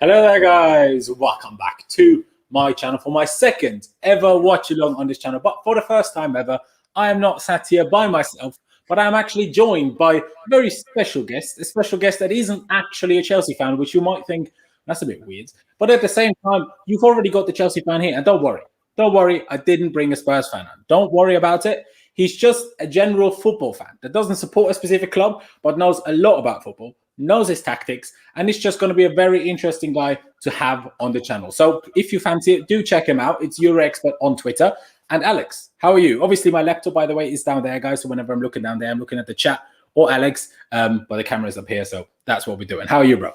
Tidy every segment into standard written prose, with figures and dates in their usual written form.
Hello there, guys. Welcome back to my channel for my second ever watch along on this channel. But for the first time ever, I am not sat here by myself, but I am actually joined by a very special guest, a special guest that isn't actually a Chelsea fan, which you might think that's a bit weird. But at the same time, you've already got the Chelsea fan here. And don't worry, I didn't bring a Spurs fan on. Don't worry about it. He's just a general football fan that doesn't support a specific club, but knows a lot about football, knows his tactics, and it's just going to be a very interesting guy to have on the channel. So if you fancy it, do check him out. It's EuroExpert on Twitter. And Alex, how are you? Obviously, my laptop, by the way, is down there, guys. So whenever I'm looking down there, I'm looking at the chat or Alex, but the camera's up here. So that's what we're doing. How are you, bro?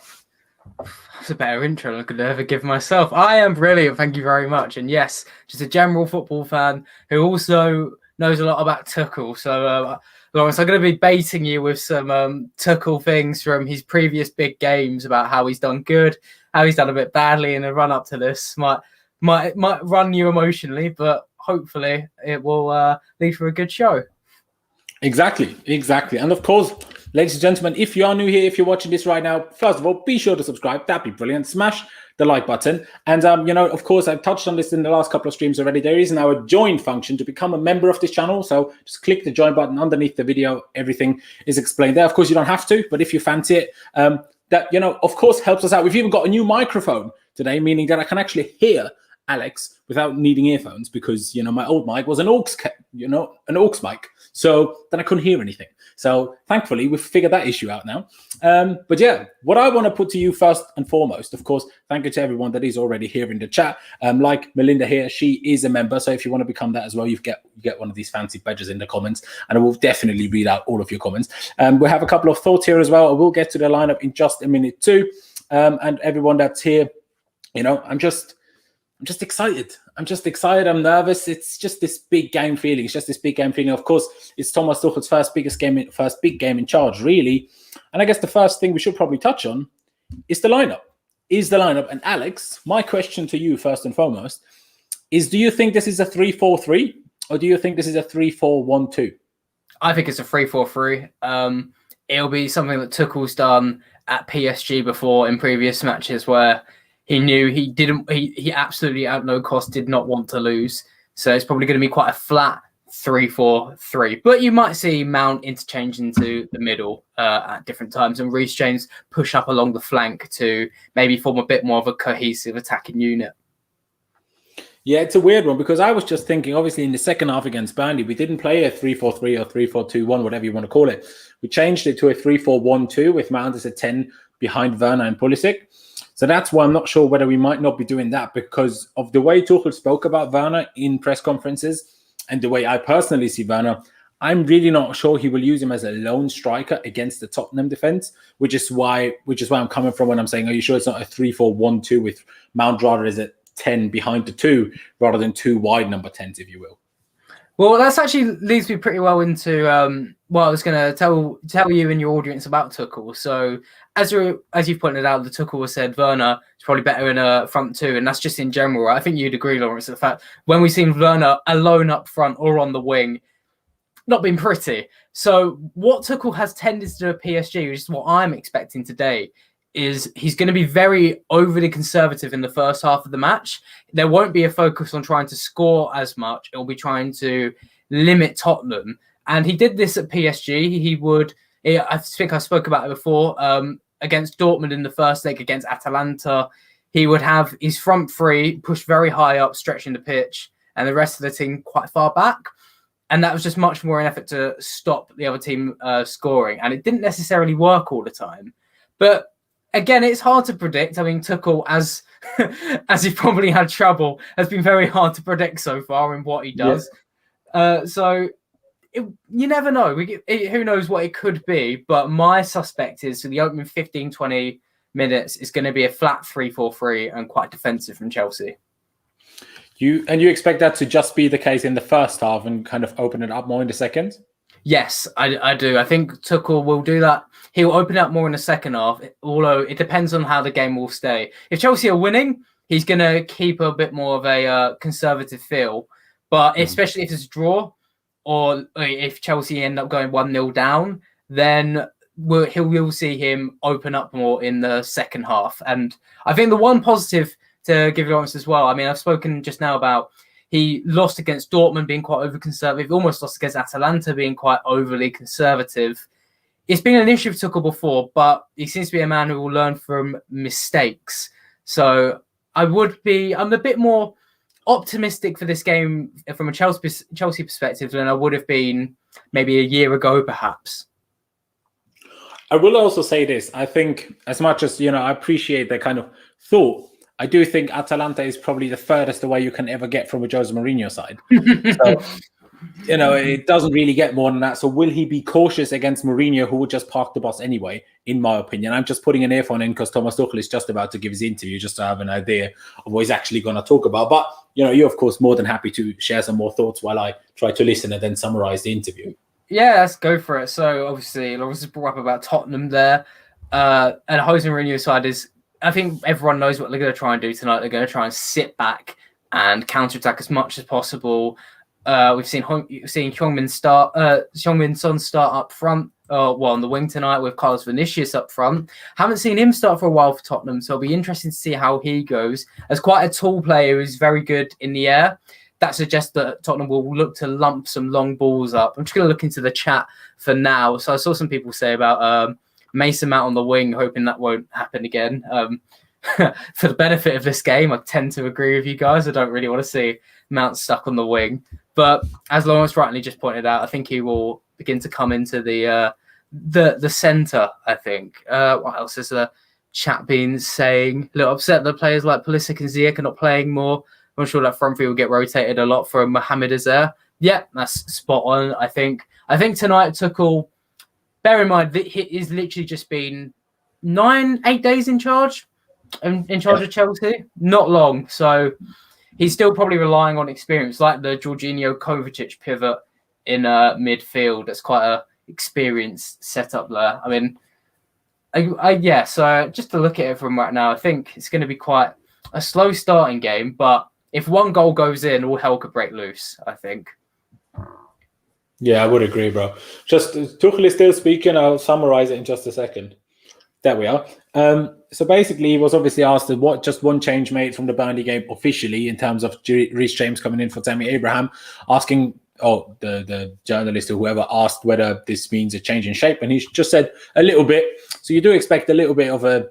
That's a better intro than I could ever give myself. I am brilliant. Thank you very much. And yes, just a general football fan who also knows a lot about Tuchel. So, Laurenz, I'm going to be baiting you with some Tuchel things from his previous big games about how he's done good, how he's done a bit badly in the run up to this. Might run you emotionally, but hopefully it will lead for a good show. Exactly. And of course, ladies and gentlemen, if you are new here, if you're watching this right now, first of all, be sure to subscribe. That'd be brilliant. Smash the like button. And, of course, I've touched on this in the last couple of streams already. There is now a join function to become a member of this channel. So just click the join button underneath the video. Everything is explained there. Of course, you don't have to, but if you fancy it, that, of course, helps us out. We've even got a new microphone today, meaning that I can actually hear Alex without needing earphones because, my old mic was an aux mic. So then I couldn't hear anything. So thankfully, we've figured that issue out now. But yeah, what I want to put to you first and foremost, of course, thank you to everyone that is already here in the chat. Like Melinda here, she is a member. So if you want to become that as well, you get one of these fancy badges in the comments, and I will definitely read out all of your comments. We have a couple of thoughts here as well. I will get to the lineup in just a minute too. And everyone that's here, I'm just excited. I'm nervous. It's just this big game feeling. Of course, it's Thomas Tuchel's first big game in charge, really. And I guess the first thing we should probably touch on is the lineup. And Alex, my question to you first and foremost is: do you think this is a 3-4-3 or do you think this is a 3-4-1-2? I think it's a 3-4-3. It'll be something that Tuchel's done at PSG before in previous matches where he knew he absolutely at no cost did not want to lose. So it's probably going to be quite a flat 3-4-3. But you might see Mount interchange into the middle at different times and Reece James push up along the flank to maybe form a bit more of a cohesive attacking unit. Yeah, it's a weird one because I was just thinking, obviously, in the second half against Burnley, we didn't play a 3-4-3 or 3-4-2-1, whatever you want to call it. We changed it to a 3-4-1-2 with Mount as a 10 behind Werner and Pulisic. So that's why I'm not sure whether we might not be doing that because of the way Tuchel spoke about Werner in press conferences and the way I personally see Werner. I'm really not sure he will use him as a lone striker against the Tottenham defense, which is why I'm coming from when I'm saying, are you sure it's not a 3-4-1-2 with Mount rather as a 10 behind the 2 rather than 2 wide number 10s, if you will? Well, that's actually leads me pretty well into what I was going to tell you and your audience about Tuchel. So as you've pointed out, the Tuchel has said Werner is probably better in a front two, and that's just in general. Right? I think you'd agree, Laurenz, the fact when we've seen Werner alone up front or on the wing, not been pretty. So what Tuchel has tended to do at PSG, which is what I'm expecting today, is he's going to be very overly conservative in the first half of the match. There won't be a focus on trying to score as much. It'll be trying to limit Tottenham. And he did this at PSG. I think I spoke about it before, against Dortmund in the first leg against Atalanta. He would have his front three pushed very high up, stretching the pitch, and the rest of the team quite far back. And that was just much more an effort to stop the other team scoring. And it didn't necessarily work all the time. But again, it's hard to predict. I mean, Tuchel, as he probably had trouble, has been very hard to predict so far in what he does. Yeah. You never know. Who knows what it could be? But my suspect is for the opening 15, 20 minutes is going to be a flat 3-4-3 and quite defensive from Chelsea. You expect that to just be the case in the first half and kind of open it up more in the second? Yes, I do. I think Tuchel will do that. He'll open up more in the second half, although it depends on how the game will stay. If Chelsea are winning, he's going to keep a bit more of a conservative feel. But especially if it's a draw or if Chelsea end up going 1-0 down, then we'll see him open up more in the second half. And I think the one positive to give Laurenz as well, I mean, I've spoken just now about he lost against Dortmund being quite over-conservative, almost lost against Atalanta being quite overly conservative. It's been an issue for Tuchel before, but he seems to be a man who will learn from mistakes. So I'm a bit more optimistic for this game from a Chelsea perspective than I would have been maybe a year ago, perhaps. I will also say this. I think as much as, I appreciate that kind of thought, I do think Atalanta is probably the furthest away you can ever get from a Jose Mourinho side. So, it doesn't really get more than that. So will he be cautious against Mourinho, who would just park the bus anyway, in my opinion? I'm just putting an earphone in because Thomas Tuchel is just about to give his interview, just to have an idea of what he's actually going to talk about. But, you're, of course, more than happy to share some more thoughts while I try to listen and then summarize the interview. Yeah, let's go for it. So, obviously, Laurenz has brought up about Tottenham there. And Jose Mourinho's side is, I think everyone knows what they're going to try and do tonight. They're going to try and sit back and counterattack as much as possible. We've seen Heung-min Son start up front, on the wing tonight with Carlos Vinicius up front. Haven't seen him start for a while for Tottenham, so it'll be interesting to see how he goes. As quite a tall player who's very good in the air, that suggests that Tottenham will look to lump some long balls up. I'm just going to look into the chat for now. So I saw some people say about Mason Mount on the wing, hoping that won't happen again. For the benefit of this game, I tend to agree with you guys. I don't really want to see Mount stuck on the wing. But as Laurenz rightly just pointed out, I think he will begin to come into the centre, I think. What else has the chat been saying? A little upset that players like Pulisic and Ziyech are not playing more. I'm sure that front three will get rotated a lot from Mohamed Azar. Yeah, that's spot on, I think. I think tonight Tuchel, bear in mind that he's literally just been 8 days in charge of Chelsea. Not long. So he's still probably relying on experience, like the Jorginho Kovacic pivot in midfield. That's quite a experienced setup there. I mean, so just to look at it from right now, I think it's going to be quite a slow starting game, but if one goal goes in, all hell could break loose, I think. Yeah, I would agree, bro. Just Tuchel is still speaking. I'll summarize it in just a second. There we are. So basically, he was obviously asked what just one change made from the Burnley game officially in terms of Reece James coming in for Tammy Abraham, asking the journalist or whoever asked whether this means a change in shape, and he just said a little bit. So you do expect a little bit of a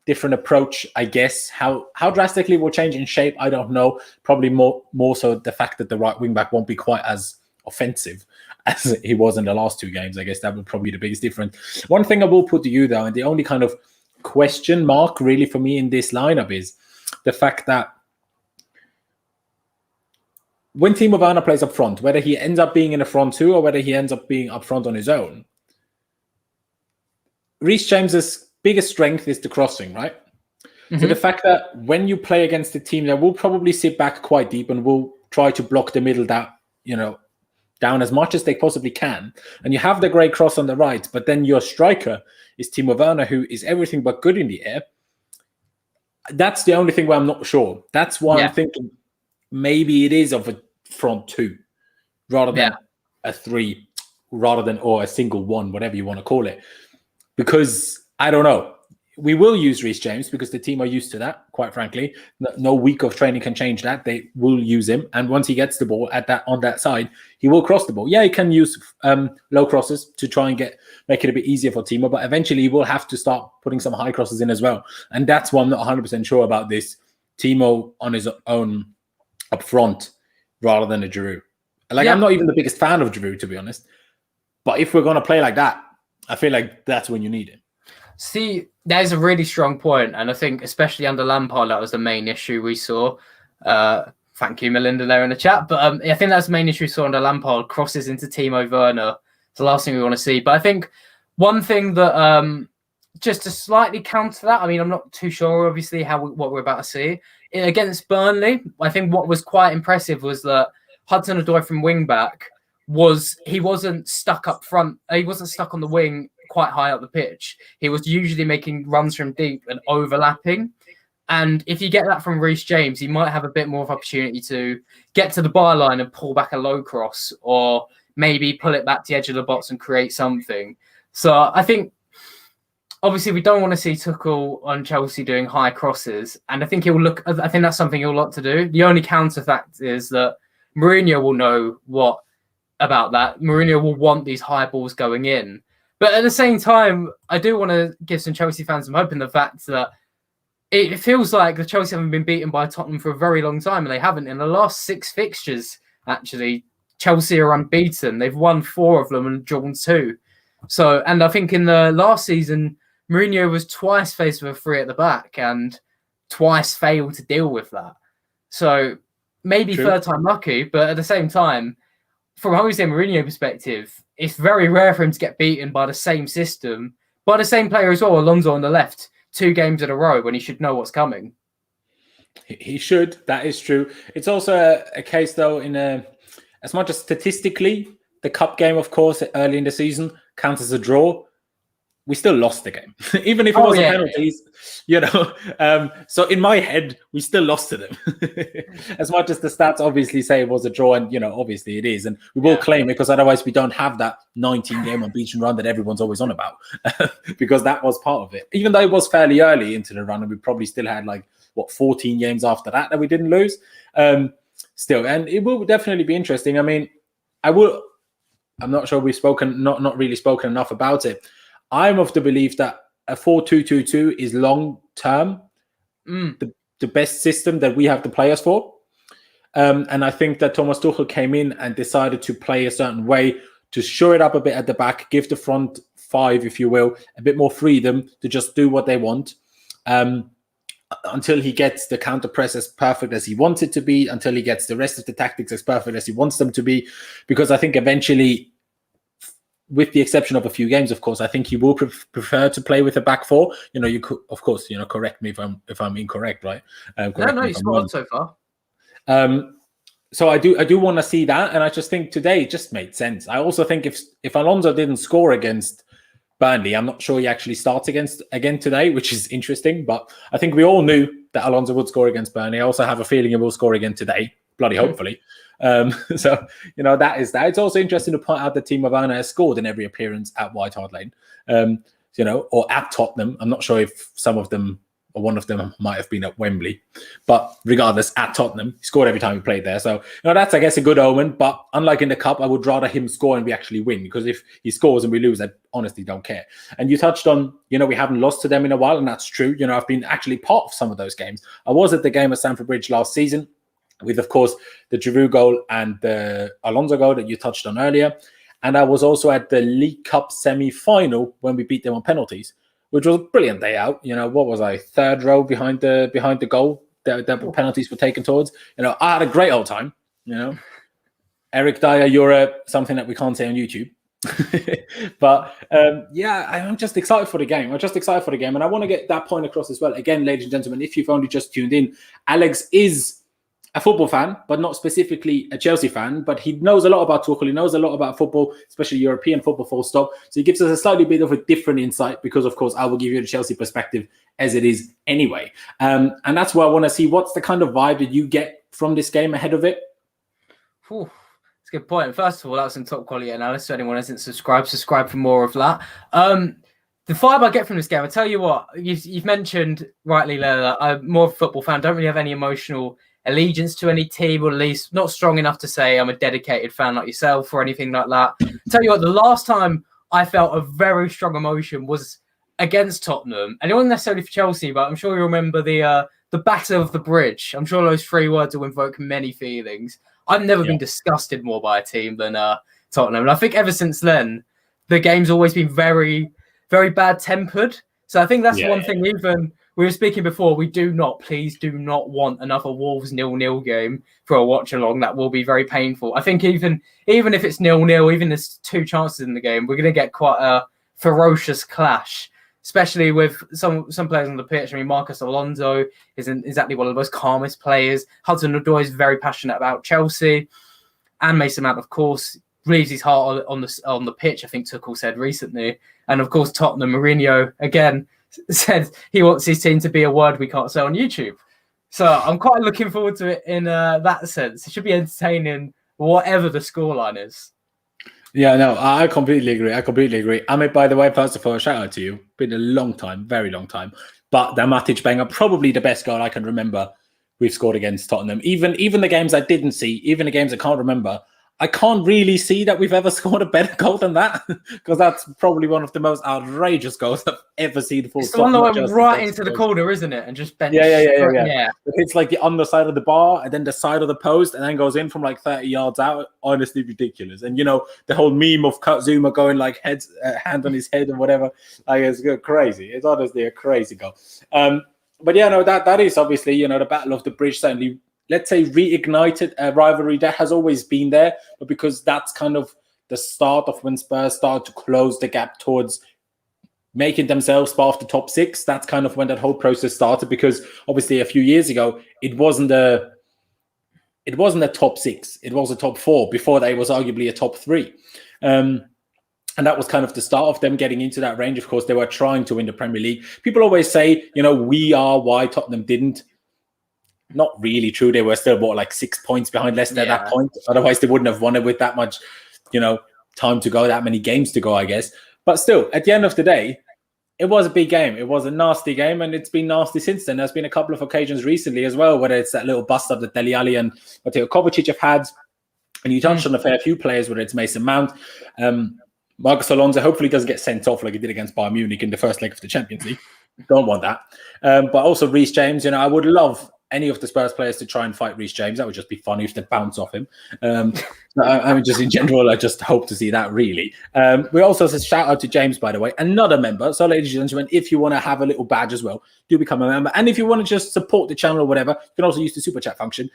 different approach, I guess. How drastically will change in shape, I don't know. Probably more so the fact that the right wing back won't be quite as offensive as he was in the last two games. I guess that would probably be the biggest difference. One thing I will put to you though, and the only kind of question mark really for me in this lineup is the fact that when Timo Werner plays up front, whether he ends up being in the front two or whether he ends up being up front on his own, Reece James's biggest strength is the crossing, right? Mm-hmm. So the fact that when you play against a team that will probably sit back quite deep and will try to block the middle down as much as they possibly can, and you have the great cross on the right, but then your striker is Timo Werner, who is everything but good in the air. That's the only thing where I'm not sure. That's why I'm thinking maybe it is of a front two rather than a three, or a single one, whatever you want to call it. Because I don't know. We will use Reece James because the team are used to that, quite frankly. No week of training can change that. They will use him. And once he gets the ball on that side, he will cross the ball. Yeah, he can use low crosses to try and make it a bit easier for Timo, but eventually he will have to start putting some high crosses in as well. And that's why I'm not 100% sure about this Timo on his own up front rather than a Giroud. I'm not even the biggest fan of Giroud, to be honest. But if we're going to play like that, I feel like that's when you need it. See, that is a really strong point, and I think especially under Lampard, that was the main issue we saw. Thank you, Melinda, there in the chat. But I think that's the main issue we saw under Lampard, crosses into Timo Werner. It's the last thing we want to see. But I think one thing that, just to slightly counter that, I mean, I'm not too sure, obviously, what we're about to see. Against Burnley, I think what was quite impressive was that Hudson-Odoi from wing-back he wasn't stuck up front. He wasn't stuck on the wing quite high up the pitch. He was usually making runs from deep and overlapping. And if you get that from Reece James, he might have a bit more of opportunity to get to the byline and pull back a low cross, or maybe pull it back to the edge of the box and create something. So I think obviously we don't want to see Tuchel on Chelsea doing high crosses, and I think he'll look. I think that's something he'll like to do. The only counter fact is that Mourinho will know what about that. Mourinho will want these high balls going in, but at the same time, I do want to give some Chelsea fans some hope in the fact that it feels like the Chelsea haven't been beaten by Tottenham for a very long time, and they haven't in the last 6 fixtures. Actually, Chelsea are unbeaten. They've won 4 of them and drawn 2. So, and I think in the last season, Mourinho was twice faced with a 3 at the back and twice failed to deal with that. So maybe third time lucky, but at the same time, from a Jose Mourinho perspective, it's very rare for him to get beaten by the same system, by the same player as well, Alonso on the left, 2 games in a row when he should know what's coming. He should. That is true. It's also a case, though, as much as statistically, the cup game, of course, early in the season counts as a draw. We still lost the game, even if it was penalties, so in my head, we still lost to them. As much as the stats obviously say it was a draw, and, obviously it is. And we will claim it because otherwise we don't have that 19-game unbeaten run that everyone's always on about, because that was part of it. Even though it was fairly early into the run, and we probably still had 14 games after that we didn't lose. Still, and it will definitely be interesting. I mean, I'm not sure we've not really spoken enough about it. I'm of the belief that a 4-2-2-2 is long-term the best system that we have the players for. And I think that Thomas Tuchel came in and decided to play a certain way to shore it up a bit at the back, give the front 5, if you will, a bit more freedom to just do what they want until he gets the counter press as perfect as he wants it to be, until he gets the rest of the tactics as perfect as he wants them to be. Because I think eventually, with the exception of a few games, of course, I think he will prefer to play with a back 4. You could, of course, correct me if I'm incorrect, right? No, you're spot on so far. So I do want to see that, and I just think today it just made sense. I also think if Alonso didn't score against Burnley, I'm not sure he actually starts again today, which is interesting. But I think we all knew that Alonso would score against Burnley. I also have a feeling he will score again today, bloody hopefully. So, that is that. It's also interesting to point out that Timo Werner has scored in every appearance at White Hart Lane, or at Tottenham. I'm not sure if some of them or one of them might have been at Wembley, but regardless, at Tottenham, he scored every time he played there. So, that's, I guess, a good omen. But unlike in the cup, I would rather him score and we actually win, because if he scores and we lose, I honestly don't care. And you touched on, we haven't lost to them in a while, and that's true. I've been actually part of some of those games. I was at the game at Stamford Bridge last season, with, of course, the Giroud goal and the Alonso goal that you touched on earlier. And I was also at the League Cup semi-final when we beat them on penalties, which was a brilliant day out. What was I? 3rd row behind the goal that penalties were taken towards. I had a great old time. Eric Dyer, you're something that we can't say on YouTube. But I'm just excited for the game. And I want to get that point across as well. Again, ladies and gentlemen, if you've only just tuned in, Alex is a football fan, but not specifically a Chelsea fan. But he knows a lot about Tuchel. He knows a lot about football, especially European football, full stop. So he gives us a slightly bit of a different insight because, of course, I will give you the Chelsea perspective as it is anyway. And that's where I want to see what's the kind of vibe that you get from this game ahead of it. That's a good point. First of all, that's some top quality analysis. So anyone who hasn't subscribe for more of that. The vibe I get from this game, I tell you what, you've mentioned rightly there that I'm more of a football fan, don't really have any emotional allegiance to any team, or at least not strong enough to say I'm a dedicated fan like yourself or anything like that. Tell you what, the last time I felt a very strong emotion was against Tottenham, and it wasn't necessarily for Chelsea, but I'm sure you remember the Battle of the Bridge. I'm sure those 3 words will invoke many feelings. I've never been disgusted more by a team than Tottenham, and I think ever since then the game's always been very, very bad tempered. So I think that's one thing. Even we were speaking before, please do not want another Wolves 0-0 game for a watch along. That will be very painful. I think even if it's 0-0, even there's 2 chances in the game, we're going to get quite a ferocious clash, especially with some players on the pitch. I mean, Marcus Alonso isn't exactly one of the most calmest players. Hudson-Odoi is very passionate about Chelsea, and Mason Mount, of course, leaves his heart on the pitch, I think Tuchel said recently. And of course, Tottenham, Mourinho, again, said he wants his team to be a word we can't say on YouTube. So I'm quite looking forward to it in that sense. It should be entertaining, whatever the scoreline is. Yeah, no, I completely agree. I completely agree. Amit, by the way, first of all, shout out to you. Been a long time, very long time. But the Matic banger, probably the best goal I can remember we've scored against Tottenham. Even the games I didn't see, even the games I can't remember, I can't really see that we've ever scored a better goal than that, because that's probably one of the most outrageous goals I've ever seen. It's the one that went right into the corner, isn't it? And just bent. Yeah. It's like the underside of the bar and then the side of the post and then goes in from like 30 yards out. Honestly, ridiculous. And, the whole meme of Zouma going like hand on his head and whatever. Like, it's crazy. It's honestly a crazy goal. But yeah, no, that is obviously, the Battle of the Bridge certainly, let's say, reignited a rivalry that has always been there, but because that's kind of the start of when Spurs started to close the gap towards making themselves part of the top six. That's kind of when that whole process started, because obviously a few years ago, it wasn't a top six. It was a top four. Before that, it was arguably a top three. And that was kind of the start of them getting into that range. Of course, they were trying to win the Premier League. People always say, we are why Tottenham didn't. Not really true. They were still, like 6 points behind Leicester at that point. Otherwise, they wouldn't have won it with that much, time to go, that many games to go, I guess. But still, at the end of the day, it was a big game. It was a nasty game, and it's been nasty since then. There's been a couple of occasions recently as well, whether it's that little bust-up that Dele Alli and Mateo Kovacic have had. And you touched on a fair few players, whether it's Mason Mount. Marcus Alonso hopefully doesn't get sent off like he did against Bayern Munich in the first leg of the Champions League. Don't want that. But also Reece James, I would love any of the Spurs players to try and fight Reece James. That would just be funny if they bounce off him. Just in general, I just hope to see that, really. We also say shout out to James, by the way, another member. So, ladies and gentlemen, if you want to have a little badge as well, do become a member. And if you want to just support the channel or whatever, you can also use the super chat function,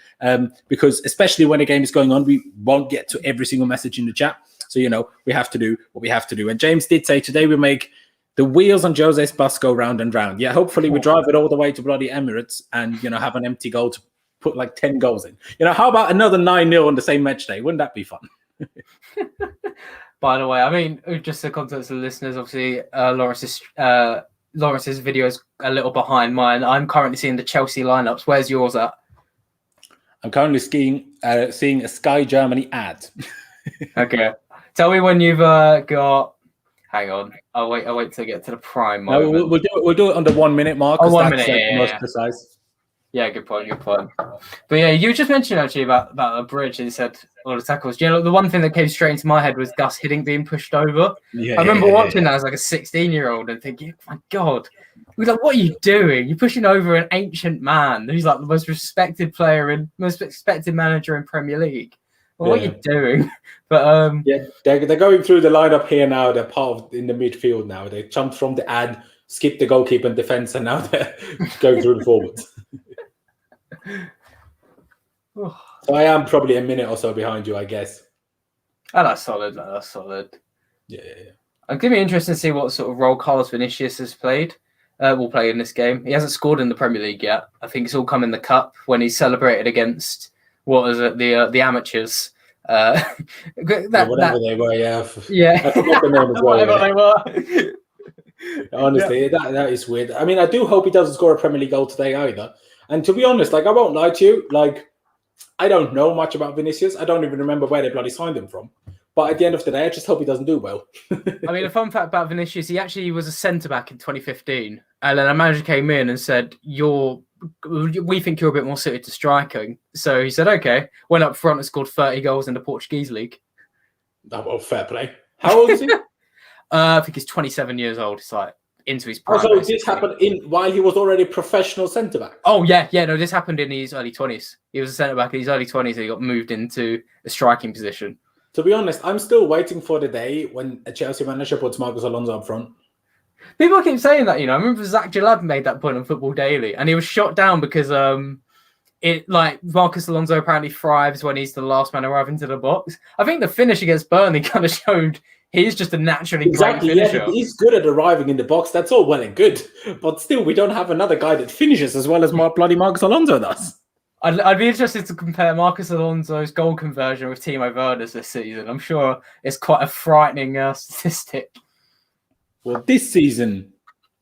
because especially when a game is going on, we won't get to every single message in the chat. So, we have to do what we have to do. And James did say today we make the wheels on Jose's bus go round and round. Yeah, hopefully we drive it all the way to bloody Emirates and, have an empty goal to put like 10 goals in. How about another 9-0 on the same match day? Wouldn't that be fun? By the way, I mean, just the context of the listeners, obviously, Lawrence's video is a little behind mine. I'm currently seeing the Chelsea lineups. Where's yours at? I'm currently seeing a Sky Germany ad. Okay. Tell me when you've got... Hang on, I'll wait till I get to the prime moment. No, we'll do it on the 1 minute mark. Oh, 1 minute, most precise. Yeah, good point. But yeah, you just mentioned actually about a bridge. And you said all the tackles. The one thing that came straight into my head was Gus Hiddink being pushed over. I remember watching that as like a 16-year-old and thinking, oh my God, we're like, what are you doing? You're pushing over an ancient man who's like the most respected manager in Premier League. Well, what are you doing? But they're going through the lineup here now. They're in the midfield now. They jumped from the ad, skipped the goalkeeper and defense, and now they're going through the forwards. So I am probably a minute or so behind you, I guess. Oh, that's solid. Yeah. It's going to be interesting to see what sort of role Carlos Vinicius has played. Will play in this game. He hasn't scored in the Premier League yet. I think it's all come in the cup when he celebrated against the amateurs. Whatever they were, yeah. I forgot the name as well. Whatever they were. Honestly, that is weird. I mean, I do hope he doesn't score a Premier League goal today either. And to be honest, I won't lie to you, I don't know much about Vinicius. I don't even remember where they bloody signed him from. But at the end of the day, I just hope he doesn't do well. I mean, a fun fact about Vinicius, he actually was a centre-back in 2015. And then a manager came in and said, we think you're a bit more suited to striking. So he said, okay. Went up front and scored 30 goals in the Portuguese league. Oh, well, fair play. How old is he? I think he's 27 years old. It's like into his prime. So this happened while he was already a professional centre-back? Oh, yeah. No, this happened in his early 20s. He was a centre-back in his early 20s and he got moved into a striking position. To be honest, I'm still waiting for the day when a Chelsea manager puts Marcus Alonso up front. People keep saying that, I remember Zach Jalab made that point on Football Daily, and he was shot down because Marcus Alonso apparently thrives when he's the last man arriving to the box. I think the finish against Burnley kind of showed he's just a naturally great finisher. Yeah, he's good at arriving in the box. That's all well and good, but still, we don't have another guy that finishes as well as bloody Marcus Alonso does. I'd be interested to compare Marcus Alonso's goal conversion with Timo Werner's this season. I'm sure it's quite a frightening statistic. Well, this season,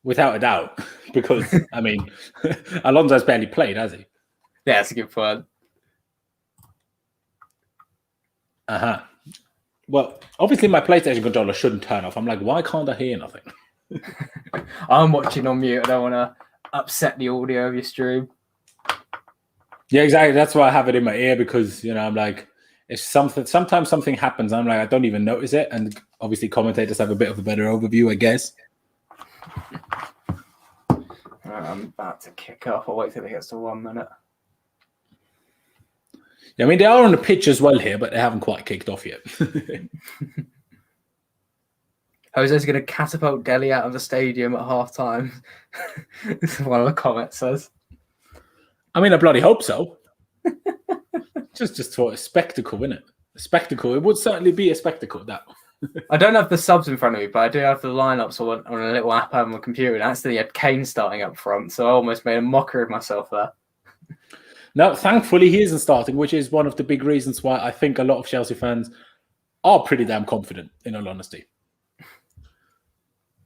without a doubt, because, I mean, Alonso's barely played, has he? Yeah, that's a good point. Well, obviously my PlayStation controller shouldn't turn off. I'm like, why can't I hear nothing? I'm watching on mute. I don't want to upset the audio of your stream. Yeah, exactly. That's why I have it in my ear because, I'm like, if sometimes something happens, I'm like, I don't even notice it. And obviously commentators have a bit of a better overview, I guess. I'm about to kick off. I'll wait till it gets to 1 minute. Yeah, I mean, they are on the pitch as well here, but they haven't quite kicked off yet. Jose's going to catapult Delhi out of the stadium at half time. This is one of the comments says. I mean, I bloody hope so. just for a spectacle, isn't it? A spectacle. It would certainly be a spectacle, that. I don't have the subs in front of me, but I do have the lineups on a little app on my computer. And actually, had Kane starting up front, so I almost made a mockery of myself there. No, thankfully he isn't starting, which is one of the big reasons why I think a lot of Chelsea fans are pretty damn confident, in all honesty.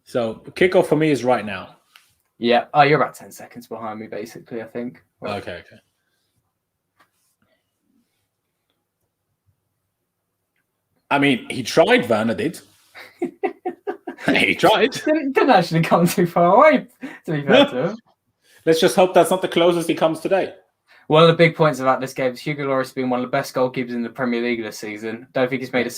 So, kickoff for me is right now. Yeah. Oh, you're about 10 seconds behind me, basically, I think. Okay. I mean, he tried, Werner did. He tried. Didn't actually come too far away, to be fair to him. Let's just hope that's not the closest he comes today. One of the big points about this game is Hugo Lloris has been one of the best goalkeepers in the Premier League this season. Don't think he's made a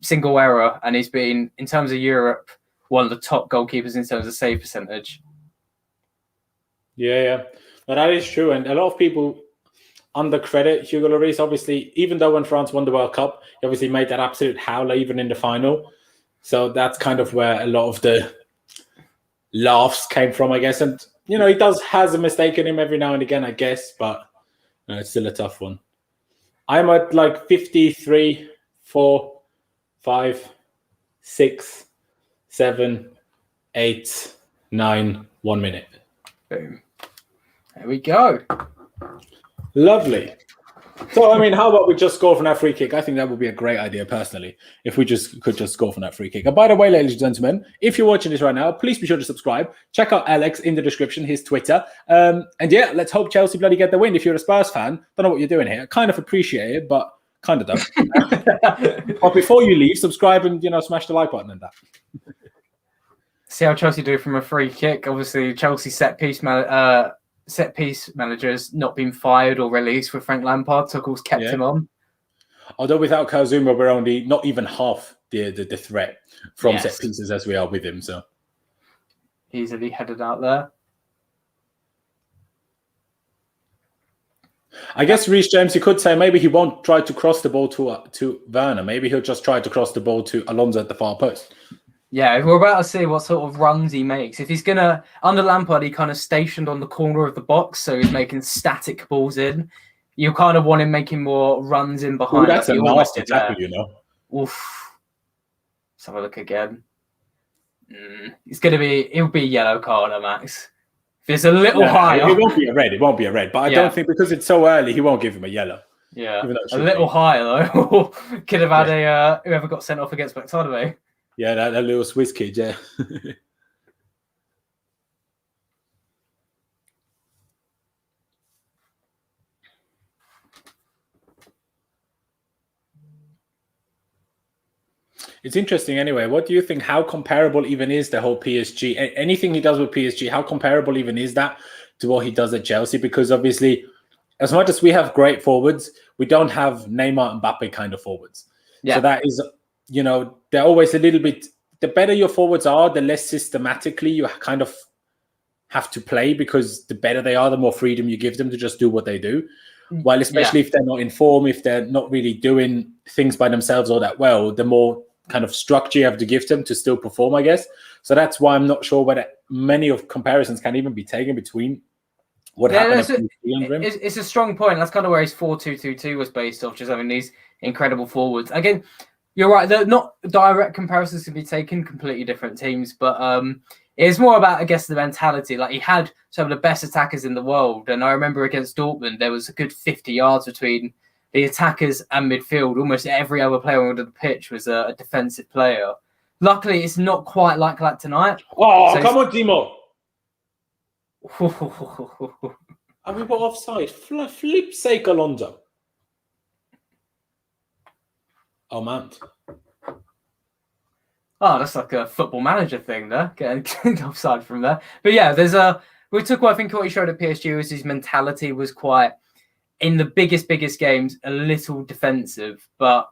single error, and he's been, in terms of Europe, one of the top goalkeepers in terms of save percentage. Yeah. But that is true, and a lot of people undercredit Hugo Lloris. Obviously, even though when France won the World Cup, he obviously made that absolute howler even in the final. So that's kind of where a lot of the laughs came from, I guess. And he has a mistake in him every now and again, I guess, but it's still a tough one. I'm at like 53, 4, 5, 6, 7, 8, 9, 1 minute. Boom. There we go. Lovely. So, I mean, how about we just score from that free kick? I think that would be a great idea, personally, if we could just score from that free kick. And by the way, ladies and gentlemen, if you're watching this right now, please be sure to subscribe. Check out Alex in the description, his Twitter. And yeah, let's hope Chelsea bloody get the win. If you're a Spurs fan, don't know what you're doing here. Kind of appreciate it, but kind of don't. But before you leave, subscribe and, smash the like button and that. See how Chelsea do from a free kick. Obviously, Chelsea set piece managers not been fired or released with Frank Lampard. Tuchel's kept him on. Although without Zouma, we're only not even half the threat from set pieces as we are with him. So easily headed out there. I guess Reece James, you could say maybe he won't try to cross the ball to Werner. Maybe he'll just try to cross the ball to Alonso at the far post. Yeah, we're about to see what sort of runs he makes. If he's going to... Under Lampard, he kind of stationed on the corner of the box, so he's making static balls in. You kind of want him making more runs in behind. Ooh, that's a nasty tackle, Oof. Let's have a look again. It'll be a yellow card, Max. If it's a little higher... It won't be a red. But I don't think, because it's so early, he won't give him a yellow. Yeah, a little higher, though. Could have had whoever got sent off against McTominay. Yeah, that little Swiss kid, yeah. It's interesting anyway. What do you think? How comparable even is the whole PSG? Anything he does with PSG, how comparable even is that to what he does at Chelsea? Because obviously, as much as we have great forwards, we don't have Neymar and Mbappe kind of forwards. Yeah. So that is, they're always a little bit... The better your forwards are, the less systematically you kind of have to play, because the better they are, the more freedom you give them to just do what they do. While especially if they're not in form, if they're not really doing things by themselves all that well, the more kind of structure you have to give them to still perform, I guess. So that's why I'm not sure whether many of comparisons can even be taken between what happened. It's a strong point. That's kind of where his 4-2-2-2 was based off, just having these incredible forwards. Again, you're right. They're not direct comparisons to be taken, completely different teams, but it's more about, I guess, the mentality. Like, he had some of the best attackers in the world, and I remember against Dortmund, there was a good 50 yards between the attackers and midfield. Almost every other player on the pitch was a defensive player. Luckily, it's not quite like that tonight. Oh, so come on, Dimo. And we were offside. Flip's sake, Alonso. Oh, man. Oh, that's like a football manager thing there, getting offside from there. But yeah, with Tuchel, I think what he showed at PSG was his mentality was quite, in the biggest games, a little defensive. But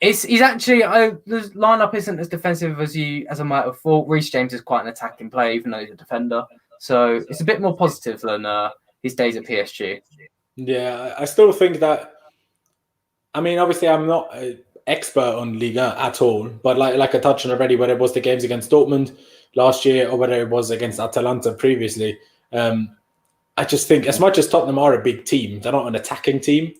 he's actually, the lineup isn't as defensive as I might have thought. Reece James is quite an attacking player, even though he's a defender. So it's a bit more positive than his days at PSG. Yeah, I still think that. I mean, obviously, I'm not an expert on Liga at all, but like I touched on already, whether it was the games against Dortmund last year or whether it was against Atalanta previously, I just think as much as Tottenham are a big team, they're not an attacking team.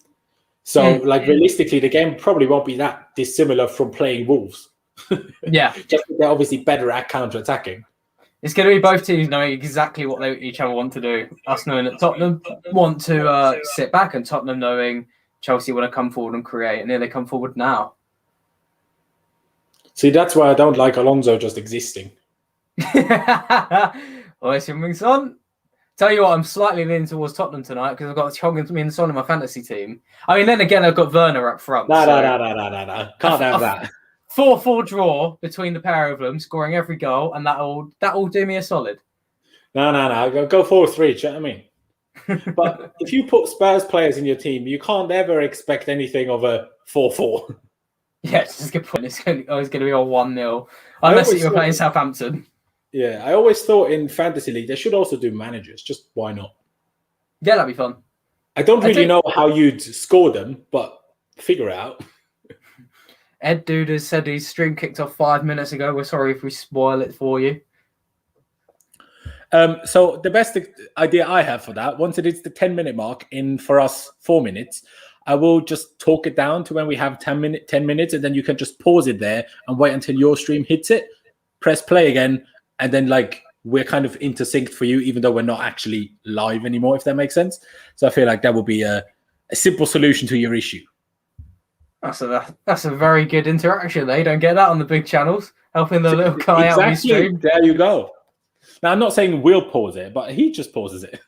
So, realistically, the game probably won't be that dissimilar from playing Wolves. Yeah. Just they're obviously better at counter-attacking. It's going to be both teams knowing exactly what each other want to do. Us knowing that Tottenham want to sit back, and Tottenham knowing Chelsea want to come forward and create, and here they come forward now. See, that's why I don't like Alonso just existing. Son. Tell you what, I'm slightly leaning towards Tottenham tonight because I've got Jorginho and Son in my fantasy team. I mean, then again, I've got Werner up front. No. Can't have that. 4-4 draw between the pair of them, scoring every goal, and that'll do me a solid. No. Go 4-3. Do you know what I mean? But if you put Spurs players in your team, you can't ever expect anything of a 4-4. Yeah, it's a good point. It's going to be a 1-0. Unless you're playing Southampton. Yeah, I always thought in Fantasy League they should also do managers. Just why not? Yeah, that'd be fun. I don't really know how you'd score them, but figure it out. Ed Dude has said his stream kicked off 5 minutes ago. We're sorry if we spoil it for you. So the best idea I have for that, once it is the 10-minute mark in for us 4 minutes, I will just talk it down to when we have 10 minutes, and then you can just pause it there and wait until your stream hits it, press play again, and then we're kind of intersynced for you, even though we're not actually live anymore, if that makes sense. So I feel like that will be a simple solution to your issue. That's a very good interaction there. You don't get that on the big channels, helping the little guy out on his stream. There you go. Now, I'm not saying we'll pause it, but he just pauses it.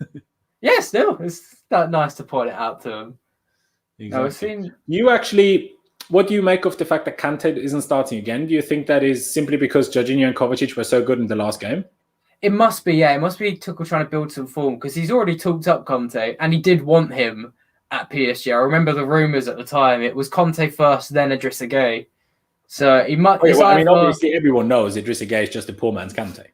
Yeah, still. It's nice to point it out to him. Exactly. What do you make of the fact that Kante isn't starting again? Do you think that is simply because Jorginho and Kovacic were so good in the last game? It must be, yeah. It must be Tuchel trying to build some form because he's already talked up Conte and he did want him at PSG. I remember the rumours at the time. It was Conte first, then Idrissa Gueye. So he might... obviously everyone knows Idrissa Gueye is just a poor man's Kante.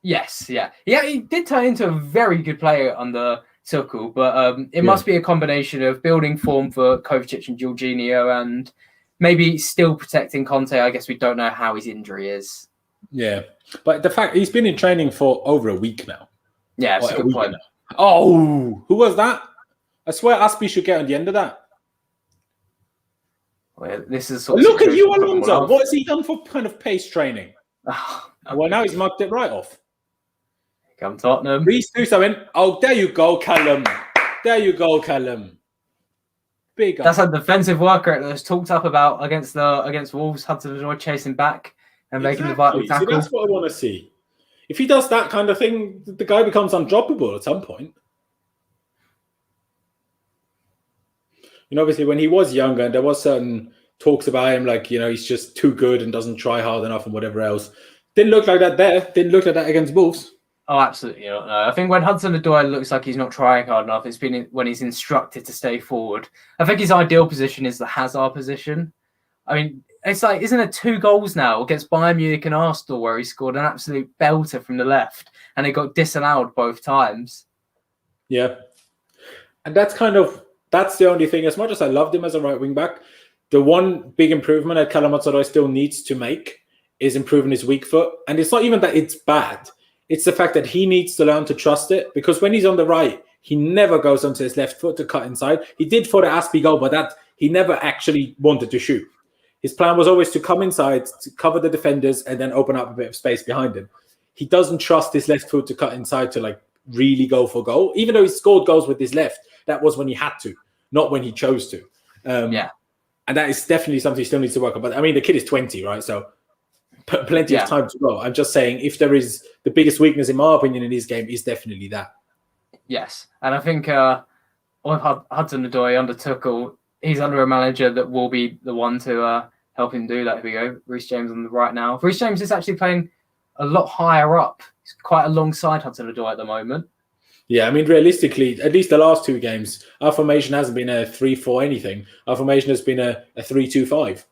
Yes, yeah. Yeah, he did turn into a very good player under Tuchel, but it must be a combination of building form for Kovacic and Jorginho and maybe still protecting Conte. I guess we don't know how his injury is. Yeah. But the fact he's been in training for over a week now. Yeah, it's a good point. Oh, who was that? I swear Aspie should get on the end of that. Well, this is look at you, Alonso. What has he done for kind of pace training? Well, now he's mugged it right off. Come Tottenham. Please do something. Oh, there you go, Callum. Big. That's a defensive worker that was talked up about against Wolves. Hudson-Odoi chasing back and making the vital tackle. See, that's what I want to see. If he does that kind of thing, the guy becomes undroppable at some point. Obviously, when he was younger, and there was certain talks about him, he's just too good and doesn't try hard enough and whatever else. Didn't look like that there. Didn't look like that against Wolves. Oh, absolutely not. No. I think when Hudson-Odoi looks like he's not trying hard enough, it's been when he's instructed to stay forward. I think his ideal position is the Hazard position. I mean, it's isn't it 2 goals now against Bayern Munich and Arsenal where he scored an absolute belter from the left and it got disallowed both times? Yeah. And that's the only thing. As much as I loved him as a right wing back, the one big improvement that Callum Hudson-Odoi still needs to make is improving his weak foot. And it's not even that it's bad. It's the fact that he needs to learn to trust it, because when he's on the right, he never goes onto his left foot to cut inside. He did for the Aspie goal, but that he never actually wanted to shoot. His plan was always to come inside, to cover the defenders, and then open up a bit of space behind him. He doesn't trust his left foot to cut inside to really go for goal. Even though he scored goals with his left, that was when he had to, not when he chose to. Yeah. And that is definitely something he still needs to work on. But I mean, the kid is 20, right? So plenty of time to go. I'm just saying, if there is the biggest weakness, in my opinion, in his game, is definitely that. Yes. And I think with Hudson-Odoi under Tuchel, he's under a manager that will be the one to help him do that. Here we go. Reece James on the right now. Reece James is actually playing a lot higher up. He's quite alongside Hudson-Odoi at the moment. Yeah, I mean, realistically, at least the last 2 games, our formation hasn't been a 3-4 anything. Our formation has been a 3-2-5.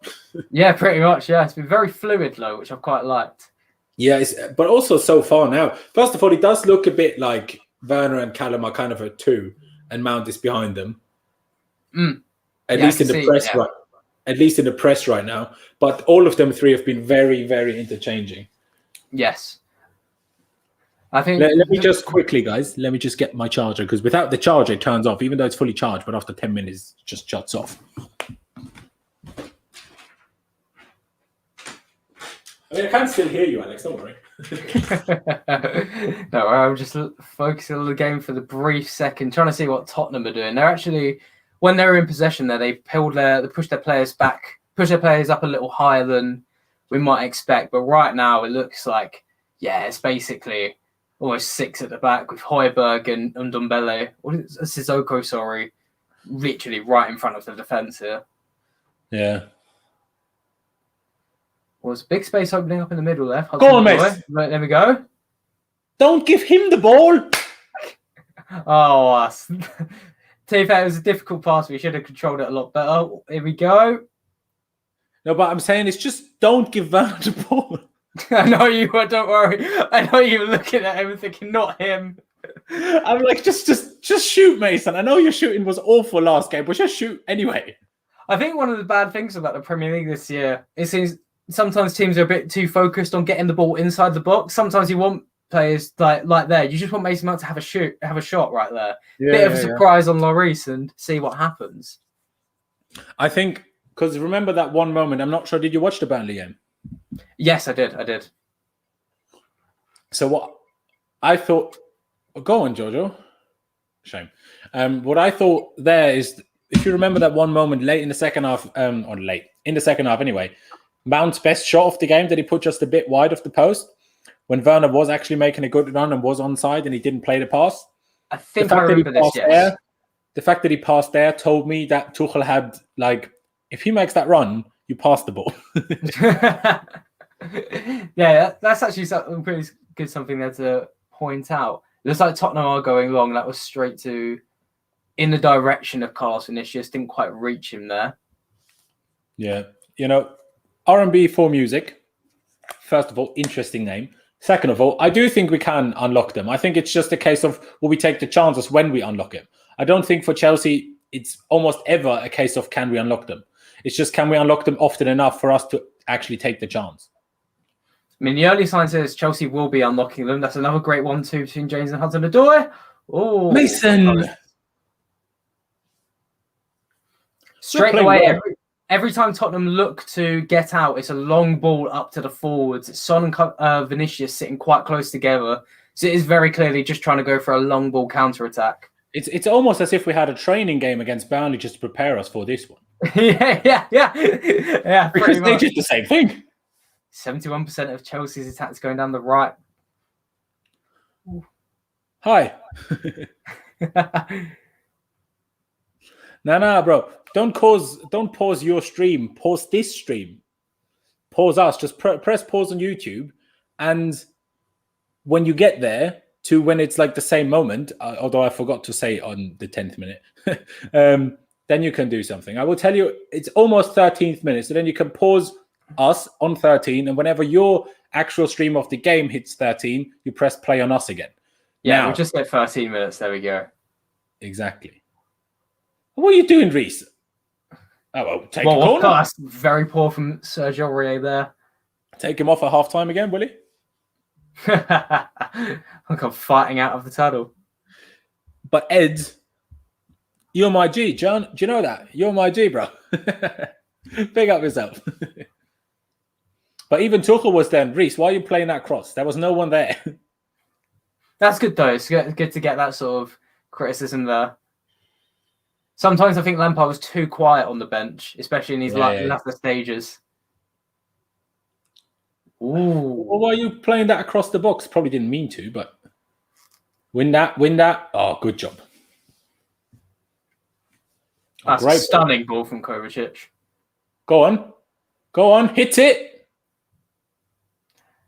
Yeah, pretty much. Yeah, it's been very fluid though, which I've quite liked. Yeah, but also so far now. First of all, it does look a bit like Werner and Callum are kind of a 2, and Mount is behind them. At least in the press, right? At least in the press right now. But all of them 3 have been very, very interchanging. Yes. I think. Let me just quickly, guys. Let me just get my charger, because without the charger, it turns off, even though it's fully charged. But after 10 minutes, it just shuts off. I mean, I can still hear you, Alex. Don't worry. No, I'm just focusing on the game for the brief second, trying to see what Tottenham are doing. They're actually, when they're in possession, they push their players back, push their players up a little higher than we might expect. But right now, it looks like, it's basically almost 6 at the back with Højbjerg and Ndombele, Sissoko, sorry, literally right in front of the defence here. Yeah. Was big space opening up in the middle there. Go on, mate. Right, there we go. Don't give him the ball. Oh, to be fair, it was a difficult pass. We should have controlled it a lot better. Here we go. No, but I'm saying it's just don't give Werner the ball. I know you were. Don't worry. I know you were looking at him and thinking, not him. I'm like, just shoot, Mason. I know your shooting was awful last game, but just shoot anyway. I think one of the bad things about the Premier League this year, it seems sometimes teams are a bit too focused on getting the ball inside the box. Sometimes you want players like there. You just want Mason Mount to have a shot right there. Bit of a surprise on Lloris and see what happens. I think, because remember that one moment, I'm not sure, did you watch the Burnley game? Yes, I did. So what I thought, go on, Jojo. Shame. What I thought there is, if you remember that one moment late in the second half, in the second half anyway, Mount's best shot of the game that he put just a bit wide of the post when Werner was actually making a good run and was onside and he didn't play the pass. I think I remember this, yes. The fact that he passed there told me that Tuchel had, like, if he makes that run, you pass the ball. Yeah, that's actually something pretty good, something there to point out. It looks like Tottenham are going long. That was straight in the direction of Carlos Vinicius. Didn't quite reach him there. Yeah, R&B for music. First of all, interesting name. Second of all, I do think we can unlock them. I think it's just a case of will we take the chances when we unlock it. I don't think for Chelsea, it's almost ever a case of can we unlock them. It's just can we unlock them often enough for us to actually take the chance. I mean, the early sign says Chelsea will be unlocking them. That's another great 1-2 between James and Hudson-Odoi. Oh, Mason! Straight away, every time Tottenham look to get out, it's a long ball up to the forwards. It's Son and Vinicius sitting quite close together. So it is very clearly just trying to go for a long ball counter-attack. It's almost as if we had a training game against Burnley just to prepare us for this one. Yeah. Because they did the same thing. 71% of Chelsea's attacks going down the right. Hi. No, bro. Don't pause your stream. Pause this stream. Pause us. Just press pause on YouTube. And when you get there to when it's like the same moment, although I forgot to say on the 10th minute, then you can do something. I will tell you, it's almost 13th minute. So then you can pause us on 13. And whenever your actual stream of the game hits 13, you press play on us again. Yeah, we'll just get 13 minutes. There we go. Exactly. What are you doing, Reece? Oh, well, take a corner. That's very poor from Sergio Reguilon there. Take him off at half-time again, will he? Look, I'm fighting out of the tunnel. But Ed, you're my G, John. Do you know that? You're my G, bro. Big up yourself. But even Tuchel was then, Reece, why are you playing that cross? There was no one there. That's good, though. It's good to get that sort of criticism there. Sometimes I think Lampard was too quiet on the bench, especially in these latter stages. Ooh. Well, why are you playing that across the box? Probably didn't mean to, but win that. Oh, good job. That's a stunning ball from Kovacic. Go Go on, hit it.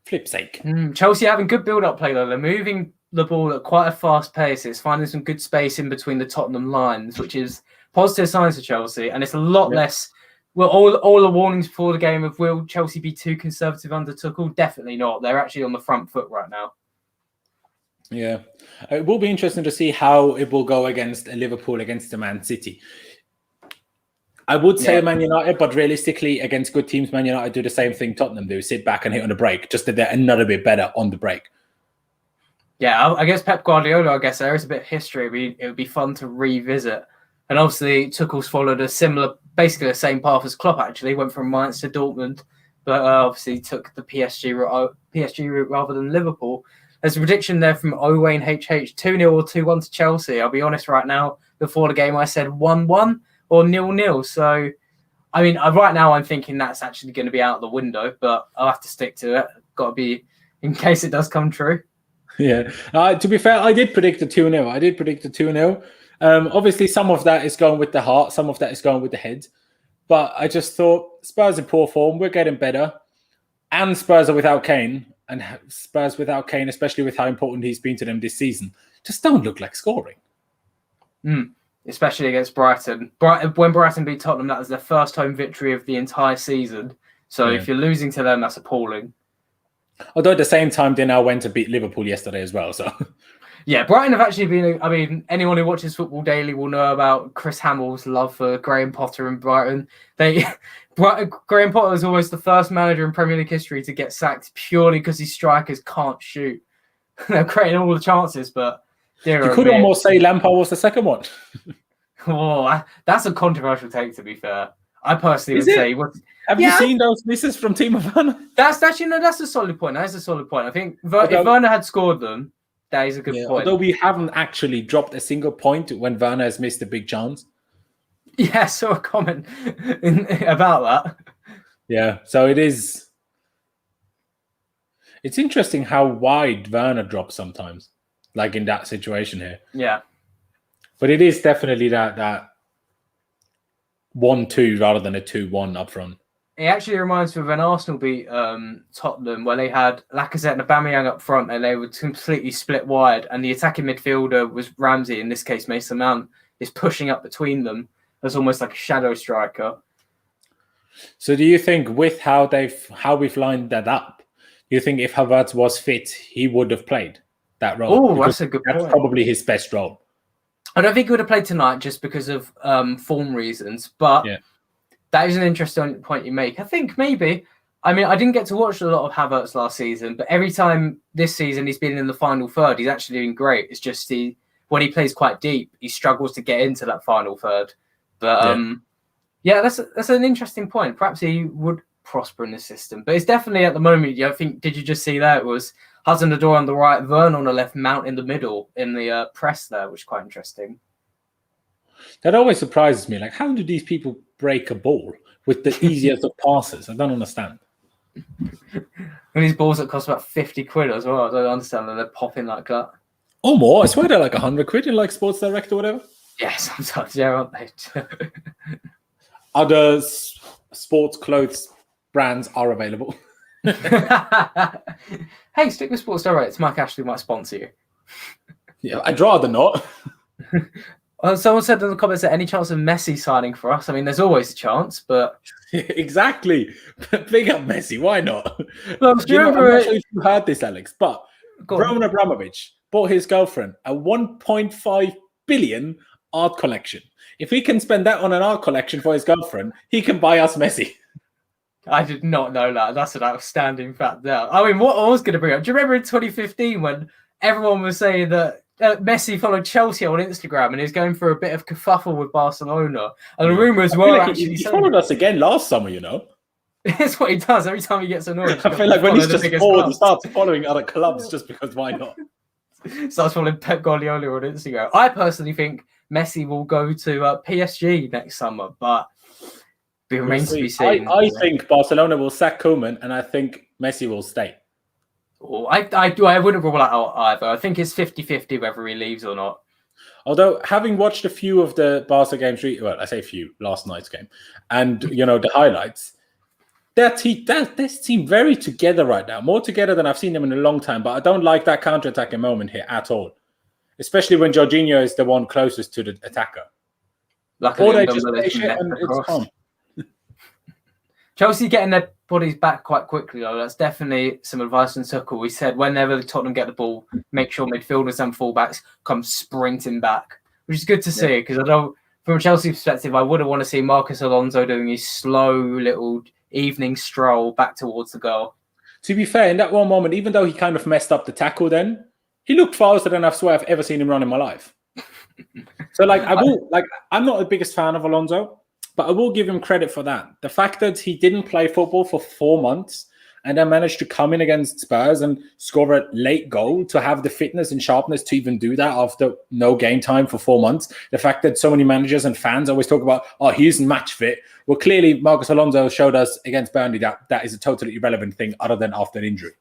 Flip's sake. Chelsea having good build-up play, though. They're moving the ball at quite a fast pace. It's finding some good space in between the Tottenham lines, which is positive signs for Chelsea. And it's a lot less... Well, all the warnings before the game of will Chelsea be too conservative under Tuchel? Definitely not. They're actually on the front foot right now. Yeah. It will be interesting to see how it will go against Liverpool, against the Man City. I would say Man United, but realistically, against good teams, Man United do the same thing Tottenham do. Sit back and hit on the break, just that they're another bit better on the break. Yeah, I guess Pep Guardiola, there is a bit of history. It would be fun to revisit. And obviously, Tuchel's followed a similar, basically the same path as Klopp, actually. Went from Mainz to Dortmund, but obviously took the PSG route rather than Liverpool. There's a prediction there from Owain HH, 2-0 or 2-1 to Chelsea. I'll be honest right now, before the game I said 1-1 or 0-0. So, I mean, right now I'm thinking that's actually going to be out the window, but I'll have to stick to it. Got to be, in case it does come true. Yeah. To be fair, I did predict a 2-0. Obviously, some of that is going with the heart. Some of that is going with the head. But I just thought Spurs in poor form. We're getting better. And Spurs are without Kane. And Spurs without Kane, especially with how important he's been to them this season, just don't look like scoring. Especially against Brighton. When Brighton beat Tottenham, that was their first home victory of the entire season. So if you're losing to them, that's appalling. Although at the same time, they now went to beat Liverpool yesterday as well. So, yeah, Brighton have actually been... I mean, anyone who watches Football Daily will know about Chris Hamill's love for Graham Potter and Brighton. Graham Potter was almost the first manager in Premier League history to get sacked purely because his strikers can't shoot. They're creating all the chances, but... You could almost say Lampard was the second one. That's a controversial take, to be fair. I personally would say... Have you seen those misses from Timo Werner? That's a solid point. That is a solid point. I think if Werner had scored them, that is a good point. Although we haven't actually dropped a single point when Werner has missed a big chance. Yeah, I saw a comment about that. Yeah, so it is... It's interesting how wide Werner drops sometimes, like in that situation here. Yeah. But it is definitely that 1-2 rather than a 2-1 up front. It actually reminds me of when Arsenal beat Tottenham, where they had Lacazette and Aubameyang up front, and they were completely split wide, and the attacking midfielder was Ramsey, in this case Mason Mount, is pushing up between them as almost like a shadow striker. So do you think with how we've lined that up, do you think if Havertz was fit, he would have played that role? Oh, that's a good point. That's probably his best role. I don't think he would have played tonight just because of form reasons, but that is an interesting point you make. I think maybe. I mean, I didn't get to watch a lot of Havertz last season, but every time this season he's been in the final third, he's actually doing great. It's just when he plays quite deep, he struggles to get into that final third. But that's an interesting point. Perhaps he would prosper in the system, but it's definitely at the moment. I think. Did you just see that? It was Hudson-Odoi on the right, Werner on the left, Mount in the middle in the press there, which is quite interesting. That always surprises me. Like, how do these people break a ball with the easiest of passes? I don't understand. And these balls that cost about 50 quid as well. I don't understand that they're popping like that. Or more. I swear they're like 100 quid in like Sports Direct or whatever. Yeah, sometimes, aren't they? Other sports clothes brands are available. Hey, stick with Sports Direct. Mike Ashley might sponsor you. Yeah, I'd rather not. Someone said in the comments that any chance of Messi signing for us? I mean, there's always a chance, but... Exactly. Big up Messi. Why not? Well, I'm not sure if you heard this, Alex, but Roman Abramovich bought his girlfriend a 1.5 billion art collection. If he can spend that on an art collection for his girlfriend, he can buy us Messi. I did not know that. That's an outstanding fact there. I mean, what I was going to bring up, do you remember in 2015 when everyone was saying that Messi followed Chelsea on Instagram and he was going for a bit of kerfuffle with Barcelona? And the rumours were like actually... He followed us again last summer, you know? That's what he does every time he gets annoyed. I feel like when he's just bored and starts following other clubs just because why not? Starts following Pep Guardiola on Instagram. I personally think Messi will go to PSG next summer, but it remains to be seen. I think Barcelona will sack Koeman, and I think Messi will stay. Oh, I wouldn't rule that out either. I think it's 50-50 whether he leaves or not. Although, having watched a few of the Barca games, well, I say few, last night's game, and, you know, the highlights, this team very together right now, more together than I've seen them in a long time. But I don't like that counter-attacking moment here at all, especially when Jorginho is the one closest to the attacker. Luckily, or they just play shit and it's fun. Chelsea getting their bodies back quite quickly, though. That's definitely some advice from Tuchel. We said whenever Tottenham get the ball, make sure midfielders and fullbacks come sprinting back, which is good to see, because I don't, from a Chelsea perspective, I wouldn't want to see Marcus Alonso doing his slow little evening stroll back towards the goal. To be fair, in that one moment, even though he kind of messed up the tackle then, he looked faster than I swear I've ever seen him run in my life. So, I'm not the biggest fan of Alonso, but I will give him credit for that. The fact that he didn't play football for 4 months and then managed to come in against Spurs and score a late goal, to have the fitness and sharpness to even do that after no game time for 4 months. The fact that so many managers and fans always talk about, he isn't match fit. Well, clearly Marcus Alonso showed us against Burnley that is a totally irrelevant thing other than after an injury.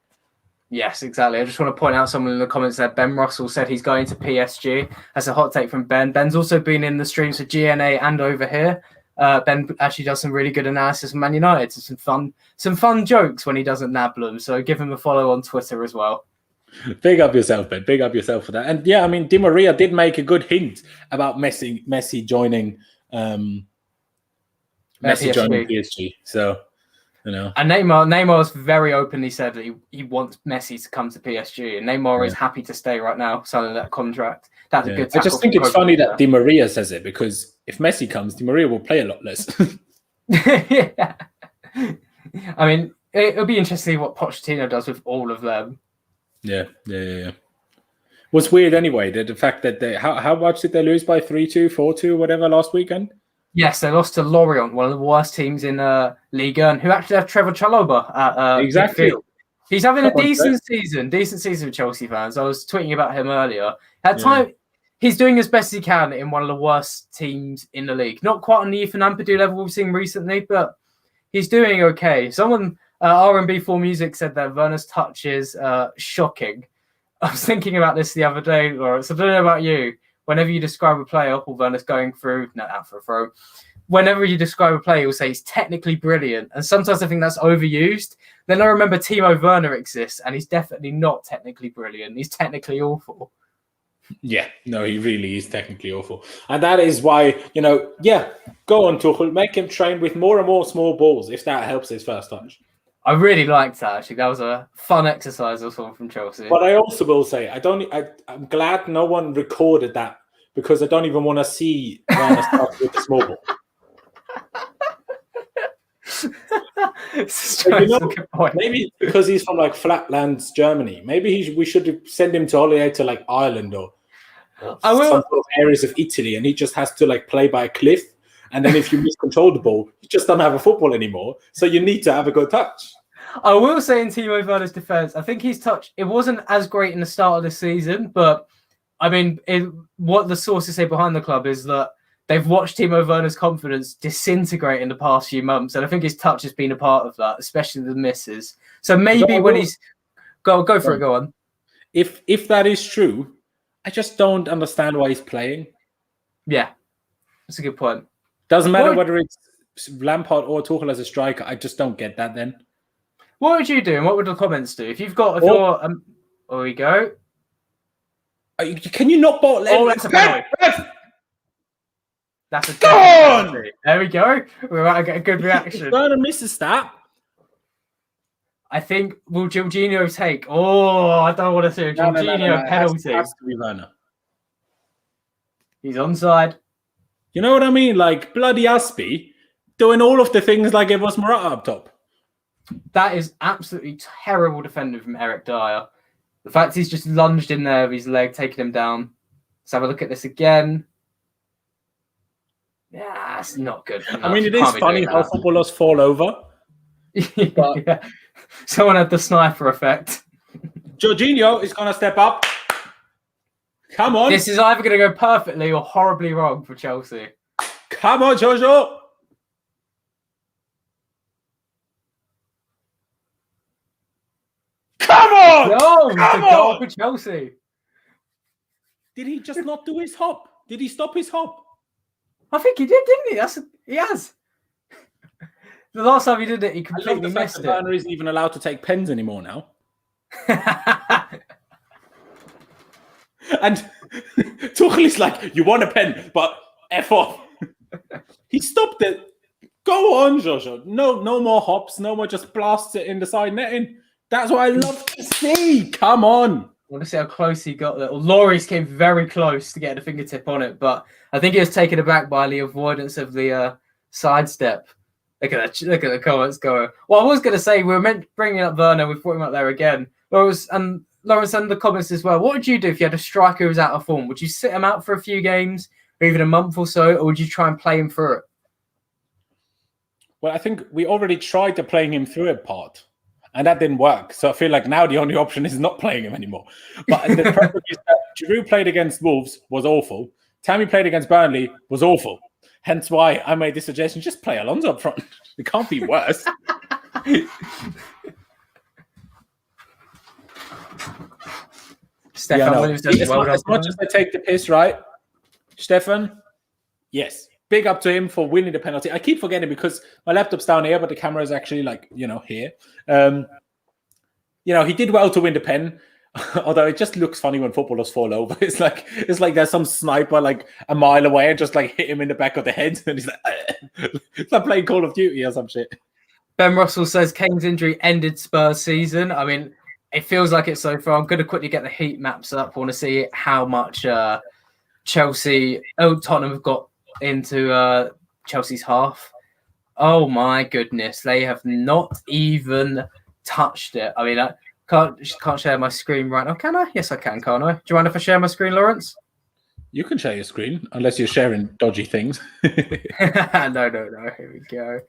Yes, exactly. I just want to point out someone in the comments there. Ben Russell said he's going to PSG. That's a hot take from Ben. Ben's also been in the streams for GNA and over here. Ben actually does some really good analysis of Man United, some fun jokes when he doesn't nab them. So give him a follow on Twitter as well. Big up yourself, Ben. Big up yourself for that. And yeah, I mean, Di Maria did make a good hint about Messi joining PSG. So, you know. And Neymar's very openly said that he wants Messi to come to PSG, and Neymar is happy to stay right now, signing that contract. That's a good tackle. I just think it's funny that Di Maria says it, because if Messi comes, Di Maria will play a lot less. Yeah. I mean, it'll be interesting to see what Pochettino does with all of them. Yeah. Was weird anyway, the fact that how much did they lose by 3-2, 4-2, whatever last weekend? Yes, they lost to Lorient, one of the worst teams in Ligue 1, who actually have Trevor Chalobah at exactly. midfield. He's having a decent season with Chelsea fans. I was tweeting about him earlier. At time, he's doing as best he can in one of the worst teams in the league. Not quite on the Ethan Ampadu level we've seen recently, but he's doing okay. Someone, R&B4 Music, said that Werner's touch is shocking. I was thinking about this the other day, Laurenz. I don't know about you. Whenever you describe a player, Paul Werner's going through, not out for a throw. Whenever you describe a player, you'll say he's technically brilliant. And sometimes I think that's overused. Then I remember Timo Werner exists, and he's definitely not technically brilliant. He's technically awful. Yeah, no, he really is technically awful. And that is why, go on, Tuchel, make him train with more and more small balls, if that helps his first touch. I really liked that, actually. That was a fun exercise or something from Chelsea. But I also will say, I'm glad no one recorded that, because I don't even want to see Werner start with the small ball. Maybe because he's from Flatlands, Germany. Maybe we should send him to holiday to Ireland or some sort of areas of Italy, and he just has to play by a cliff. And then if you miscontrol the ball, you just don't have a football anymore. So you need to have a good touch. I will say, in Timo Werner's defense, I think his touch, it wasn't as great in the start of the season, but I mean, what the sources say behind the club is that they've watched Timo Werner's confidence disintegrate in the past few months, and I think his touch has been a part of that, especially the misses. So maybe when he's go for it, go on. If that is true, I just don't understand why he's playing. Yeah, that's a good point. Doesn't matter whether it's Lampard or Tuchel as a striker. I just don't get that. Then what would you do, and what would the comments do if you're? There we go. Can you not ball? That's a penalty. That's a penalty. There we go. We're about to get a good reaction. Werner misses that. I think, will Jorginho take? I don't want to see a Jorginho penalty. It has to be Werner. He's onside. You know what I mean? Bloody Aspie doing all of the things like it was Morata up top. That is absolutely terrible defending from Eric Dyer. The fact he's just lunged in there with his leg, taking him down. Let's have a look at this again. Yeah, it's not good enough. I mean, it is funny how footballers fall over. But yeah. Someone had the sniper effect. Jorginho is going to step up. Come on. This is either going to go perfectly or horribly wrong for Chelsea. Come on, Jojo. Come on! Come on! Goal for Chelsea. Did he just not do his hop? Did he stop his hop? I think he did, didn't he? He has. The last time he did it, he I love completely the fact missed that Werner isn't even allowed to take pens anymore now. it. And Tuchel is like, you want a pen, but F off. He stopped it. Go on, Jojo. No more hops. No more just blasts it in the side netting. That's what I love to see. Come on. I want to see how close he got there. Lloris came very close to getting a fingertip on it, but I think he was taken aback by the avoidance of the sidestep. Look at that! Look at the comments going. Well, I was going to say we were meant bringing up Werner. We brought him up there again. Laurenz and the comments as well. What would you do if you had a striker who was out of form? Would you sit him out for a few games, or even a month or so, or would you try and play him through it? Well, I think we already tried to playing him through a part, and that didn't work. So I feel like now the only option is not playing him anymore. But the problem is that Giroud played against Wolves was awful. Tammy played against Burnley was awful. Hence why I made this suggestion: just play Alonso up front. It can't be worse. Stefan Williams does well. As much as I take the piss, right, Stefan? Yes. Big up to him for winning the penalty. I keep forgetting because my laptop's down here, but the camera is actually here. He did well to win the pen, although it just looks funny when footballers fall over. It's like there's some sniper like a mile away and just like hit him in the back of the head, and he's like, it's like playing Call of Duty or some shit. Ben Russell says Kane's injury ended Spurs season. I mean, it feels like it so far. I'm going to quickly get the heat maps up. I want to see how much Tottenham have got into Chelsea's half. Oh my goodness, they have not even touched it. I mean, I can't share my screen right now. Can I? Yes, I can, can't I? Do you mind if I share my screen, Laurenz? You can share your screen, unless you're sharing dodgy things. No. Here we go.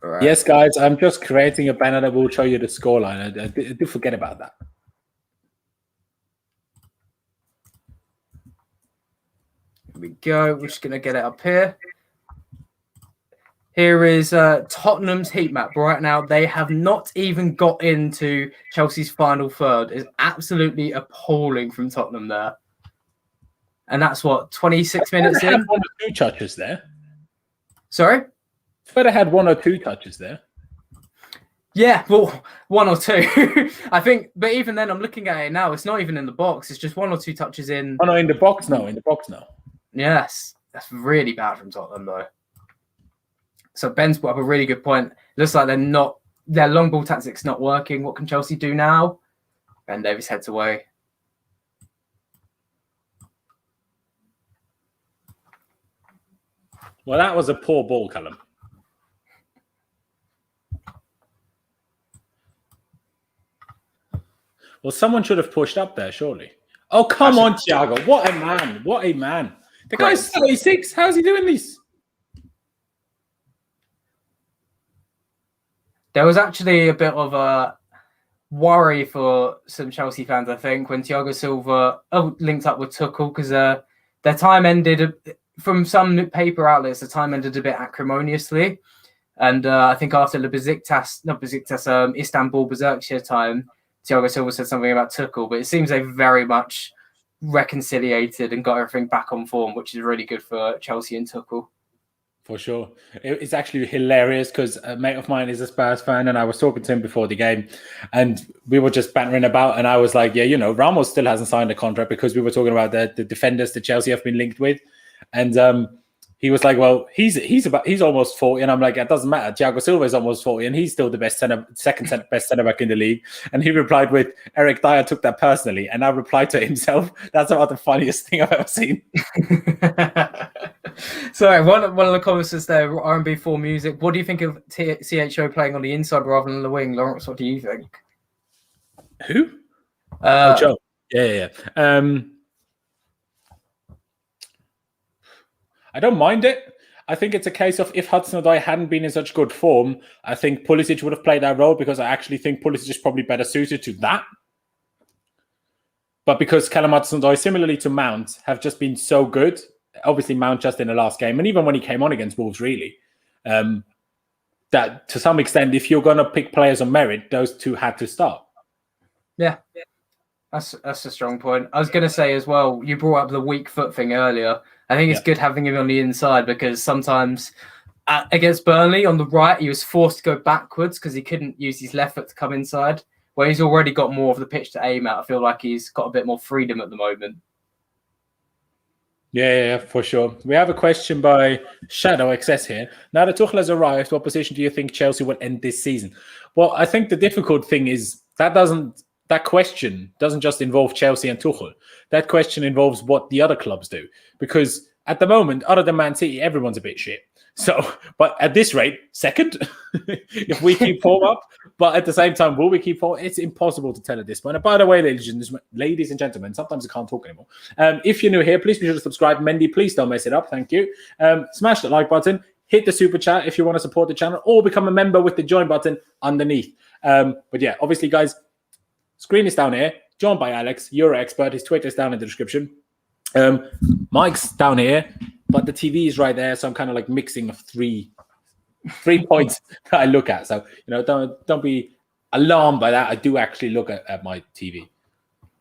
Right. Yes, guys, I'm just creating a banner that will show you the scoreline. I did forget about that. Here we go. We're just going to get it up here. Here is Tottenham's heat map right now. They have not even got into Chelsea's final third. It's absolutely appalling from Tottenham there. And that's what, 26 minutes in? 1 or 2 touches there. Sorry? Federer had 1 or 2 touches there. Yeah, well, 1 or 2. I think, but even then, I'm looking at it now. It's not even in the box. It's just 1 or 2 touches in. Oh, no, in the box now. In the box now. Yes, that's really bad from Tottenham, though. So Ben's brought up a really good point. Looks like their long ball tactics not working. What can Chelsea do now? Ben Davies heads away. Well, that was a poor ball, Callum. Well, someone should have pushed up there, surely. Oh, come on, Thiago. What a man. What a man. The guy's 36. How's he doing this? There was actually a bit of a worry for some Chelsea fans, I think, when Thiago Silva linked up with Tuchel, because their time ended, from some paper outlets, the time ended a bit acrimoniously. And I think after the Istanbul Başakşehir time, Thiago Silva said something about Tuchel, but it seems they've very much reconciliated and got everything back on form, which is really good for Chelsea and Tuchel. For sure. It's actually hilarious because a mate of mine is a Spurs fan, and I was talking to him before the game, and we were just bantering about, and I was like, yeah, Ramos still hasn't signed a contract, because we were talking about the defenders that Chelsea have been linked with. And he was like, well, he's almost 40. And I'm like, it doesn't matter. Thiago Silva is almost 40, and he's still the second best centre-back in the league. And he replied with, Eric Dyer took that personally. And I replied to himself, that's about the funniest thing I've ever seen. So one of the comments is there, R&B4 music. What do you think of CHO playing on the inside rather than the wing? Laurenz, what do you think? Who? Joe. Yeah. I don't mind it. I think it's a case of, if Hudson-Odoi hadn't been in such good form, I think Pulisic would have played that role, because I actually think Pulisic is probably better suited to that. But because Callum Hudson-Odoi, similarly to Mount, have just been so good, obviously Mount just in the last game, and even when he came on against Wolves, really, that to some extent, if you're going to pick players on merit, those two had to start. Yeah. That's a strong point. I was going to say as well, you brought up the weak foot thing earlier. I think it's good having him on the inside, because sometimes Against Burnley on the right, he was forced to go backwards because he couldn't use his left foot to come inside. Where he's already got more of the pitch to aim at. I feel like he's got a bit more freedom at the moment. Yeah, for sure. We have a question by Shadow XS here. Now that Tuchel has arrived, what position do you think Chelsea will end this season? Well, I think the difficult thing is that question doesn't just involve Chelsea and Tuchel. That question involves what the other clubs do. Because at the moment, other than Man City, everyone's a bit shit. So, but at this rate, second, if we keep form up. But at the same time, will we keep form? It's impossible to tell at this point. And by the way, ladies and gentlemen, sometimes I can't talk anymore. If you're new here, please be sure to subscribe. Mendy, please don't mess it up. Thank you. Smash that like button. Hit the super chat if you want to support the channel, or become a member with the join button underneath. But yeah, obviously, guys, screen is down here. Joined by Alex, Euro expert. His Twitter is down in the description. Mike's down here, but the TV is right there, so I'm kind of like mixing of three points that I look at. So don't be alarmed by that. I do actually look at my TV.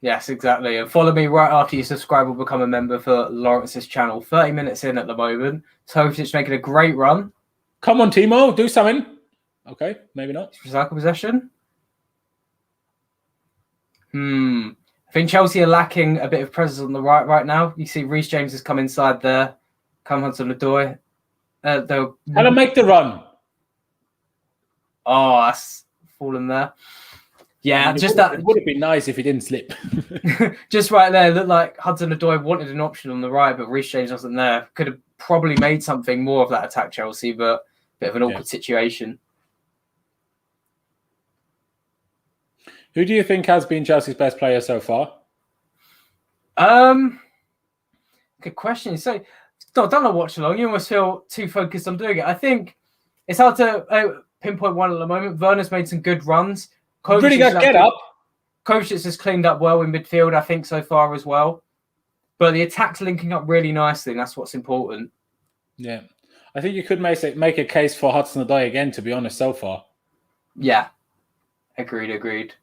Yes, exactly. And follow me right after you subscribe or become a member for Laurenz's channel. 30 minutes in at the moment. So it's making a great run. Come on, Timo, do something. Okay, maybe not. Recycle possession. I think Chelsea are lacking a bit of presence on the right now. You see Reece James has come inside there. Come Hudson-Odoi. Tell him make the run. Oh, that's fallen there. Yeah, it would have been nice if he didn't slip. Just right there, it looked like Hudson-Odoi wanted an option on the right, but Reece James wasn't there. Could have probably made something more of that attack, Chelsea, but a bit of an awkward situation. Who do you think has been Chelsea's best player so far? Good question. So, I've done a watch along. You almost feel too focused on doing it. I think it's hard to pinpoint one at the moment. Werner's made some good runs. Really good get up. Kovacic has cleaned up well in midfield, I think, so far as well. But the attack's linking up really nicely, and that's what's important. Yeah. I think you could make a case for Hudson-Odoi again, to be honest, so far. Yeah. Agreed.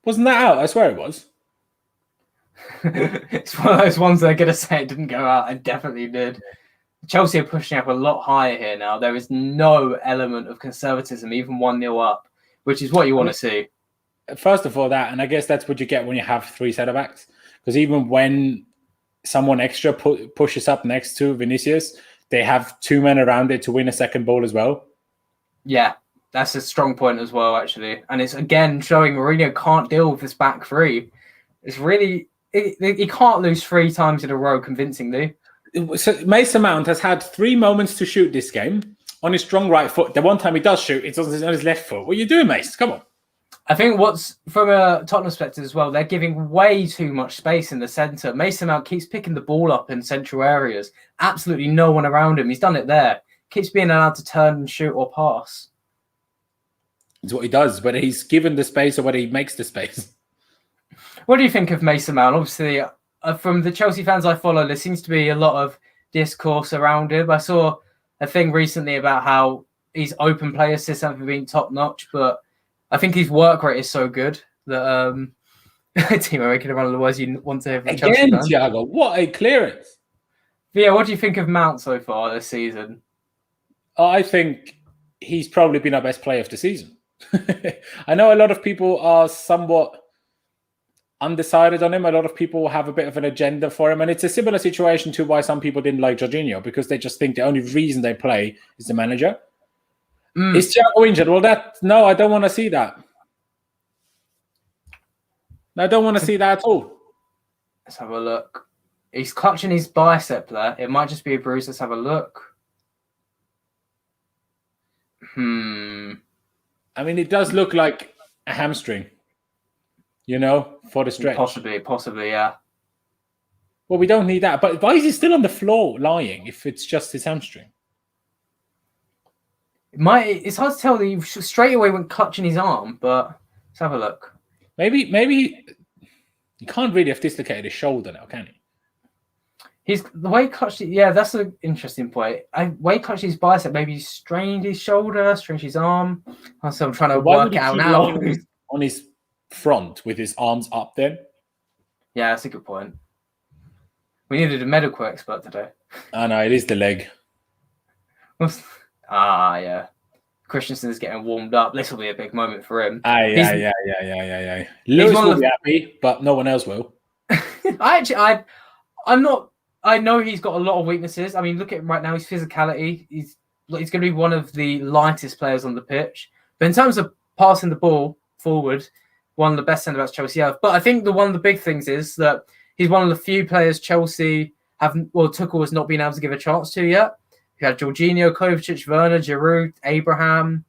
Wasn't that out? I swear it was. It's one of those ones they're going to say it didn't go out. It definitely did. Chelsea are pushing up a lot higher here now. There is no element of conservatism, even 1-0 up, which is what you want to see. First of all, that, and I guess that's what you get when you have three centre-backs. Because even when someone extra pushes up next to Vinicius, they have two men around it to win a second ball as well. Yeah. That's a strong point as well, actually. And it's, again, showing Mourinho can't deal with this back three. It's really... He can't lose 3 times in a row convincingly. So Mason Mount has had 3 moments to shoot this game on his strong right foot. The one time he does shoot, it's on his left foot. What are you doing, Mace? Come on. I think what's, from a Tottenham perspective as well, they're giving way too much space in the centre. Mason Mount keeps picking the ball up in central areas. Absolutely no one around him. He's done it there. Keeps being allowed to turn and shoot or pass. It's what he does, whether he's given the space or whether he makes the space. What do you think of Mason Mount? Obviously, from the Chelsea fans I follow, there seems to be a lot of discourse around him. I saw a thing recently about how his open play assists haven't been top notch, but I think his work rate is so good that Timo making one of the words you want to hear from Chelsea. Again, Thiago, what a clearance! But yeah, what do you think of Mount so far this season? I think he's probably been our best player of the season. I know a lot of people are somewhat undecided on him. A lot of people have a bit of an agenda for him. And it's a similar situation to why some people didn't like Jorginho, because they just think the only reason they play is the manager. Is Thiago injured? Well, no, I don't want to see that. I don't want to see that at all. Let's have a look. He's clutching his bicep there. It might just be a bruise. Let's have a look. I mean, it does look like a hamstring, for the stretch. Possibly, yeah. Well, we don't need that. But why is he still on the floor lying if it's just his hamstring? It's hard to tell. He straight away went clutching his arm, but let's have a look. Maybe he can't really have dislocated his shoulder now, can he? The way he clutched it, yeah, that's an interesting point. The way he clutched his bicep, maybe he strained his shoulder, strained his arm. So I'm trying to work out now. On his front with his arms up then? Yeah, that's a good point. We needed a medical expert today. Oh, no, it is the leg. Yeah. Christensen is getting warmed up. This will be a big moment for him. Yeah. Lewis will be happy, but no one else will. I'm not. I know he's got a lot of weaknesses. I mean, look at him right now. His physicality. He's going to be one of the lightest players on the pitch. But in terms of passing the ball forward, one of the best centre-backs Chelsea have. But I think one of the big things is that he's one of the few players Chelsea Tuchel has not been able to give a chance to yet. You had Jorginho, Kovacic, Werner, Giroud, Abraham.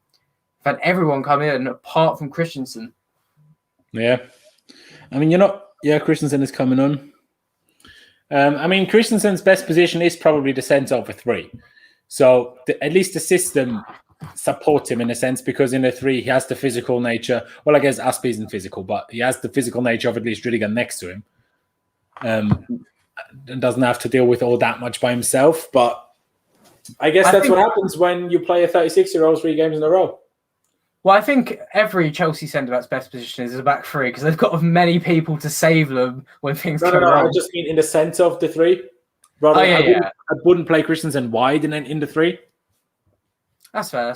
We've had everyone come in apart from Christensen. Yeah. I mean, Christensen is coming on. I mean, Christensen's best position is probably the centre of a 3. So at least the system supports him in a sense, because in a 3, he has the physical nature. Well, I guess Aspi isn't physical, but he has the physical nature of at least Rudiger next to him. And doesn't have to deal with all that much by himself. But I guess that's what happens when you play a 36-year-old 3 games in a row. Well, I think every Chelsea centre-back's best position is a back 3 because they've got many people to save them when things go wrong. I just mean in the centre of the 3. I wouldn't play Christensen wide in the 3. That's fair.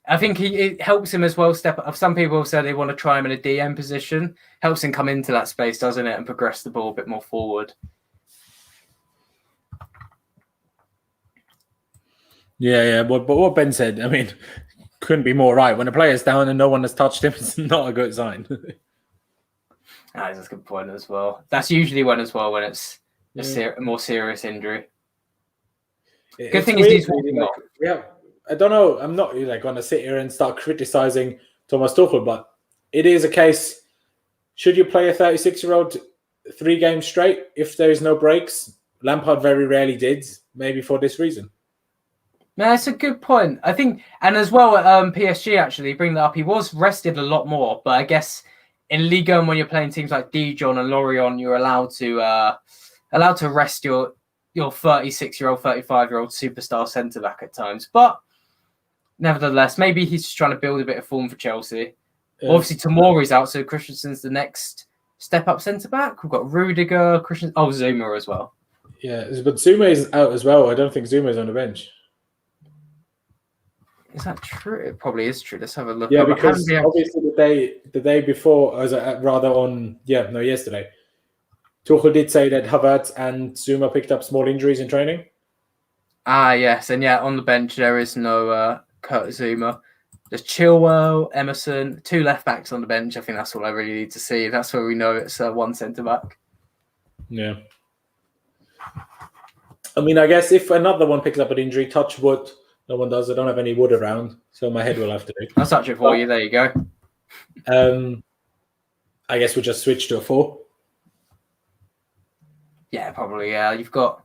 I think it helps him as well step up. Some people have said they want to try him in a DM position. Helps him come into that space, doesn't it, and progress the ball a bit more forward. Yeah. But what Ben said, I mean, couldn't be more right. When a player's down and no one has touched him, it's not a good sign. That's a good point as well. That's usually when it's a more serious injury. Good thing is he's walking off. Yeah, I don't know. I'm not going to sit here and start criticising Thomas Tuchel, but it is a case. Should you play a 36-year-old 3 games straight if there is no breaks? Lampard very rarely did, maybe for this reason. No, that's a good point. I think, and as well at PSG, actually, bring that up, he was rested a lot more. But I guess in Ligue 1, when you're playing teams like Dijon and Lorient, you're allowed to rest your 36-year-old, 35-year-old superstar centre-back at times. But nevertheless, maybe he's just trying to build a bit of form for Chelsea. Yeah. Obviously, Tomori's out, so Christensen's the next step-up centre-back. We've got Rudiger, Zouma as well. Yeah, but Zouma is out as well. I don't think Zouma is on the bench. Is that true? It probably is true. Let's have a look. Yeah, because obviously the day before, yesterday, Tuchel did say that Havertz and Zouma picked up small injuries in training. Yes. And on the bench, there is no Kurt Zouma. There's Chilwell, Emerson, 2 left-backs on the bench. I think that's all I really need to see. That's where we know it's 1 centre-back. Yeah. I mean, I guess if another one picks up an injury, touch wood. No one does. I don't have any wood around, so my head will have to do. I'll touch it for you. There you go. I guess we'll just switch to a 4. Yeah, probably. Yeah, you've got.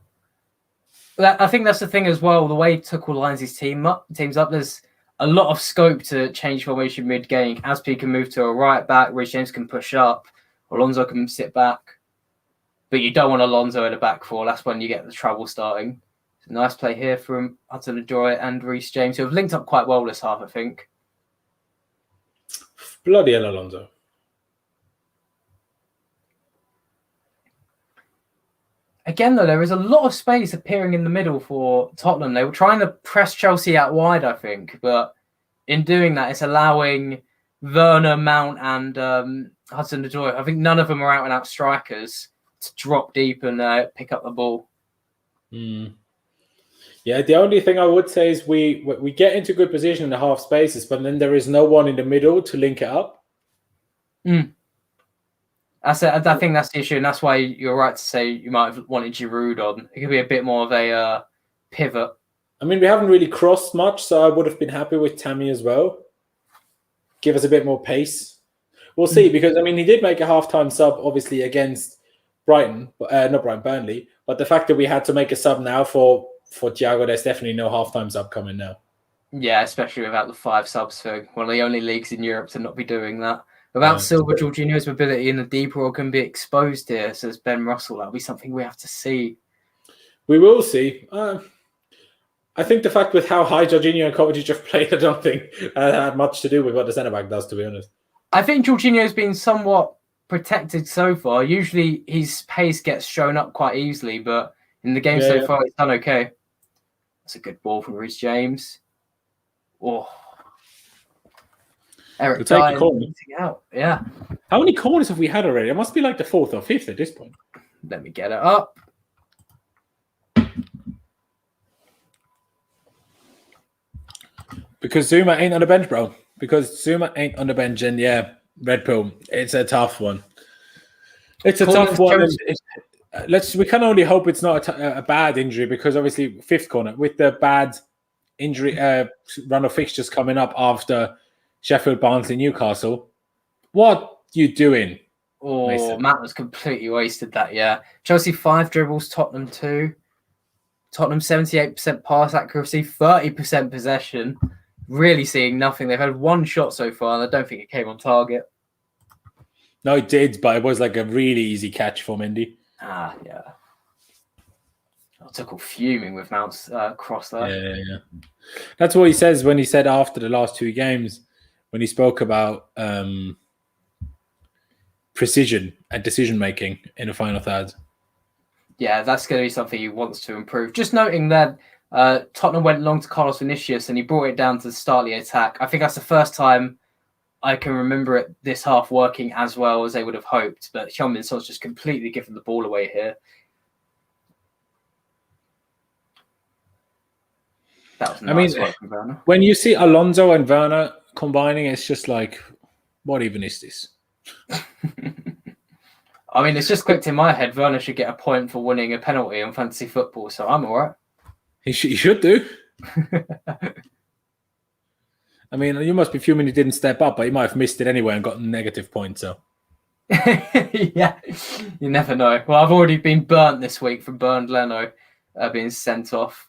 I think that's the thing as well. The way Tuchel lines his teams up, there's a lot of scope to change formation mid-game. Aspi can move to a right back. Reece James can push up. Alonso can sit back. But you don't want Alonso in the back 4. That's when you get the trouble starting. Nice play here from Hudson-Odoi and Reece James, who have linked up quite well this half, I think. Bloody hell, Alonso. Again, though, there is a lot of space appearing in the middle for Tottenham. They were trying to press Chelsea out wide, I think, but in doing that, it's allowing Werner, Mount, and Hudson-Odoi. I think none of them are out-and-out strikers to drop deep and pick up the ball. Yeah, the only thing I would say is we get into good position in the half spaces, but then there is no one in the middle to link it up. I think that's the issue, and that's why you're right to say you might have wanted Giroud on. It could be a bit more of a pivot. I mean, we haven't really crossed much, so I would have been happy with Tammy as well. Give us a bit more pace. We'll see, because, I mean, he did make a halftime sub, obviously, against Burnley, but the fact that we had to make a sub now for Thiago, there's definitely no halftime sub coming now. Yeah, especially without the 5 subs for one of the only leagues in Europe to not be doing that. Without Silva, Jorginho's mobility in the deep role can be exposed here, says Ben Russell. That'll be something we have to see. We will see. I think the fact with how high Jorginho and Kovacic have played, I don't think had much to do with what the centre-back does, to be honest. I think Jorginho's been somewhat protected so far. Usually his pace gets shown up quite easily, but in the game so far, it's done okay. That's a good ball from Reece James. Oh, Eric Dyer out. Yeah. How many corners have we had already? It must be like the 4th or 5th at this point. Let me get it up. Because Zouma ain't on the bench, bro. Because Zouma ain't on the bench, and yeah, Red Pill. It's a tough one. It's a tough one. We can only hope it's not a bad injury, because obviously 5th corner with the bad injury run of fixtures coming up after Sheffield, Barnsley, Newcastle. What you doing? Oh, Mason? Matt was completely wasted that. Yeah, Chelsea 5 dribbles, Tottenham 2. Tottenham 78% pass accuracy, 30% possession. Really seeing nothing. They've had 1 shot so far, and I don't think it came on target. No, it did, but it was like a really easy catch for Mendy. Yeah. Tuchel fuming with Mount's cross there. Yeah. That's what he says when he said after the last 2 games, when he spoke about precision and decision-making in the final third. Yeah, that's going to be something he wants to improve. Just noting that Tottenham went long to Carlos Vinicius and he brought it down to start the attack. I think that's the first time I can remember it this half working as well as they would have hoped. But Heung-min Son's just completely given the ball away here. That was nice work from Werner. When you see Alonso and Werner combining, it's just like, what even is this? I mean, it's just clicked in my head. Werner should get a point for winning a penalty on fantasy football, so I'm all right. He should do. I mean, you must be fuming he didn't step up, but he might have missed it anyway and gotten negative points. So, yeah, you never know. Well, I've already been burnt this week from Bernd Leno being sent off.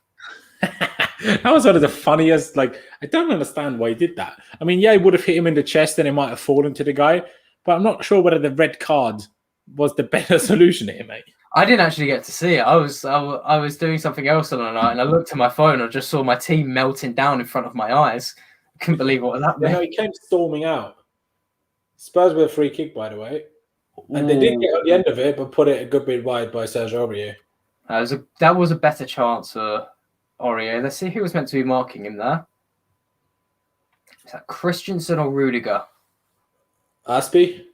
That was one of the funniest. Like, I don't understand why he did that. I mean, yeah, he would have hit him in the chest and it might have fallen to the guy, but I'm not sure whether the red card was the better solution here, mate. I didn't actually get to see it. I was doing something else on the night, and I looked at my phone and I just saw my team melting down in front of my eyes. I couldn't believe what was happening. No, he came storming out. Spurs with a free kick, by the way. And they did get on the end of it, but put it a good bit wide by Sergio Reguilon. That was a better chance for Aurier. Let's see who was meant to be marking him there. Is that Christensen or Rudiger? Aspie?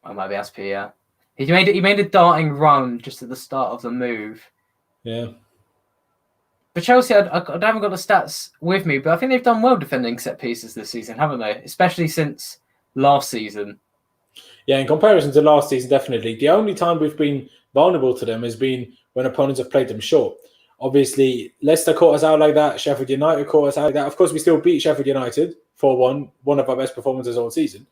Oh, might be Aspie, yeah. He made a darting run just at the start of the move. Yeah. But Chelsea, I haven't got the stats with me, but I think they've done well defending set pieces this season, haven't they? Especially since last season. Yeah, in comparison to last season, definitely. The only time we've been vulnerable to them has been when opponents have played them short. Obviously, Leicester caught us out like that. Sheffield United caught us out like that. Of course, we still beat Sheffield United 4-1, one of our best performances all season.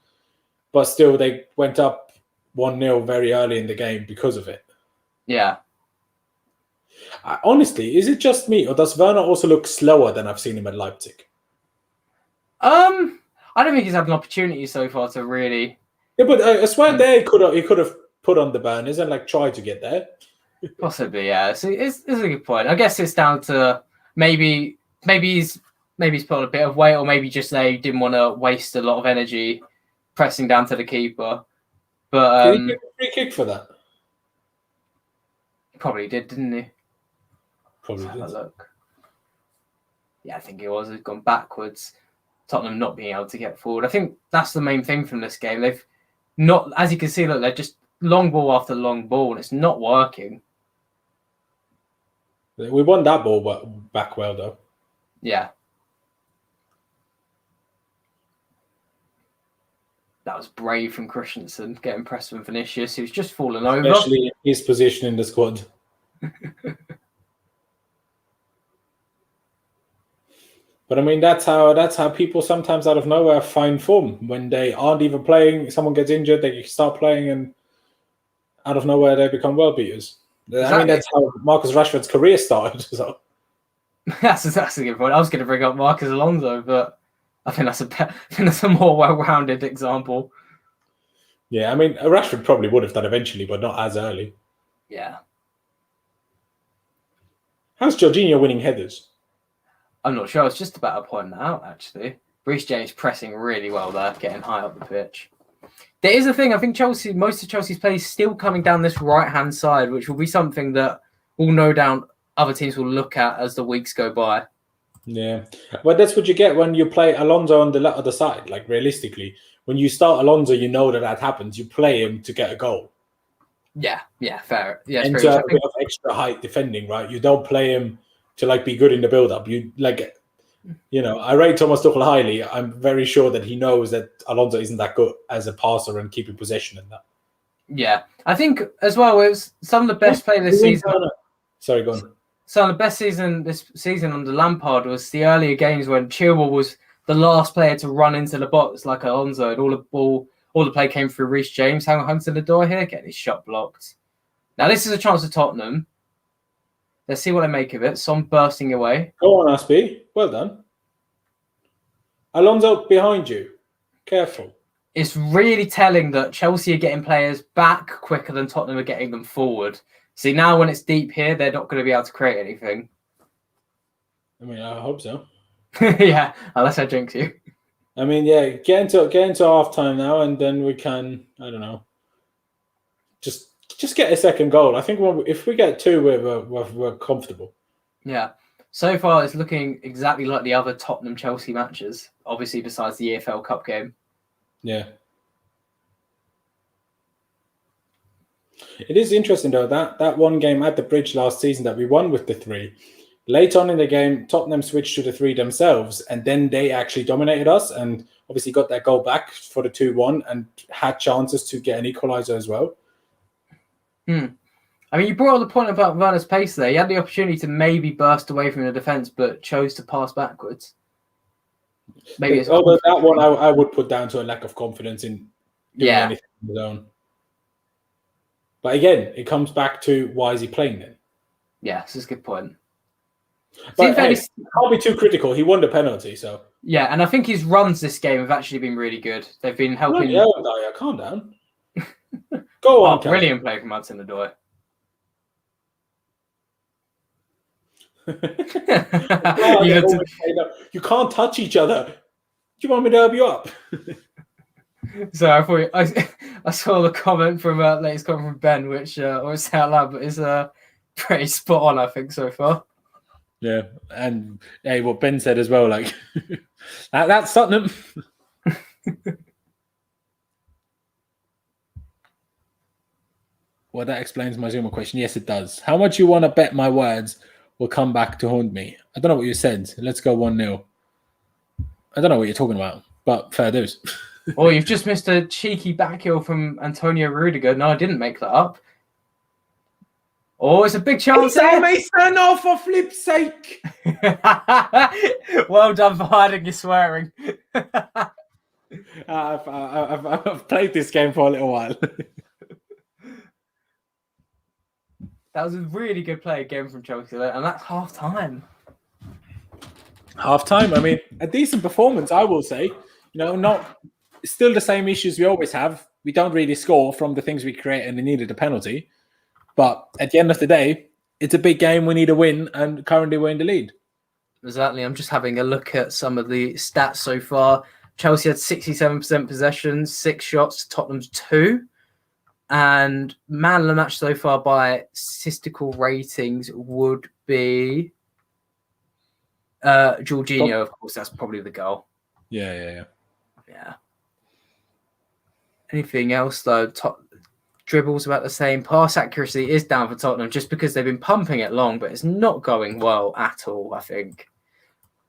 But still, they went up 1-0 very early in the game because of it. Yeah. Honestly, is it just me, or does Werner also look slower than I've seen him at Leipzig? I don't think he's had an opportunity so far to really. Yeah, but I swear there he could have put on the burners and like tried to get there. Possibly, yeah. So it's a good point. I guess it's down to maybe he's put on a bit of weight, or maybe just they didn't want to waste a lot of energy pressing down to the keeper. But did he get a free kick for that? He probably did, didn't he? Probably Let's did. have a look. Yeah, I think it was. It's gone backwards. Tottenham not being able to get forward. I think that's the main thing from this game. They've not, as you can see, look, they're just long ball after long ball, and it's not working. We won that ball back well, though. Yeah. That was brave from Christensen, getting pressed from Vinicius, who's just fallen over. Especially his position in the squad. But I mean, that's how people sometimes out of nowhere find form. When they aren't even playing, someone gets injured, they start playing, and out of nowhere they become world beaters. Exactly. I mean, that's how Marcus Rashford's career started. So. That's a good point. I was going to bring up Marcus Alonso, but I think that's a more well-rounded example. Yeah, I mean, Rashford probably would have done eventually, but not as early. Yeah. How's Jorginho winning headers? I'm not sure. I was just about to point that out, actually. Reece James pressing really well there, getting high up the pitch. There is a thing. I think most of Chelsea's play is still coming down this right-hand side, which will be something that will no doubt other teams will look at as the weeks go by. Yeah, but that's what you get when you play Alonso on the other side. Like realistically, when you start Alonso, you know that happens. You play him to get a goal. Yeah, fair. Yeah, and to have a bit of extra height defending, right? You don't play him to like be good in the build-up. You like, I rate Thomas Tuchel highly. I'm very sure that he knows that Alonso isn't that good as a passer and keeping possession and that. Yeah, I think as well. It was some of the best play this season. Sorry, go on. Some of the best this season under Lampard was the earlier games when Chilwell was the last player to run into the box like Alonso, and all the play came through Reece James, hanging onto the door here, getting his shot blocked. Now this is a chance for Tottenham. Let's see what they make of it. Son bursting away. Go on, Aspie. Well done. Alonso behind you. Careful. It's really telling that Chelsea are getting players back quicker than Tottenham are getting them forward. See, now when it's deep here, they're not going to be able to create anything. I mean, I hope so. Yeah, unless I jinx you. I mean, yeah, get into half time now, and then we can, I don't know, just get a second goal. I think if we get two, we're comfortable. Yeah. So far, it's looking exactly like the other Tottenham-Chelsea matches, obviously besides the EFL Cup game. Yeah. It is interesting, though, that one game at the Bridge last season that we won with the 3. Late on in the game, Tottenham switched to the 3 themselves, and then they actually dominated us and obviously got that goal back for the 2-1 and had chances to get an equaliser as well. I mean, you brought up the point about Werner's pace there. He had the opportunity to maybe burst away from the defence, but chose to pass backwards. Maybe it's although that one I would put down to a lack of confidence in doing anything on his own. But again, it comes back to why is he playing then? Yeah, this is a good point. But hey, can't be too critical. He won the penalty, so yeah, and I think his runs this game have actually been really good. They've been helping. Yeah, calm down. Go on, brilliant play from Hudson Odoi. You can't touch each other. Do you want me to help you up? So I saw the comment from latest comment from Ben, which I won't say out loud, but is pretty spot on, I think, so far. Yeah, and hey, what Ben said as well, like that's Tottenham. Well, that explains my Zouma question. Yes, it does. How much you want to bet my words will come back to haunt me? I don't know what you said. Let's go 1-0. I don't know what you're talking about, but fair dues. Oh, you've just missed a cheeky backheel from Antonio Rudiger. No, I didn't make that up. Oh, it's a big chance there. Mason, oh, for flip's sake. Well done for hiding your swearing. I've played this game for a little while. That was a really good play again from Chelsea, and that's half time. Half time. I mean, a decent performance, I will say. Not still the same issues we always have. We don't really score from the things we create, and they needed a penalty. But at the end of the day, it's a big game. We need a win, and currently we're in the lead. Exactly. I'm just having a look at some of the stats so far. Chelsea had 67% possession, 6 shots, Tottenham's 2. And man of the match so far by statistical ratings would be Jorginho, of course. That's probably the goal. Yeah. Anything else, though? Dribbles about the same. Pass accuracy is down for Tottenham just because they've been pumping it long, but it's not going well at all, I think.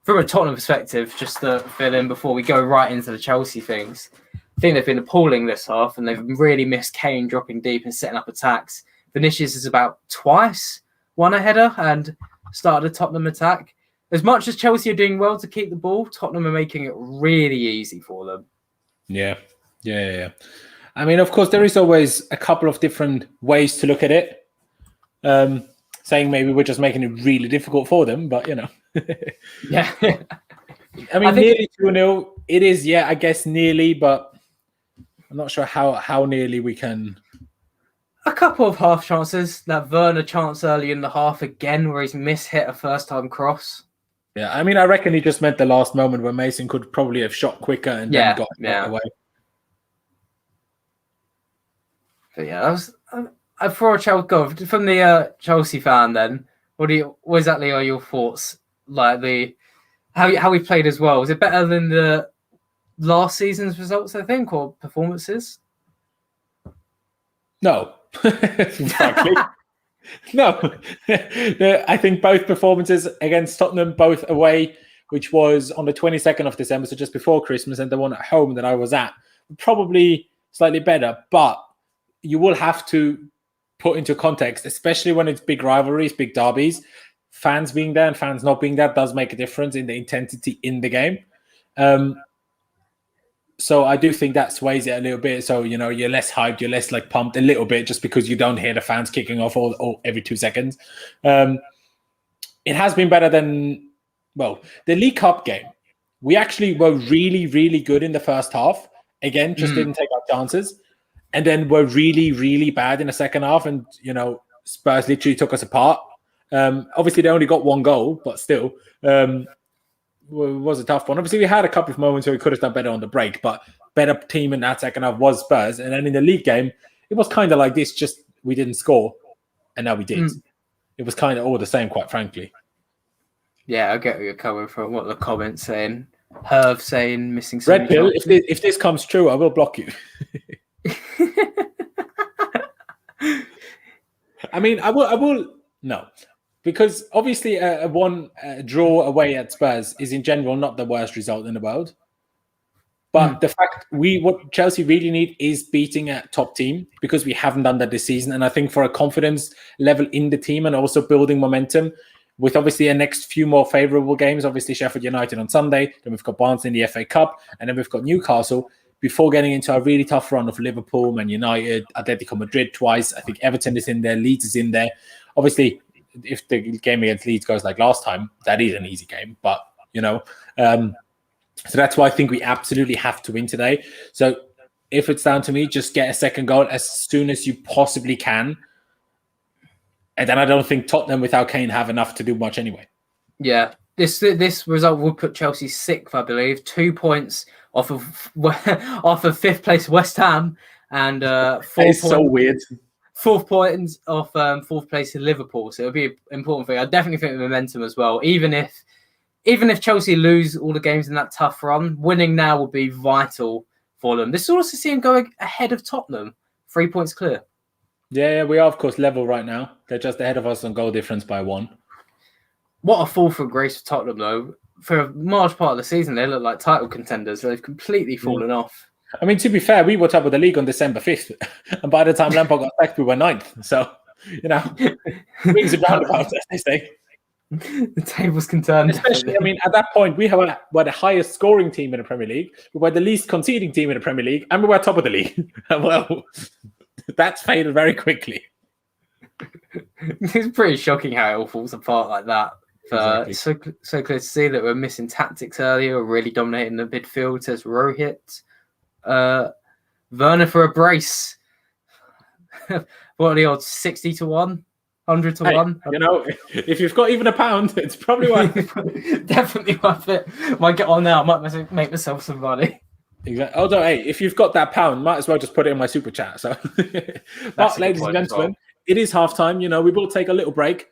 From a Tottenham perspective, just to fill in before we go right into the Chelsea things, I think they've been appalling this half, and they've really missed Kane dropping deep and setting up attacks. Vinicius is about twice won a header and started a Tottenham attack. As much as Chelsea are doing well to keep the ball, Tottenham are making it really easy for them. Yeah. I mean, of course, there is always a couple of different ways to look at it. Saying maybe we're just making it really difficult for them, but Yeah. I mean, nearly 2-0. It is, I guess nearly, but I'm not sure how nearly we can. A couple of half chances. That Werner chance early in the half again, where he's mishit a first-time cross. Yeah, I mean, I reckon he just meant the last moment where Mason could probably have shot quicker and then got away. But yeah, that was for a Chelsea from the Chelsea fan. Then What exactly are your thoughts? Like how we played as well. Was it better than the last season's results, I think, or performances? No, frankly. No. I think both performances against Tottenham, both away, which was on the 22nd of December, so just before Christmas, and the one at home that I was at, probably slightly better. But you will have to put into context, especially when it's big rivalries, big derbies, fans being there and fans not being there does make a difference in the intensity in the game. So I do think that sways it a little bit. So, you're less hyped, you're less like pumped a little bit just because you don't hear the fans kicking off all every 2 seconds. It has been better than, the League Cup game. We actually were really, really good in the first half. Again, just didn't take our chances. And then were really, really bad in the second half. And, Spurs literally took us apart. Obviously, they only got 1 goal, but still. Was a tough one. Obviously, we had a couple of moments where we could have done better on the break, but better team in that second half was Spurs. And then in the league game, it was kind of like this, just we didn't score, and now we did. It was kind of all the same, quite frankly. Yeah, I get where you're coming from. What the comments saying. Herv saying missing some Red Pill, if this comes true, I will block you. I mean, I will no. Because obviously a draw away at Spurs is in general not the worst result in the world. But the fact what Chelsea really need is beating a top team, because we haven't done that this season. And I think for a confidence level in the team and also building momentum with obviously a next few more favourable games, obviously Sheffield United on Sunday, then we've got Barnsley in the FA Cup, and then we've got Newcastle before getting into a really tough run of Liverpool, Man United, Atletico Madrid twice. I think Everton is in there, Leeds is in there. Obviously, if the game against Leeds goes like last time, that is an easy game. But, so that's why I think we absolutely have to win today. So if it's down to me, just get a second goal as soon as you possibly can. And then I don't think Tottenham without Kane have enough to do much anyway. Yeah, this result would put Chelsea 6th, I believe, 2 points off of 5th place West Ham, and 4 points. So weird. 4 points off 4th place in Liverpool. So it'll be an important thing. I definitely think the momentum as well. Even if Chelsea lose all the games in that tough run, winning now will be vital for them. This will also see them going ahead of Tottenham, 3 points clear. Yeah, we are, of course, level right now. They're just ahead of us on goal difference by 1. What a fall from grace for Tottenham, though. For a large part of the season, they look like title contenders. They've completely fallen off. I mean, to be fair, we were top of the league on December 5th. And by the time Lampard got sacked, we were 9th. So, rings and roundabouts, as they say. The tables can turn. Especially, I mean, at that point, we were the highest scoring team in the Premier League. We were the least conceding team in the Premier League. And we were top of the league. Well, that's faded very quickly. It's pretty shocking how it all falls apart like that. Exactly. So clear to see that we're missing tactics earlier. We're really dominating the midfield, says Rohit. Werner for a brace. What are the odds? 60 to 1? 100 to 1? If you've got even £1, it's probably worth it. Definitely worth it. Might get on now. I might make myself some money. Exactly. Although, hey, if you've got that £1, might as well just put it in my super chat. So, but ladies and gentlemen, it is halftime. We will take a little break.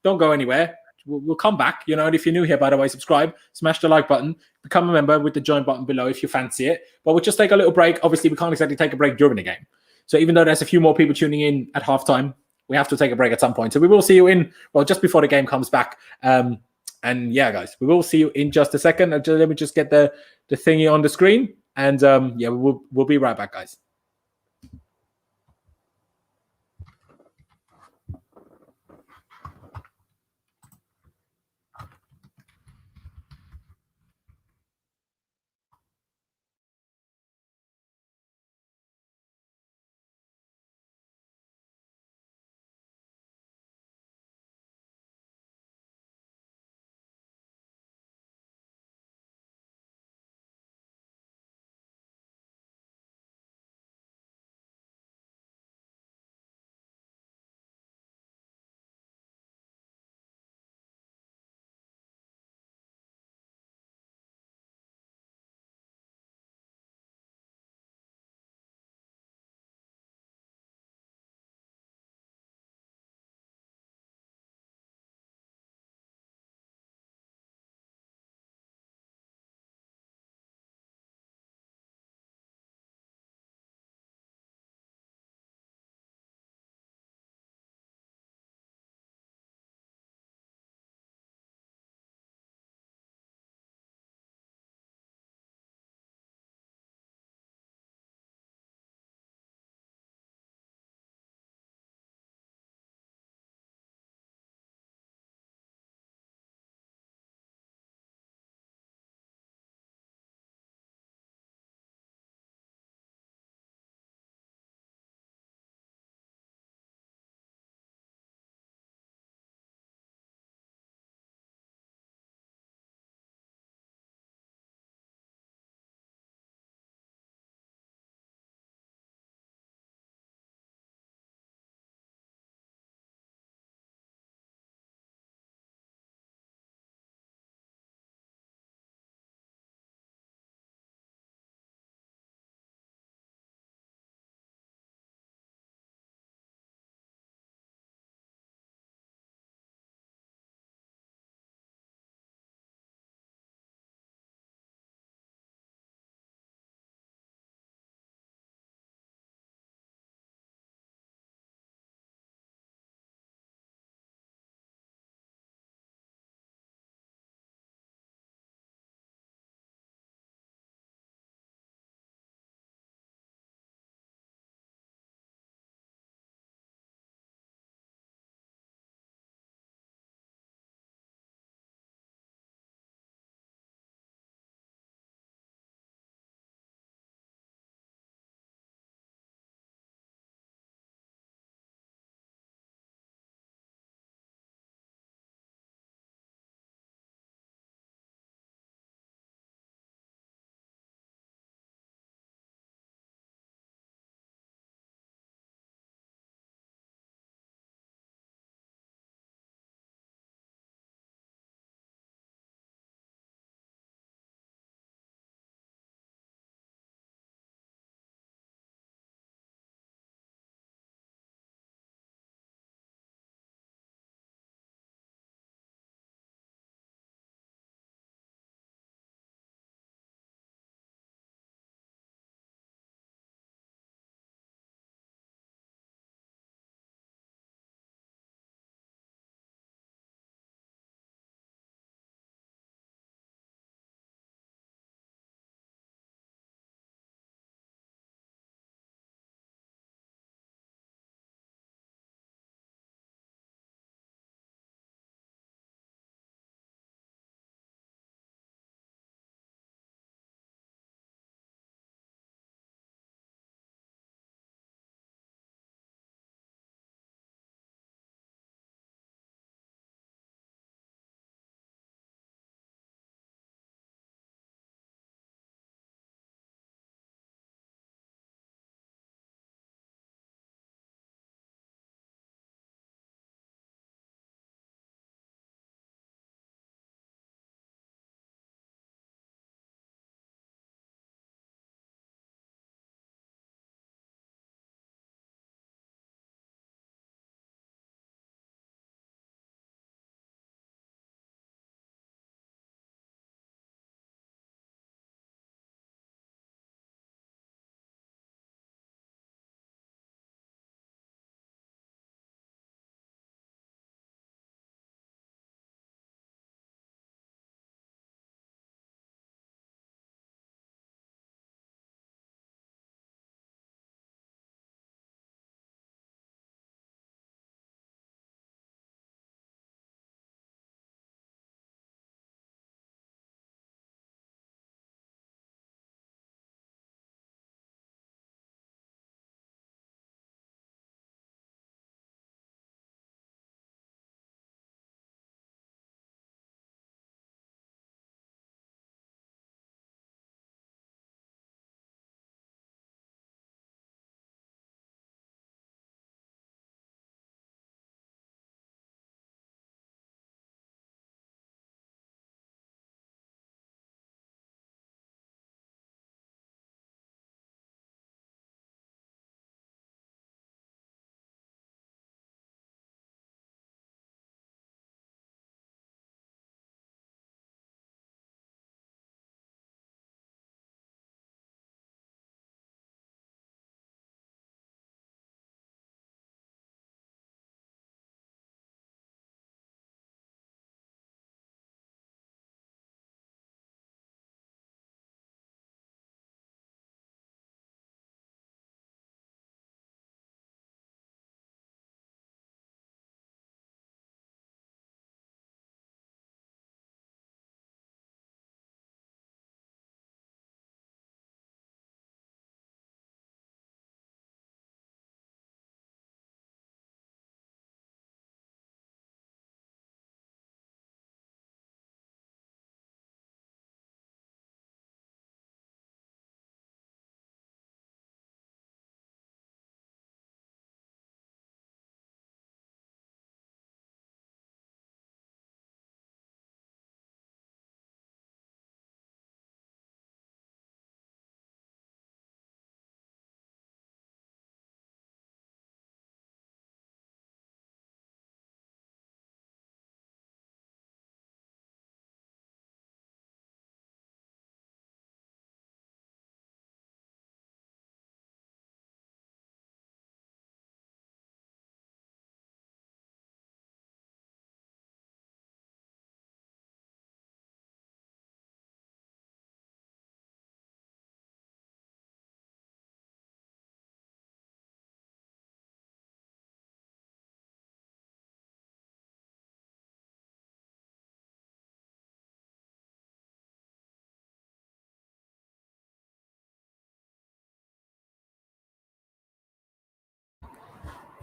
Don't go anywhere. We'll come back. And if you're new here, by the way, subscribe, smash the like button, become a member with the join button below if you fancy it. But we'll just take a little break. Obviously, we can't exactly take a break during the game. So even though there's a few more people tuning in at halftime, we have to take a break at some point. So we will see you just before the game comes back. And yeah, guys, we will see you in just a second. Let me just get the thingy on the screen. And we'll be right back, guys.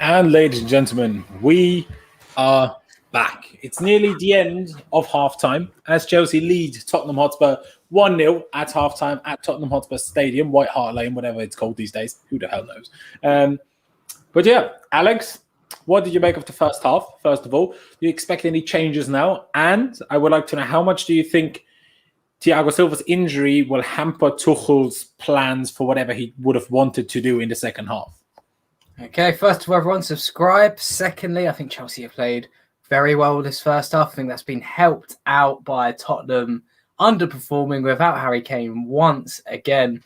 And ladies and gentlemen, we are back. It's nearly the end of halftime as Chelsea lead Tottenham Hotspur 1-0 at halftime at Tottenham Hotspur Stadium, White Hart Lane, whatever it's called these days. Who the hell knows? But yeah, Alex, what did you make of the first half? First of all, do you expect any changes now? And I would like to know, how much do you think Thiago Silva's injury will hamper Tuchel's plans for whatever he would have wanted to do in the second half? Okay, first of all, everyone subscribe. Secondly, I think Chelsea have played very well this first half. I think that's been helped out by Tottenham underperforming without Harry Kane once again.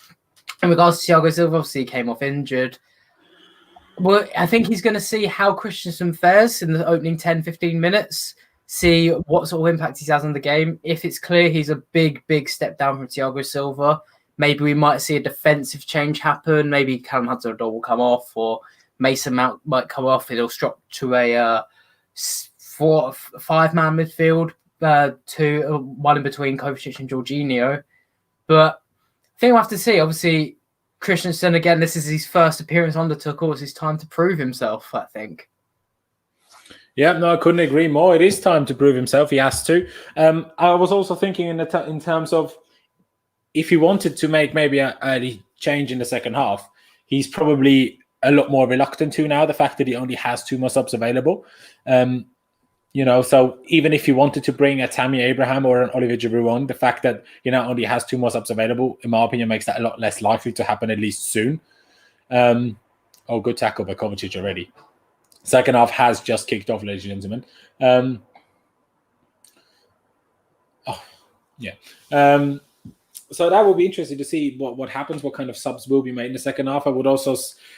In regards to Thiago Silva, obviously he came off injured. Well, I think he's going to see how Christensen fares in the opening 10, 15 minutes, see what sort of impact he has on the game. If it's clear he's a big, big step down from Thiago Silva, maybe we might see a defensive change happen. Maybe Callum Hudson-Odoi will come off, or Mason Mount might come off. It'll drop to a 5-man midfield, one in between Kovacic and Jorginho. But I think we'll have to see. Obviously, Christensen, again, this is his first appearance on the Tuchel. It's his time to prove himself, I think. Yeah, no, I couldn't agree more. It is time to prove himself. He has to. I was also thinking in terms of, if he wanted to make maybe an early change in the second half, he's probably a lot more reluctant to now, the fact that he only has 2 more subs available. So even if he wanted to bring a Tammy Abraham or an Olivier Giroud on, the fact that he now only has 2 more subs available, in my opinion, makes that a lot less likely to happen, at least soon. Good tackle by Kovacic already. Second half has just kicked off, ladies and gentlemen. So that will be interesting to see what happens, what kind of subs will be made in the second half. I would also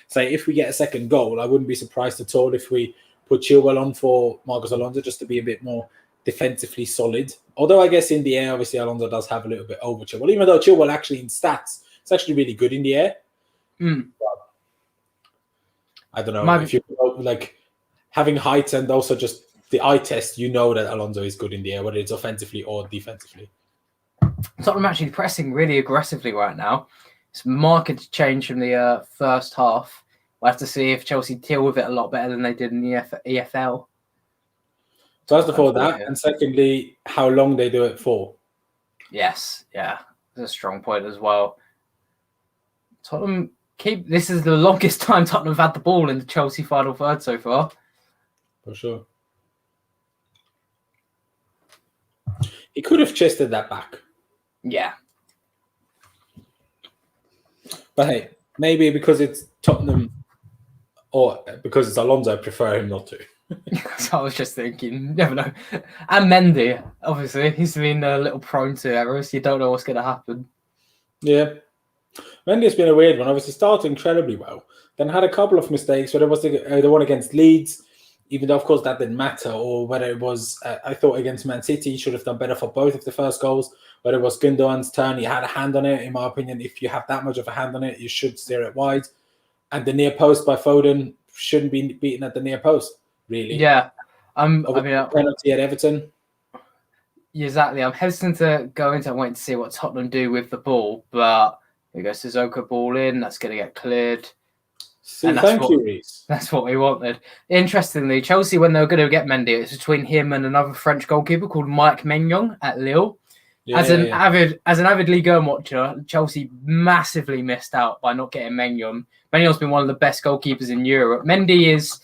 say, if we get a second goal, I wouldn't be surprised at all if we put Chilwell on for Marcos Alonso, just to be a bit more defensively solid. Although I guess in the air, obviously, Alonso does have a little bit over Chilwell, even though Chilwell actually in stats, it's actually really good in the air. I don't know. If you like having height and also just the eye test, you know that Alonso is good in the air, whether it's offensively or defensively. Tottenham actually pressing really aggressively right now. It's a marked change from the first half. We'll have to see if Chelsea deal with it a lot better than they did in the EFL. First of all, that, and secondly, how long they do it for. Yes, yeah, that's a strong point as well. Tottenham this is the longest time Tottenham have had the ball in the Chelsea final third so far. For sure. He could have chested that back. Yeah. But hey, maybe because it's Tottenham or because it's Alonso, I prefer him not to. So I was just thinking, you never know. And Mendy, obviously, he's been a little prone to errors. You don't know what's going to happen. Yeah. Mendy's been a weird one. Obviously, started incredibly well. Then had a couple of mistakes, whether it was the one against Leeds, even though, of course, that didn't matter, or whether it was, I thought against Man City, he should have done better for both of the first goals. Whether it was Gundogan's turn, he had a hand on it. In my opinion, if you have that much of a hand on it, you should steer it wide. And the near post by Foden shouldn't be beaten at the near post, really. Yeah. Penalty at Everton. Exactly. I'm hesitant to go into it and waiting to see what Tottenham do with the ball, but here goes Sissoko ball in. That's going to get cleared. Thank you, Reece. That's what we wanted. Interestingly, Chelsea, when they were going to get Mendy, it's between him and another French goalkeeper called Mike Maignan at Lille. As an avid Ligue 1 watcher, Chelsea massively missed out by not getting Maignan. Maignan's been one of the best goalkeepers in Europe. Mendy is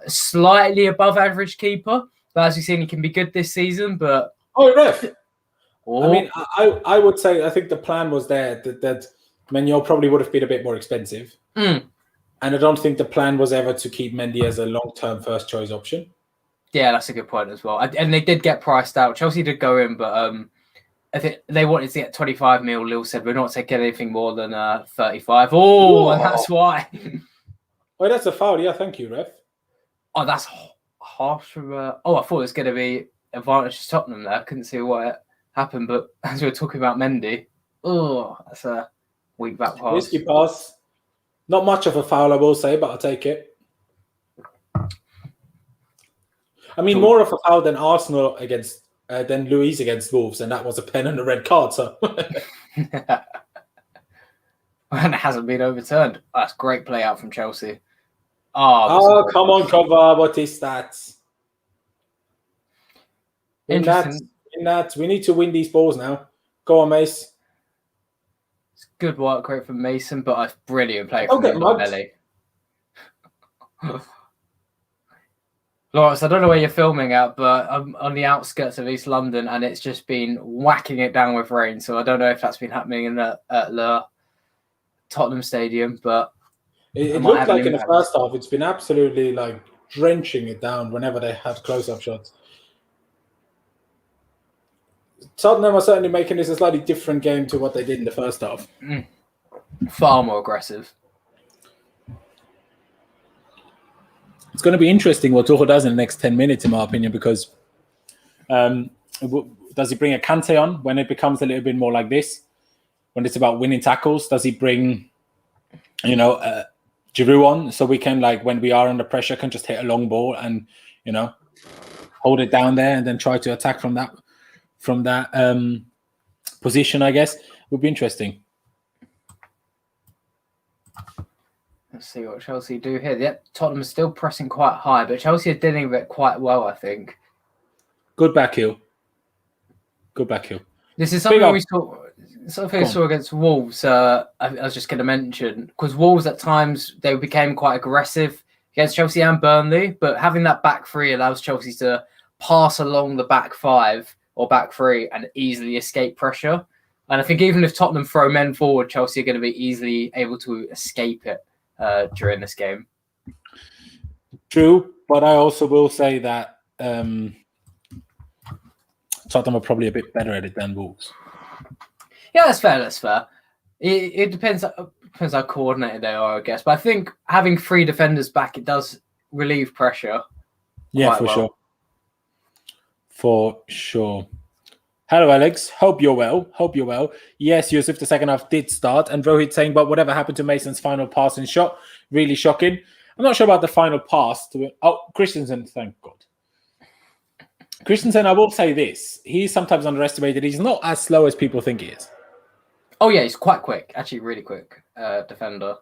a slightly above average keeper, but as you've seen, he can be good this season. But ref. I mean, I would say I think the plan was there that Maignan probably would have been a bit more expensive. And I don't think the plan was ever to keep Mendy as a long-term first-choice option. Yeah, that's a good point as well. And they did get priced out. Chelsea did go in, but I think they wanted to get 25 mil. Lille said, we're not taking anything more than 35. Oh, and that's why. Oh, that's a foul. Yeah, thank you, ref. Oh, that's harsh. I thought it was going to be advantage to Tottenham there. I couldn't see what happened, but as we were talking about Mendy, that's a weak back pass. Risky pass. Not much of a foul, I will say, but I'll take it. I mean, more of a foul than Arsenal than Luis against Wolves, and that was a pen and a red card. So, and it hasn't been overturned. That's great play out from Chelsea. Oh, come on, cover. What is that? Interesting. In that. We need to win these balls now. Go on, Mace. It's good work rate from Mason, but a brilliant play Don't from get mugged. Belly. Lawrence, I don't know where you're filming at, but I'm on the outskirts of East London, and it's just been whacking it down with rain. So I don't know if that's been happening at the Tottenham Stadium, but it looked like in the first half, it's been absolutely like drenching it down whenever they had close-up shots. Tottenham are certainly making this a slightly different game to what they did in the first half. Far more aggressive. It's going to be interesting what Tuchel does in the next 10 minutes, in my opinion, because does he bring a Kante on when it becomes a little bit more like this? When it's about winning tackles, does he bring, Giroud on so we can, like, when we are under pressure, can just hit a long ball and, hold it down there and then try to attack from that position, I guess, would be interesting. Let's see what Chelsea do here. Yeah, Tottenham is still pressing quite high, but Chelsea are dealing with it quite well, I think. Good back heel. This is something we saw against Wolves. I was just going to mention, because Wolves at times, they became quite aggressive against Chelsea and Burnley, but having that back three allows Chelsea to pass along the back five or back three and easily escape pressure. And I think even if Tottenham throw men forward, Chelsea are going to be easily able to escape it during this game. True, but I also will say that Tottenham are probably a bit better at it than Wolves. Yeah, that's fair. It depends how coordinated they are, I guess. But I think having three defenders back, it does relieve pressure. Yeah, for sure. Hello, Alex. Hope you're well. Yes, Yusuf, the second half did start. And Rohit saying, but whatever happened to Mason's final pass and shot? Really shocking. I'm not sure about the final pass. Christensen, thank God. Christensen, I will say this. He's sometimes underestimated. He's not as slow as people think he is. Oh, yeah, he's quite quick. Actually, really quick defender.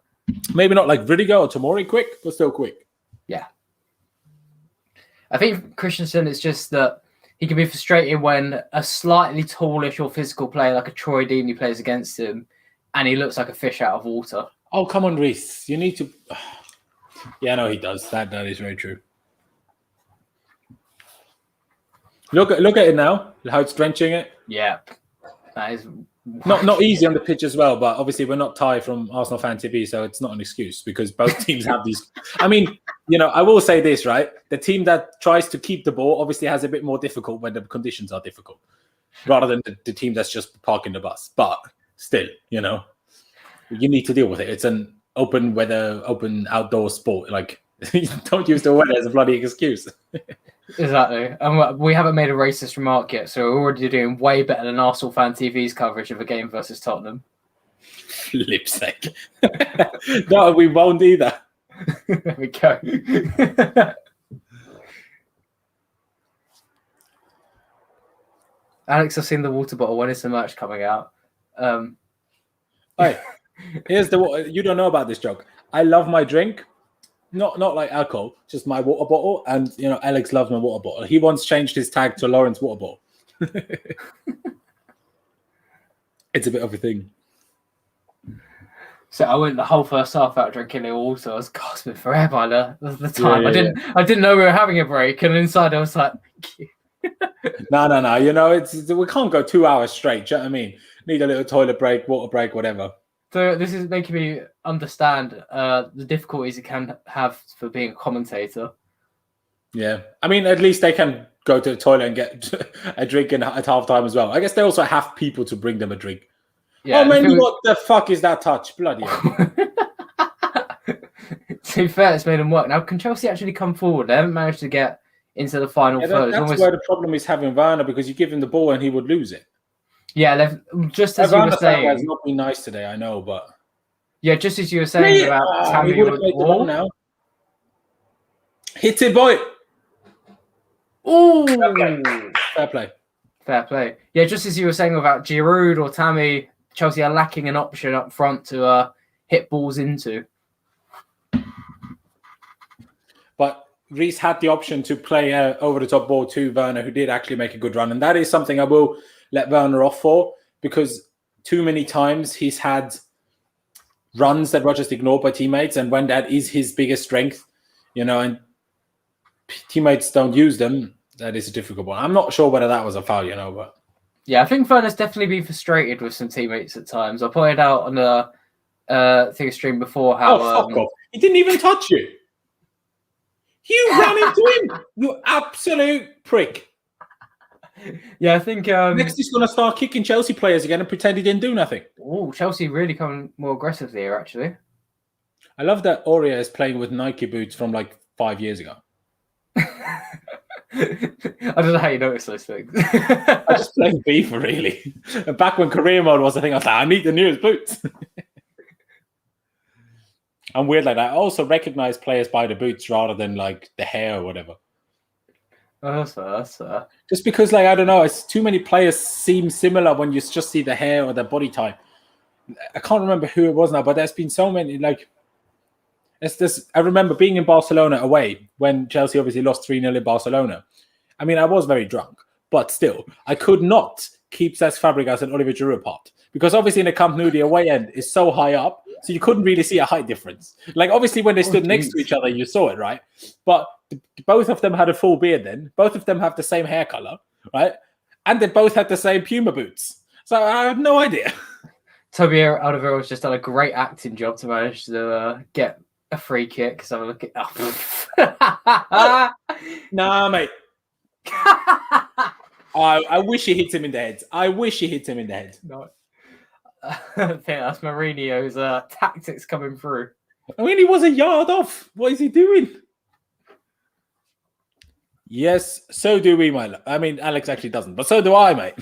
Maybe not like Rudiger or Tomori quick, but still quick. Yeah. I think Christensen is just that he can be frustrating when a slightly tallish or physical player like a Troy Deeney plays against him and he looks like a fish out of water. Oh, come on, Reece. You need to... Yeah, no, he does. That is very true. Look at it now, how it's drenching it. Yeah. That is... Not easy on the pitch as well, but obviously we're not Ty from Arsenal Fan TV, so it's not an excuse because both teams have these. I mean, I will say this, right? The team that tries to keep the ball obviously has a bit more difficult when the conditions are difficult, rather than the team that's just parking the bus. But still, you need to deal with it. It's an open outdoor sport. Like, don't use the weather as a bloody excuse. Exactly. And we haven't made a racist remark yet, so we're already doing way better than Arsenal Fan TV's coverage of a game versus Tottenham. Flip's sake. No, we won't either. There we go. Alex, I've seen the water bottle. When is the merch coming out? Hey, here's you don't know about this joke. I love my drink. Not like alcohol, just my water bottle. And, Alex loves my water bottle. He once changed his tag to Laurenz water bottle. It's a bit of a thing. So I went the whole first half out drinking it water. I was gasping for air by the time. Yeah. I didn't know we were having a break. And inside I was like, No. We can't go 2 hours straight. Do you know what I mean? Need a little toilet break, water break, whatever. So this is making me understand the difficulties it can have for being a commentator. Yeah. I mean, at least they can go to the toilet and get a drink at halftime as well. I guess they also have people to bring them a drink. Yeah, what the fuck is that touch? Bloody hell. To be fair, it's made them work. Now, can Chelsea actually come forward? They haven't managed to get into the final third. That's where the problem is having Werner, because you give him the ball and he would lose it. Yeah, just as you were saying, has not been nice today, I know, but yeah, just as you were saying about Tammy he would have played the ball now. Hit it, boy. Ooh, fair play. Yeah, just as you were saying about Giroud or Tammy, Chelsea are lacking an option up front to hit balls into. but Reece had the option to play over the top ball to Werner, who did actually make a good run. And that is something I will let Werner off for, because too many times he's had runs that were just ignored by teammates. And when that is his biggest strength, and teammates don't use them, that is a difficult one. I'm not sure whether that was a foul, but. Yeah, I think Werner's definitely been frustrated with some teammates at times. I pointed out on the thing stream before how... fuck off. He didn't even touch you. You ran into him, you absolute prick. Yeah, I think... Next he's going to start kicking Chelsea players again and pretend he didn't do nothing. Oh, Chelsea really coming more aggressively here, actually. I love that Aurea is playing with Nike boots from like 5 years ago. I don't know how you notice those things. I just playing FIFA, really. And back when career mode was the thing, I was like, I need the newest boots. I'm weird like that. I also recognize players by the boots rather than like the hair or whatever. Oh, that's fair. Just because, like, I don't know, it's too many players seem similar when you just see the hair or their body type. I can't remember who it was now, but there's been so many, like, it's this. I remember being in Barcelona away when Chelsea obviously lost 3-0 in Barcelona. I mean, I was very drunk, but still, I could not keep Cesc Fabregas and Oliver Giroud apart. Because obviously in the Camp Nou, the away end is so high up, so you couldn't really see a height difference. Like, obviously when they stood next to each other, you saw it, right? But both of them had a full beard then. Both of them have the same hair color, right? And they both had the same Puma boots. So I have no idea. Toby Alderweireld's just done a great acting job to manage to get a free kick. So I'm looking... Oh. Nah, mate. I wish he hit him in the head. I wish he hit him in the head. No. I think that's Mourinho's tactics coming through. I mean, he was a yard off. What is he doing? Yes, so do we, my love. I mean, Alex actually doesn't, but so do I, mate.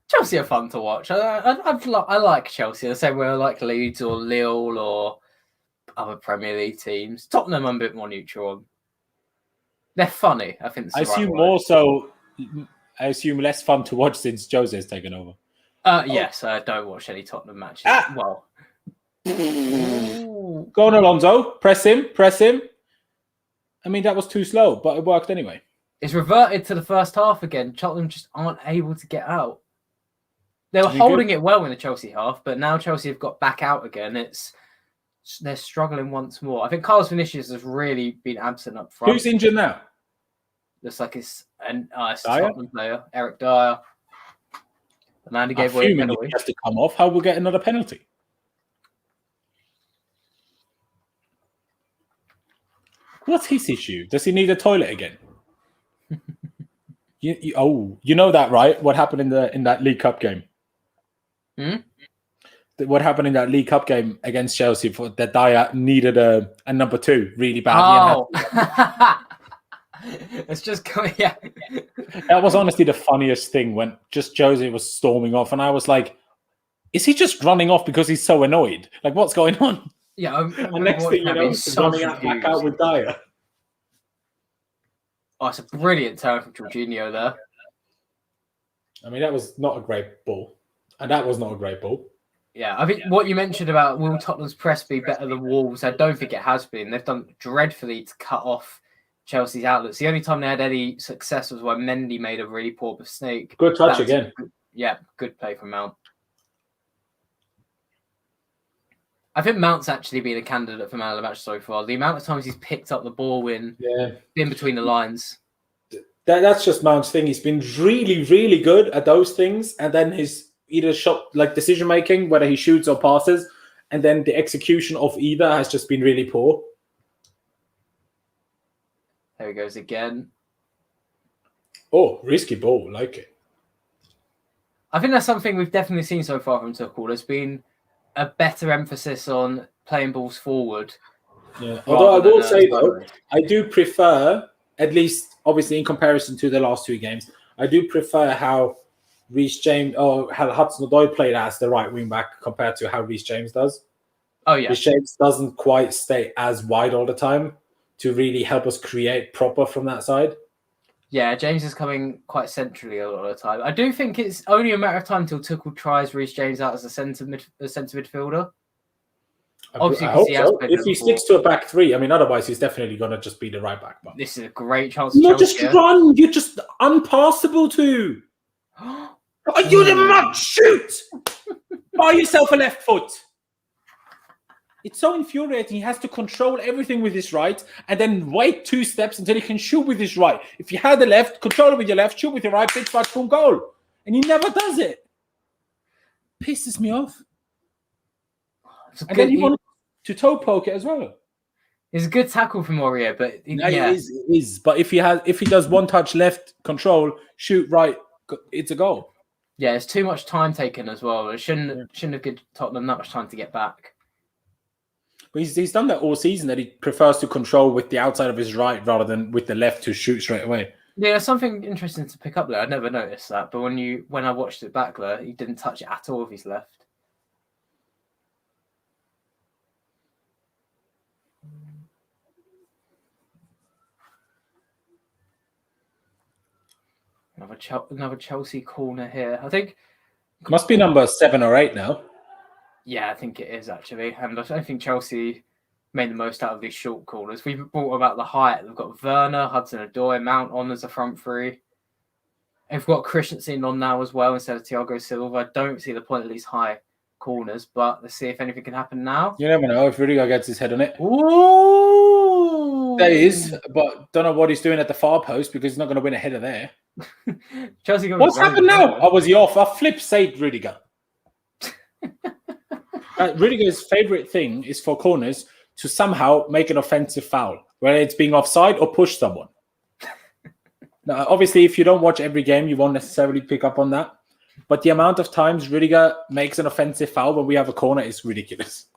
Chelsea are fun to watch. I like Chelsea the same way I like Leeds or Lille or other Premier League teams. Tottenham I'm a bit more neutral on. They're funny, I think. I assume more so. I assume less fun to watch since Jose's taken over. Yes, I don't watch any Tottenham matches. Well, go on, Alonso. Press him. I mean, that was too slow, but it worked anyway. It's reverted to the first half again. Tottenham just aren't able to get out. They were holding it well in the Chelsea half, but now Chelsea have got back out again. They're struggling once more. I think Carlos Vinicius has really been absent up front. Who's injured now? Looks like it's a Tottenham player, Eric Dyer. The man who gave away a penalty. He has to come off. How will we get another penalty? What's his issue? Does he need a toilet again? You know that, right? What happened in that League Cup game? What happened in that League Cup game against Chelsea for that Dyer needed a number 2 really badly. Oh. It's just coming. Yeah. That was honestly the funniest thing when just Jose was storming off, and I was like, "Is he just running off because he's so annoyed? Like, what's going on?" Yeah. And next thing you know, he's running back out with Dyer. Oh, it's a brilliant turn from Jorginho there. I mean, that was not a great ball, and that was not a great ball. Yeah, I think what you mentioned about will Tottenham's press be better than Wolves? I don't think it has been. They've done dreadfully to cut off Chelsea's outlets. The only time they had any success was when Mendy made a really poor mistake. Good touch again. Good play from Mount. I think Mount's actually been a candidate for man of the match so far. The amount of times he's picked up the ball in between the lines. That's just Mount's thing. He's been really, really good at those things, and then his either shot like decision making, whether he shoots or passes, and then the execution of either has just been really poor. There he goes again. Oh, risky ball, like it. I think that's something we've definitely seen so far from Tuchel. There's been a better emphasis on playing balls forward. Yeah. Although I will say though, I do prefer, at least obviously in comparison to the last 2 games, I do prefer how Reece James or how Hudson-Odoi played as the right wing back compared to how Reece James does. Oh yeah. Reece James doesn't quite stay as wide all the time to really help us create proper from that side. Yeah, James is coming quite centrally a lot of the time. I do think it's only a matter of time till Tuchel tries Reece James out as a centre midfielder. Obviously, I because hope he has so. played If there he before. sticks to a back three, I mean, otherwise he's definitely going to just be the right back. But This is a great chance for not Chelsea. just run. You're just unpassable to. Are you the man? Shoot! Buy yourself a left foot. It's so infuriating. He has to control everything with his right and then wait 2 steps until he can shoot with his right. If you had the left, control it with your left, shoot with your right, pitch back, boom, goal. And he never does it. Pisses me off. And then he wanted to toe poke it as well. It's a good tackle from Mourinho, but It is. But if he does one touch left, control, shoot right, it's a goal. Yeah, it's too much time taken as well. It shouldn't have given Tottenham that much time to get back. But he's done that all season, that he prefers to control with the outside of his right rather than with the left to shoot straight away. Yeah, something interesting to pick up there. I never noticed that, but when I watched it back there, he didn't touch it at all with his left. Another Chelsea corner here. I think Must be number 7 or 8 now. Yeah, I think it is actually, and I think Chelsea made the most out of these short corners. We've brought about the height. They've got Werner, Hudson-Odoi, Mount on as a front three. They've got Christensen on now as well instead of Thiago Silva. I don't see the point of these high corners, but let's see if anything can happen now. You never know if Rudiger gets his head on it. Ooh! There is, but don't know what he's doing at the far post because he's not going to win a header there. Chelsea. What's happened now? Oh, was he off? I flip saved Rudiger. Rudiger's favourite thing is for corners to somehow make an offensive foul, whether it's being offside or push someone. Now, obviously, if you don't watch every game, you won't necessarily pick up on that. But the amount of times Rudiger makes an offensive foul when we have a corner is ridiculous.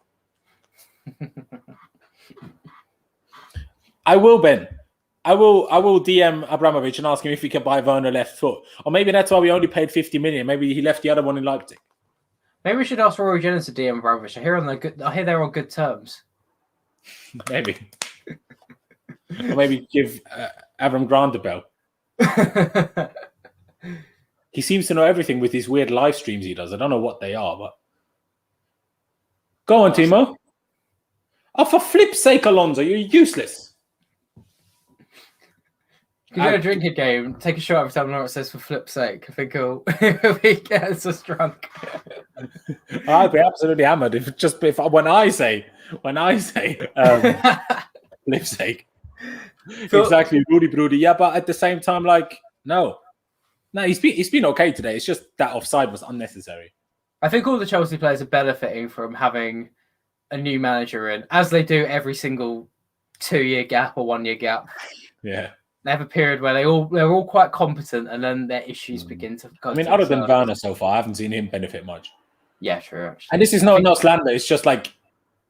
I will DM Abramovich and ask him if he can buy Werner left foot. Or maybe that's why we only paid 50 million. Maybe he left the other one in Leipzig. Maybe we should ask Rory Jones to DM Abramovich. I hear they're on good terms. Maybe. Or maybe give Avram Grant a bell. He seems to know everything with these weird live streams he does. I don't know what they are, but go on, Timo. Oh, for flip's sake, Alonso, you're useless. You go drink a game, take a shot every time Laurenz says for flip's sake. I think he'll he gets us drunk. I'd be absolutely hammered if when I say flip's sake. Exactly, Rudy Brody. Yeah, but at the same time, like, no, he's been okay today. It's just that offside was unnecessary. I think all the Chelsea players are benefiting from having a new manager in, as they do every single 2-year gap or 1-year gap. Yeah, they have a period where they're all quite competent, and then their issues begin to go. I mean, other than Werner so far, I haven't seen him benefit much. Yeah, true. Actually. And this is no slander. It's just like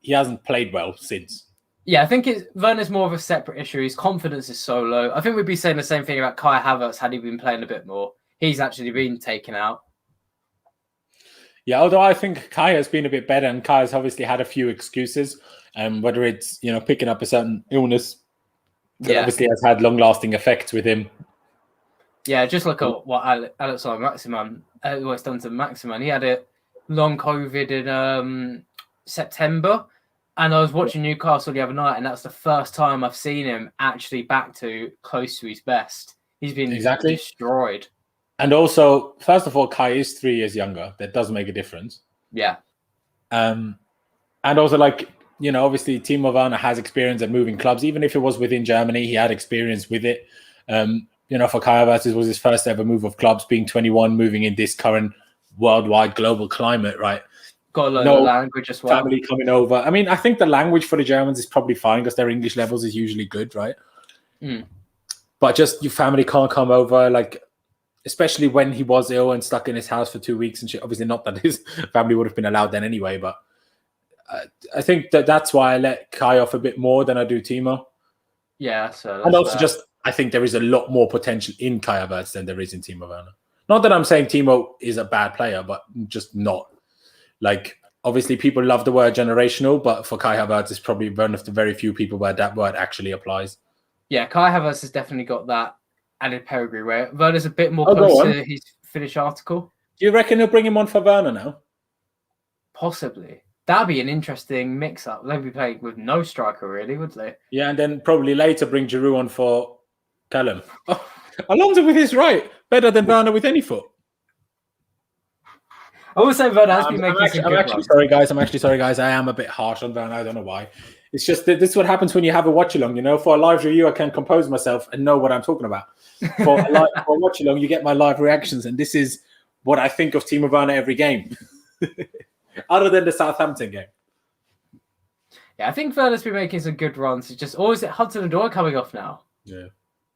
he hasn't played well since. Yeah, I think Werner's more of a separate issue. His confidence is so low. I think we'd be saying the same thing about Kai Havertz had he been playing a bit more. He's actually been taken out. Yeah, although I think Kai has been a bit better, and Kai has obviously had a few excuses, whether it's picking up a certain illness that obviously has had long-lasting effects with him. Yeah, just look at what Maximin, what's done to Maximin. He had a long COVID in September. And I was watching Newcastle the other night, and that's the first time I've seen him actually back to close to his best. He's been destroyed. And also, first of all, Kai is 3 years younger. That does make a difference. Yeah. And also, obviously, Timo Werner has experience at moving clubs. Even if it was within Germany, he had experience with it. For Kai Havertz, it was his first ever move of clubs, being 21, moving in this current worldwide global climate, right? Got a lot of language as well. Family coming over. I mean, I think the language for the Germans is probably fine because their English levels is usually good, right? Mm. But just your family can't come over, especially when he was ill and stuck in his house for 2 weeks and shit. Obviously, not that his family would have been allowed then anyway, but I think that's why I let Kai off a bit more than I do Timo. Yeah, so and also I think there is a lot more potential in Kai Havertz than there is in Timo Werner. Not that I'm saying Timo is a bad player, but just not. Obviously, people love the word generational, but for Kai Havertz, it's probably one of the very few people where that word actually applies. Yeah, Kai Havertz has definitely got that added pedigree where Werner's a bit more close to his finished article. Do you reckon he'll bring him on for Werner now? Possibly. That'd be an interesting mix-up. They'd be playing with no striker, really, would they? Yeah, and then probably later bring Giroud on for Callum. Oh, Alonso with his right. Better than Werner with any foot. I will say Werner has been making some good I'm actually runs. sorry, guys. I'm actually sorry, guys. I am a bit harsh on Werner. I don't know why. It's just that this is what happens when you have a watch-along. For a live review, I can compose myself and know what I'm talking about. For a watch-along, you get my live reactions, and this is what I think of Timo Werner every game. Other than the Southampton game. Yeah, I think Werner's been making some good runs. It's just, is it Hudson-Odoi coming off now? Yeah.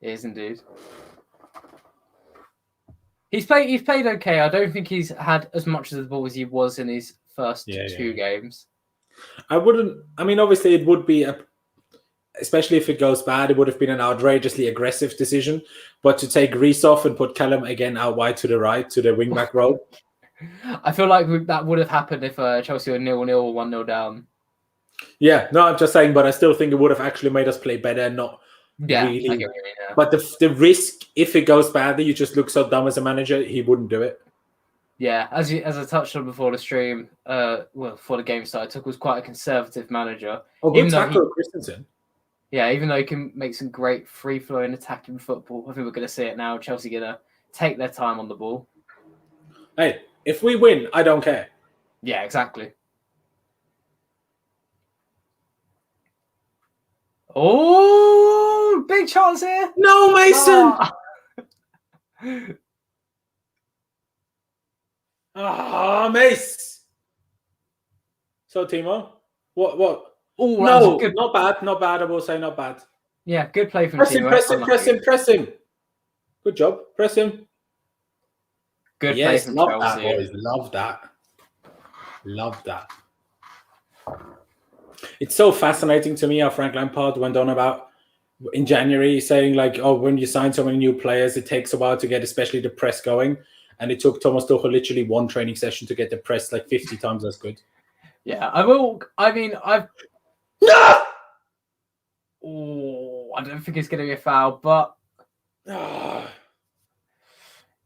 It is indeed. He's played okay. I don't think he's had as much of the ball as he was in his first two games. Obviously it would be, especially if it goes bad, it would have been an outrageously aggressive decision. But to take Reece off and put Callum again out wide to the right, to the wing-back role. I feel like that would have happened if Chelsea were 0-0 or 1-0 down. Yeah, no, I'm just saying, but I still think it would have actually made us play better, not really. I get what you mean, yeah. But the risk, if it goes badly, you just look so dumb as a manager, he wouldn't do it. Yeah, as I touched on before the stream, before the game started, Tuchel was quite a conservative manager. Oh, good tackle, Christensen. Yeah, even though he can make some great free-flowing attacking football, I think we're going to see it now. Chelsea going to take their time on the ball. Hey, if we win, I don't care. Yeah, exactly. Oh, big chance here. No, Mason. Mace. So, Timo, what? Oh, no, good. Not bad. I will say not bad. Yeah, good play from Timo. Press him. Good job. Press him. Good play from love Chelsea. That, boys. Love that. It's so fascinating to me how Frank Lampard went on about in January saying when you sign so many new players, it takes a while to get especially the press going. And it took Thomas Tuchel literally one training session to get the press 50 times as good. Yeah, I will. No! Oh, I don't think it's going to be a foul, but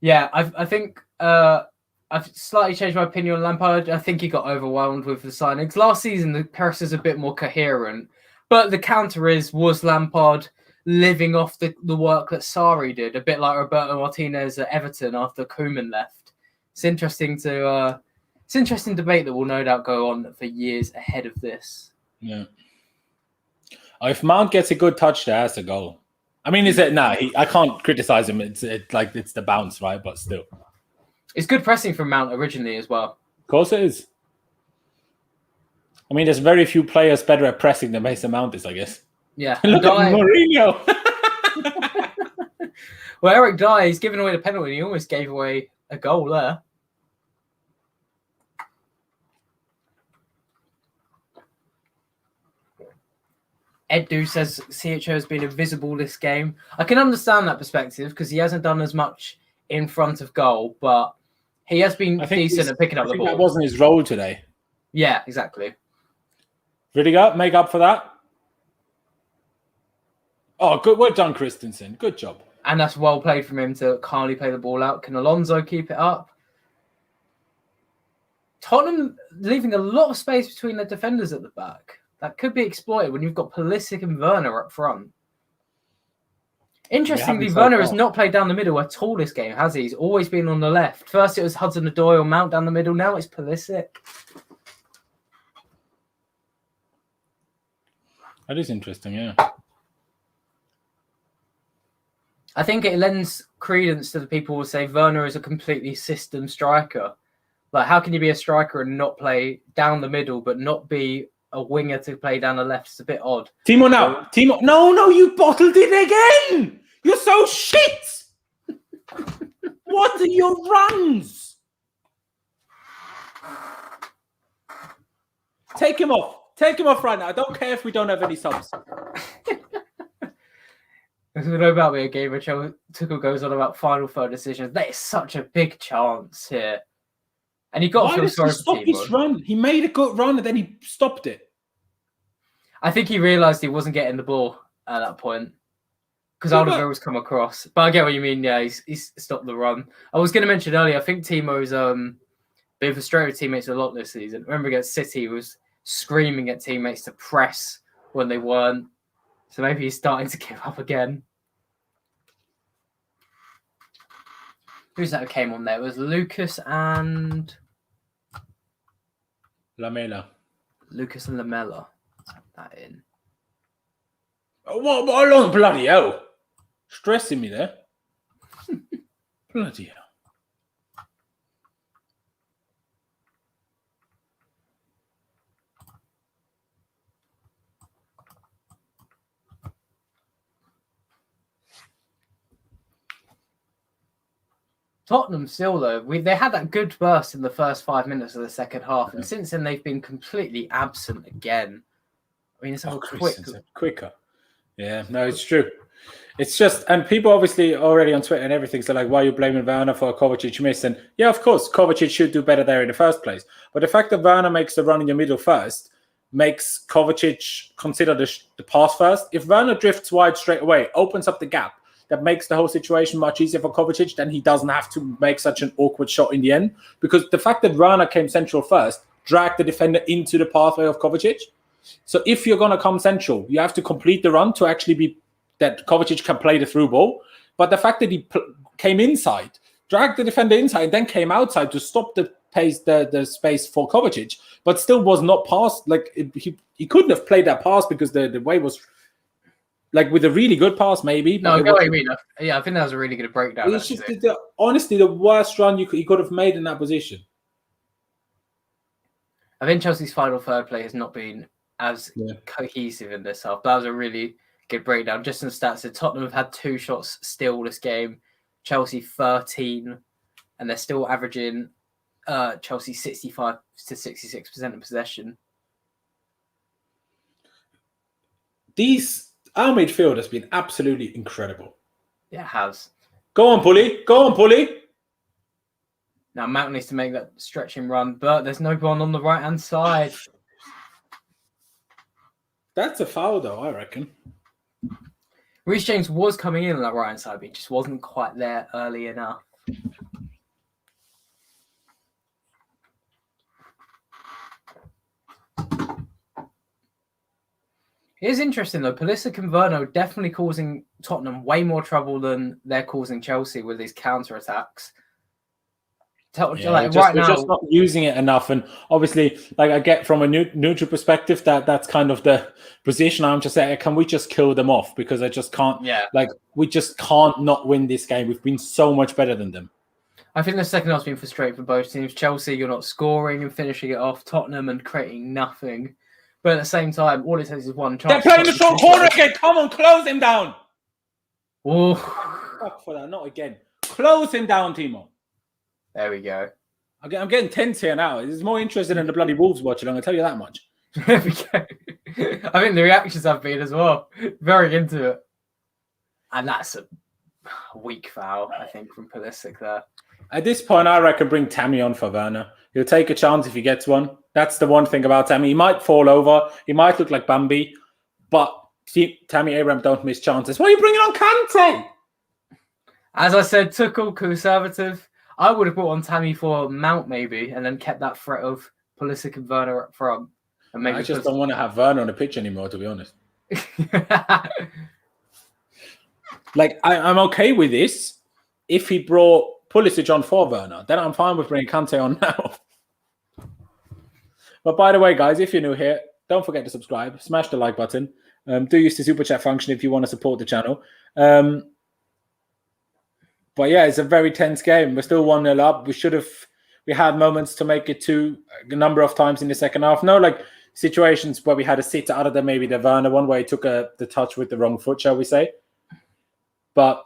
yeah, I think I've slightly changed my opinion on Lampard. I think he got overwhelmed with the signings. Last season, the press was a bit more coherent, but the counter was Lampard living off the work that Sarri did, a bit like Roberto Martinez at Everton after Koeman left. It's interesting debate that will no doubt go on for years ahead of this. Yeah. If Mount gets a good touch there, that's a goal. I mean, I can't criticize him. It's the bounce, right? But still. It's good pressing from Mount originally as well. Of course it is. I mean, there's very few players better at pressing than Mason Mount is, I guess. Yeah. Look at Mourinho. Well, Eric Dyer, he's given away the penalty. He almost gave away a goal there. Edu says CHO has been invisible this game. I can understand that perspective because he hasn't done as much in front of goal, but he has been decent at picking up the ball. That wasn't his role today. Yeah, exactly. Rudiger, make up for that. Oh, good. Well done, Christensen. Good job. And that's well played from him to calmly play the ball out. Can Alonso keep it up? Tottenham leaving a lot of space between the defenders at the back. That could be exploited when you've got Pulisic and Werner up front. Interestingly, Werner has not played down the middle at all this game, has he? He's always been on the left. First it was Hudson-Odoi or Mount down the middle. Now it's Pulisic. That is interesting, yeah. I think it lends credence to the people who say Werner is a completely system striker. Like, how can you be a striker and not play down the middle, but not be a winger to play down the left? It's a bit odd. Timo now. Timo. No, you bottled it again. You're so shit. What are your runs? Take him off. Take him off right now. I don't care if we don't have any subs. There's no about me a game where Tuchel goes on about final third decisions. That is such a big chance here. And you got to feel sorry for stop his run. He made a good run and then he stopped it. I think he realised he wasn't getting the ball at that point because Alderweireld's come across. But I get what you mean. Yeah, he's stopped the run. I was going to mention earlier, I think Timo's been frustrated with teammates a lot this season. Remember against City, he was screaming at teammates to press when they weren't. So maybe he's starting to give up again. Who's that who came on there? It was Lucas and Lamela. Lucas and Lamela. Type that in. What long bloody hell? Stressing me there. Bloody hell. Tottenham still, though, they had that good burst in the first 5 minutes of the second half, and since then they've been completely absent again. I mean, it's quicker. Yeah, no, it's true. It's just, and people obviously already on Twitter and everything, so like, why are you blaming Werner for a Kovacic miss? And yeah, of course, Kovacic should do better there in the first place. But the fact that Werner makes the run in your middle first makes Kovacic consider the pass first. If Werner drifts wide straight away, opens up the gap, that makes the whole situation much easier for Kovacic, then he doesn't have to make such an awkward shot in the end. Because the fact that Werner came central first dragged the defender into the pathway of Kovacic. So if you're going to come central, you have to complete the run to actually be that Kovacic can play the through ball. But the fact that he came inside, dragged the defender inside, then came outside to stop the pace, the space for Kovacic, but still was not passed. Like he couldn't have played that pass because the way was like with a really good pass, maybe. No, I know what you mean. Yeah, I think that was a really good breakdown. It's just honestly the worst run he could have made in that position. I think Chelsea's final third play has not been as cohesive in this half. That was a really good breakdown. Just in the stats, so Tottenham have had 2 shots still this game, Chelsea 13, and they're still averaging Chelsea 65 to 66% of possession. Our midfield has been absolutely incredible. Yeah, it has. Go on, Pulley. Go on, Pulley. Now, Mount needs to make that stretching run, but there's no one on the right-hand side. That's a foul, though, I reckon. Reece James was coming in on that right-hand side, but he just wasn't quite there early enough. It is interesting, though. Pulisic and Werner are definitely causing Tottenham way more trouble than they're causing Chelsea with these counter-attacks. We're just not using it enough. And obviously, like I get from a neutral perspective, that's kind of the position. I'm just saying, can we just kill them off? Because I just can't. Yeah. Like, we just can't not win this game. We've been so much better than them. I think the second half's been frustrating for both teams. Chelsea, you're not scoring and finishing it off. Tottenham and creating nothing. But at the same time, all it takes is one chance. They're playing the short corner again. Come on, close him down. Oh, fuck for that. Not again. Close him down, Timo. There we go. I'm getting tense here now. It's more interested in the bloody Wolves watching. I'm going to tell you that much. There we go. I think the reactions have been as well. Very into it. And that's a weak foul, I think, from Pulisic there. At this point, I reckon bring Tammy on for Werner. He'll take a chance if he gets one. That's the one thing about Tammy. He might fall over. He might look like Bambi. But Tammy Abraham don't miss chances. Why are you bringing on Kante? As I said, Tuchel, conservative. I would have brought on Tammy for Mount maybe and then kept that threat of Pulisic and Werner up front. And maybe I just don't want to have Werner on the pitch anymore, to be honest. Like, I'm okay with this if he brought Pulisic on for Werner. Then I'm fine with bringing Kante on now. But by the way, guys, if you're new here, don't forget to subscribe. Smash the like button. Do use the super chat function if you want to support the channel. But yeah, it's a very tense game. We're still 1-0 up. We had moments to make it 2 a number of times in the second half. No, like situations where we had a sit other than maybe the Werner one where he took the touch with the wrong foot, shall we say. But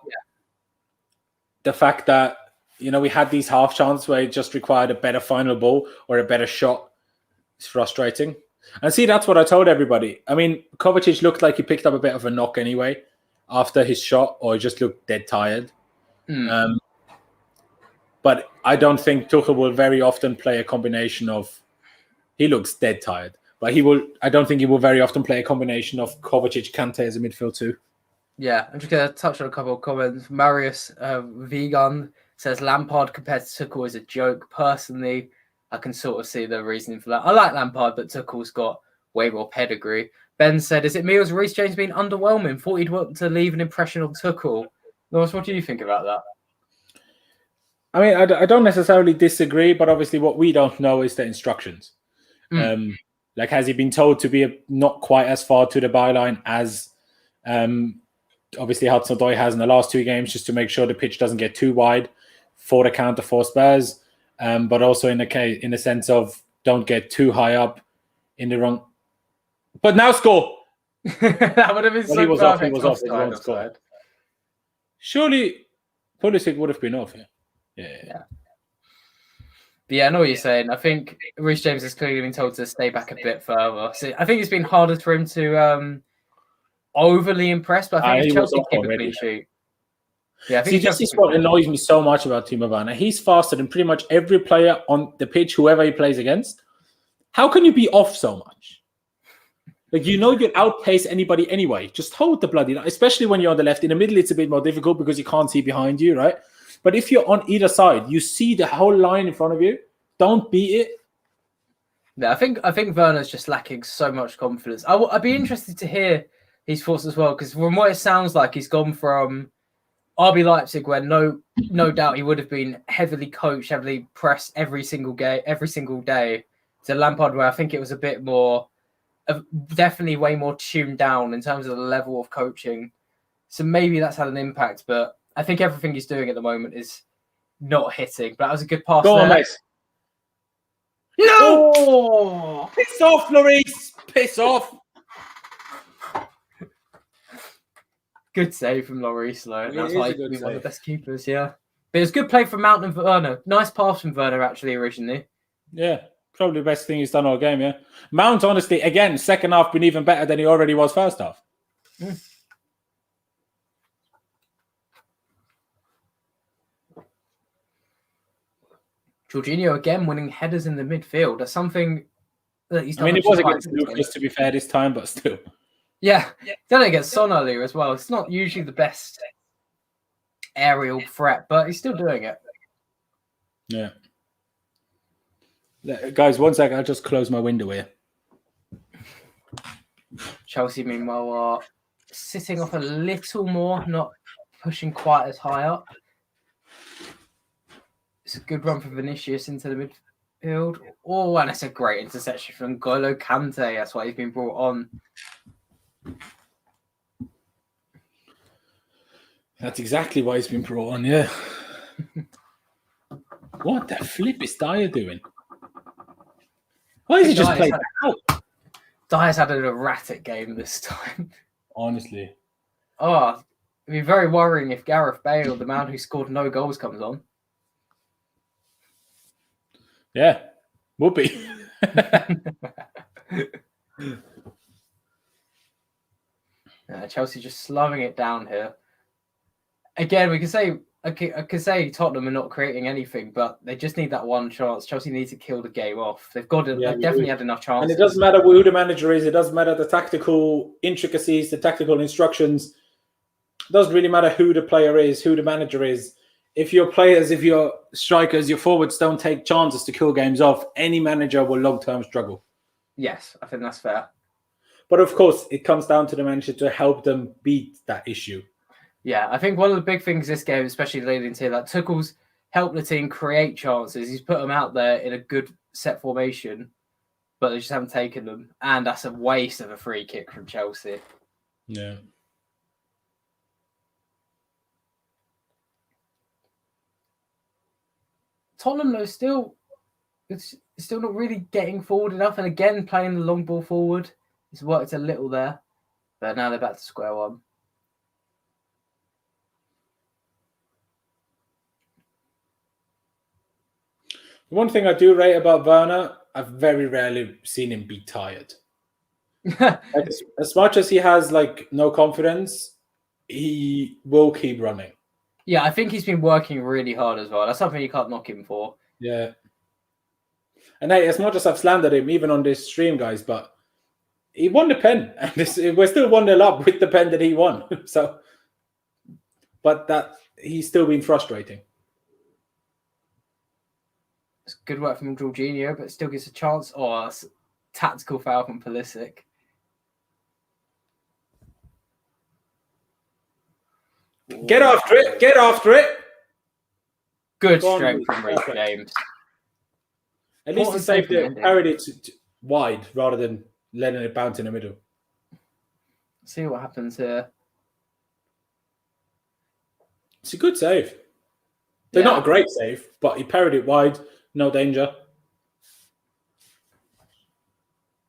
the fact that, we had these half chances where it just required a better final ball or a better shot is frustrating. And see, that's what I told everybody. I mean, Kovacic looked like he picked up a bit of a knock anyway after his shot, or he just looked dead tired. But I don't think Tuchel will very often play a combination of. He looks dead tired, but I don't think he will very often play a combination of Kovacic, Kante as a midfield too. Yeah, I'm just going to touch on a couple of comments. Marius Vegan says Lampard compared to Tuchel is a joke. Personally, I can sort of see the reasoning for that. I like Lampard, but Tuchel's got way more pedigree. Ben said, "Is it me or has Reece James been underwhelming? Thought he'd want to leave an impression on Tuchel." Lawrence, what do you think about that? I mean, I don't necessarily disagree, but obviously what we don't know is the instructions. Like, has he been told to be not quite as far to the byline as obviously Hudson-Odoi has in the last 2 games, just to make sure the pitch doesn't get too wide for the counter for Spurs, but also in the sense of don't get too high up in the wrong. But now score. That would have been so perfect. He was off. Offside. Surely Pulisic would have been off. Yeah. But yeah, I know what you're saying. I think Reece James has clearly been told to stay back a bit further. So I think it's been harder for him to overly impress, but I think Chelsea keep a clean sheet. Yeah, I think this is what annoys me so much about Timo Werner. He's faster than pretty much every player on the pitch, whoever he plays against. How can you be off so much? Like, you'd outpace anybody anyway. Just hold the bloody line, especially when you're on the left. In the middle, it's a bit more difficult because you can't see behind you, right? But if you're on either side, you see the whole line in front of you. Don't beat it. Yeah, I think Werner's just lacking so much confidence. I'd be interested to hear his thoughts as well, because from what it sounds like, he's gone from RB Leipzig, where no doubt he would have been heavily coached, heavily pressed every single day, to Lampard, where I think it was a bit more, definitely way more tuned down in terms of the level of coaching. So maybe that's had an impact, but I think everything he's doing at the moment is not hitting. But that was a good pass. Go on, mate. No! Oh! Piss off, Lloris! Piss off! Good save from Lloris, though. That's why he's one of the best keepers, yeah. But it was good play from Mount and Werner. Nice pass from Werner, actually, originally. Yeah, probably the best thing he's done all game, yeah. Mount, honestly, again, second half been even better than he already was first half. Jorginho again winning headers in the midfield. That's something that he's done. I mean, it was against Lucas, to be fair, this time, but still. Yeah, done it against Son earlier as well. It's not usually the best aerial threat, but he's still doing it. Yeah. Guys, one second. I'll just close my window here. Chelsea, meanwhile, are sitting off a little more, not pushing quite as high up. It's a good run for Vinicius into the midfield. Oh, and it's a great interception from N'Golo Kante. That's why he's been brought on. That's exactly why he's been brought on, yeah. What the flip is Dyer doing? Why is he just playing out? Dyer's had an erratic game this time. Honestly. Oh, it'd be very worrying if Gareth Bale, the man who scored no goals, comes on. Yeah, would be. Chelsea just slowing it down here. Again, we can say I could say Tottenham are not creating anything, but they just need that one chance. Chelsea need to kill the game off. They've definitely had enough chances. And it doesn't matter who the manager is. It doesn't matter the tactical intricacies, the tactical instructions. It doesn't really matter who the player is, who the manager is. If your players, if your strikers, your forwards don't take chances to kill games off, any manager will long-term struggle. Yes, I think that's fair. But of course, it comes down to the manager to help them beat that issue. Yeah, I think one of the big things this game, especially leading to that, Tuchel's helped the team create chances. He's put them out there in a good set formation, but they just haven't taken them. And that's a waste of a free kick from Chelsea. Yeah. Tottenham, though, it's still not really getting forward enough. And again, playing the long ball forward, it's worked a little there. But now they're back to square one. One thing I do rate about Werner, I've very rarely seen him be tired. As much as he has no confidence, he will keep running. Yeah, I think he's been working really hard as well. That's something you can't knock him for. Yeah. And hey, as much as I've slandered him, even on this stream, guys, but he won the pen. And we're still 1-0 up with the pen that he won. But he's still been frustrating. It's good work from Jorginho, but still gets a chance. Oh, tactical foul from Pulisic. Get after it. Get after it. Good strength from Reece James. At least he saved it, carried it wide rather than letting it bounce in the middle. See what happens here. It's a good save. They're not a great save, but he parried it wide, no danger.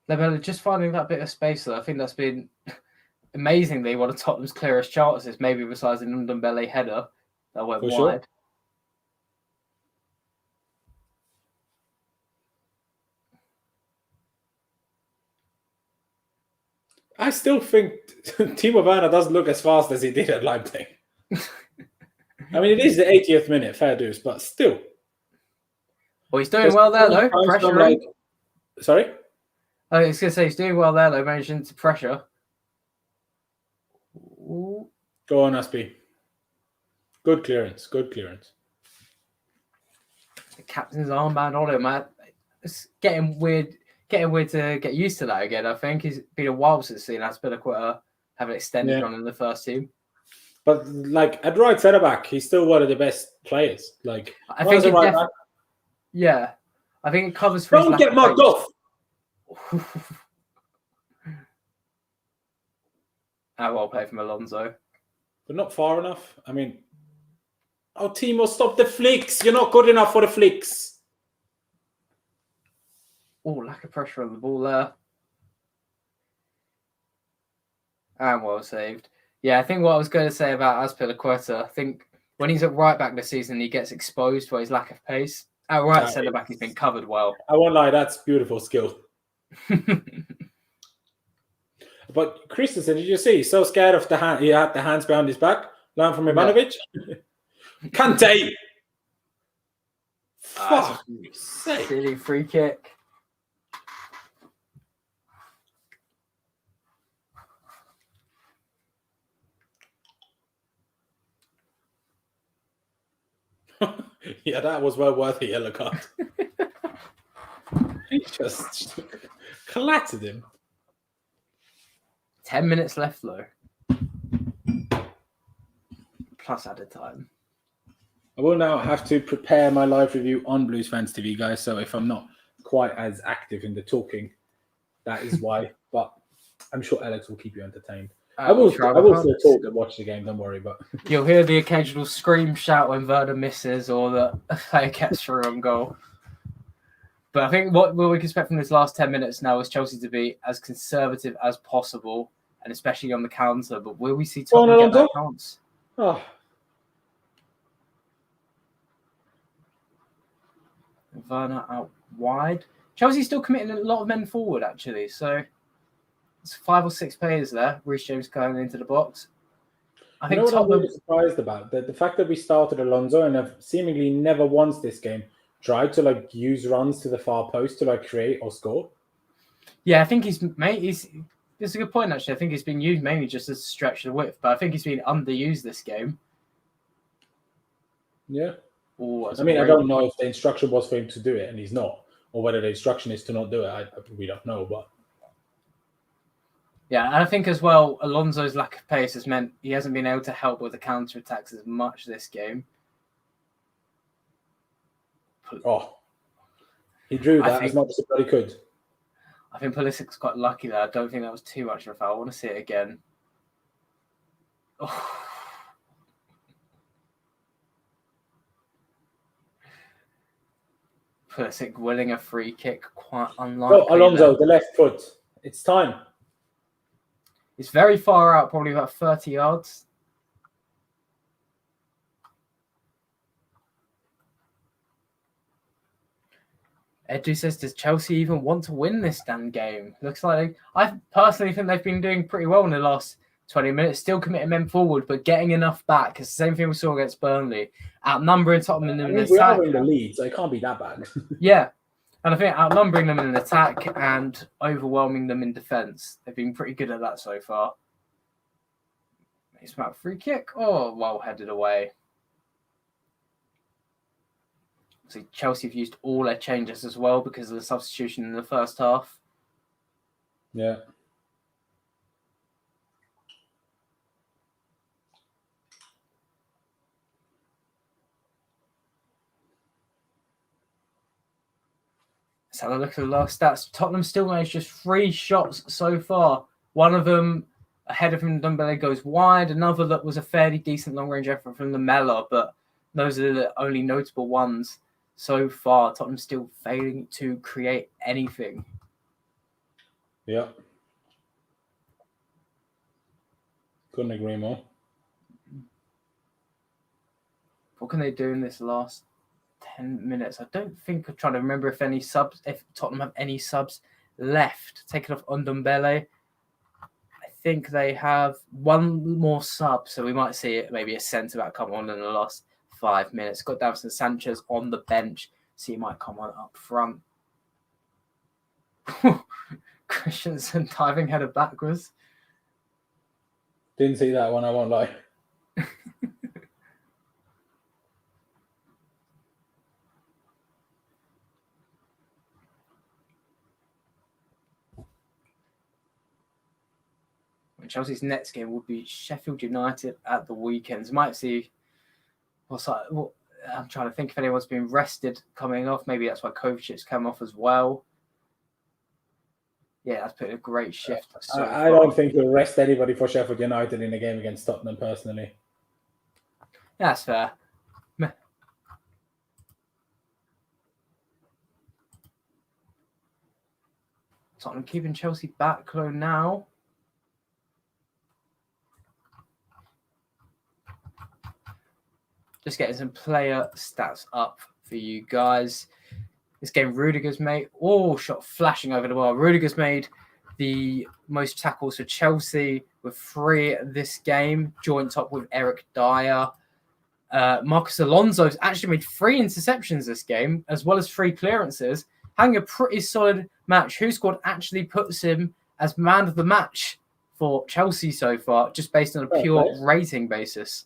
They're just finding that bit of space, though. I think that's been amazingly one of Tottenham's clearest chances, maybe besides an Ndombele header that went wide. Sure. I still think Timo Werner doesn't look as fast as he did at Leipzig. I mean, it is the 80th minute, fair dues, but still. Well, he's doing well there, though. Pressure. Sorry? I was going to say, he's doing well there, though, managing to pressure. Ooh. Go on, Aspie. Good clearance, good clearance. The captain's armband on him, man. It's getting weird to get used to that again, I think. It's been a while since seen Azpilicueta have it extended on in the first team. But like at right centre back, he's still one of the best players. Like I think it I think it covers for. Don't get mugged off. Well played from Alonso, but not far enough. I mean, Timo, stop the flicks. You're not good enough for the flicks. Oh, lack of pressure on the ball there, and well saved. Yeah, I think what I was going to say about Azpilicueta, I think when he's at right back this season, he gets exposed for his lack of pace. At right centre back, he's been covered well. I won't lie, that's beautiful skill. But Christensen, did you see? He's so scared of the hand. He had the hands behind his back. Learn from Ivanovic. Kante. Fuck. Silly free kick. Yeah, that was well worth a yellow card. He just collected him. 10 minutes left, though. Plus added time. I will now have to prepare my live review on Blues Fans TV, guys. So if I'm not quite as active in the talking, that is why. But I'm sure Alex will keep you entertained. I will still talk and watch the game, don't worry. But you'll hear the occasional scream shout when Werner misses or the player gets through on goal. But I think what we can expect from this last 10 minutes now is Chelsea to be as conservative as possible, and especially on the counter. But will we see Tottenham get that chance? Oh. Werner out wide. Chelsea's still committing a lot of men forward, actually. So it's 5 or 6 players there. Reece James going into the box. I think what I'm really surprised about? The fact that we started Alonso and have seemingly never once this game tried to use runs to the far post to create or score. Yeah, I think it's a good point, actually. I think he's been used mainly just to stretch the width, but I think he's been underused this game. Yeah. I mean, I don't know if the instruction was for him to do it and he's not, or whether the instruction is to not do it. We don't know, but... Yeah, and I think as well, Alonso's lack of pace has meant he hasn't been able to help with the counter-attacks as much this game. Oh, he drew that as much as he could. I think Pulisic's quite lucky there. I don't think that was too much of a foul. I want to see it again. Oh. Pulisic winning a free kick, quite unlikely. Oh, Alonso, the left foot. It's time. It's very far out, probably about 30 yards. Edu says, does Chelsea even want to win this damn game? Looks like I personally think they've been doing pretty well in the last 20 minutes, still committing men forward, but getting enough back. It's the same thing we saw against Burnley. Outnumbering Tottenham in attack. We are in the lead, so it can't be that bad. Yeah. And I think outnumbering them in attack and overwhelming them in defence. They've been pretty good at that so far. It's about free kick. Oh, well headed away. So Chelsea have used all their changes as well because of the substitution in the first half. Yeah. Let's have a look at the last stats. Tottenham still managed just 3 shots so far. One of them ahead of him, Ndombele goes wide. Another that was a fairly decent long-range effort from Lamela, but those are the only notable ones so far. Tottenham still failing to create anything. Yeah. Couldn't agree more. What can they do in this last 10 minutes? I don't think I'm trying to remember if Tottenham have any subs left. Taking off Ndombele. I think they have one more sub, so we might see it. Maybe a centre back come on in the last 5 minutes. Got Davinson Sanchez on the bench, so he might come on up front. Christensen diving header backwards. Didn't see that one, I won't lie. Chelsea's next game will be Sheffield United at the weekends. Might see. I'm trying to think if anyone's been rested coming off. Maybe that's why Kovacic's come off as well. Yeah, that's put a great shift. I don't think he'll rest anybody for Sheffield United in a game against Tottenham, personally. That's fair. Tottenham keeping Chelsea back low now. Just getting some player stats up for you guys. This game, Rudiger's made shot flashing over the bar. Rudiger's made the most tackles for Chelsea with 3 this game, joint top with Eric Dyer. Marcus Alonso's actually made 3 interceptions this game, as well as 3 clearances, having a pretty solid match. Who scored actually puts him as man of the match for Chelsea so far, just based on a pure rating basis.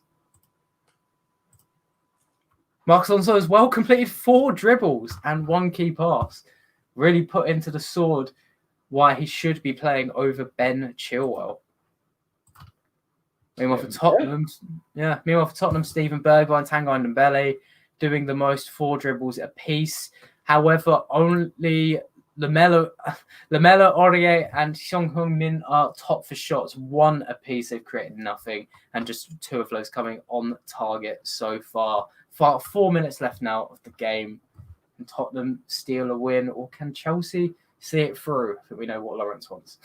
Marcus Alonso as well completed 4 dribbles and 1 key pass. Really put into the sword why he should be playing over Ben Chilwell. Meanwhile for Tottenham, Steven Bergwijn and Tanguy Ndombele doing the most 4 dribbles apiece. However, only Lamela, Aurier, and Son Heung-min are top for shots, 1 apiece. They've created nothing, and just 2 of those coming on target so far. 4 minutes left now of the game. Can Tottenham steal a win, or can Chelsea see it through? I think we know what Laurenz wants.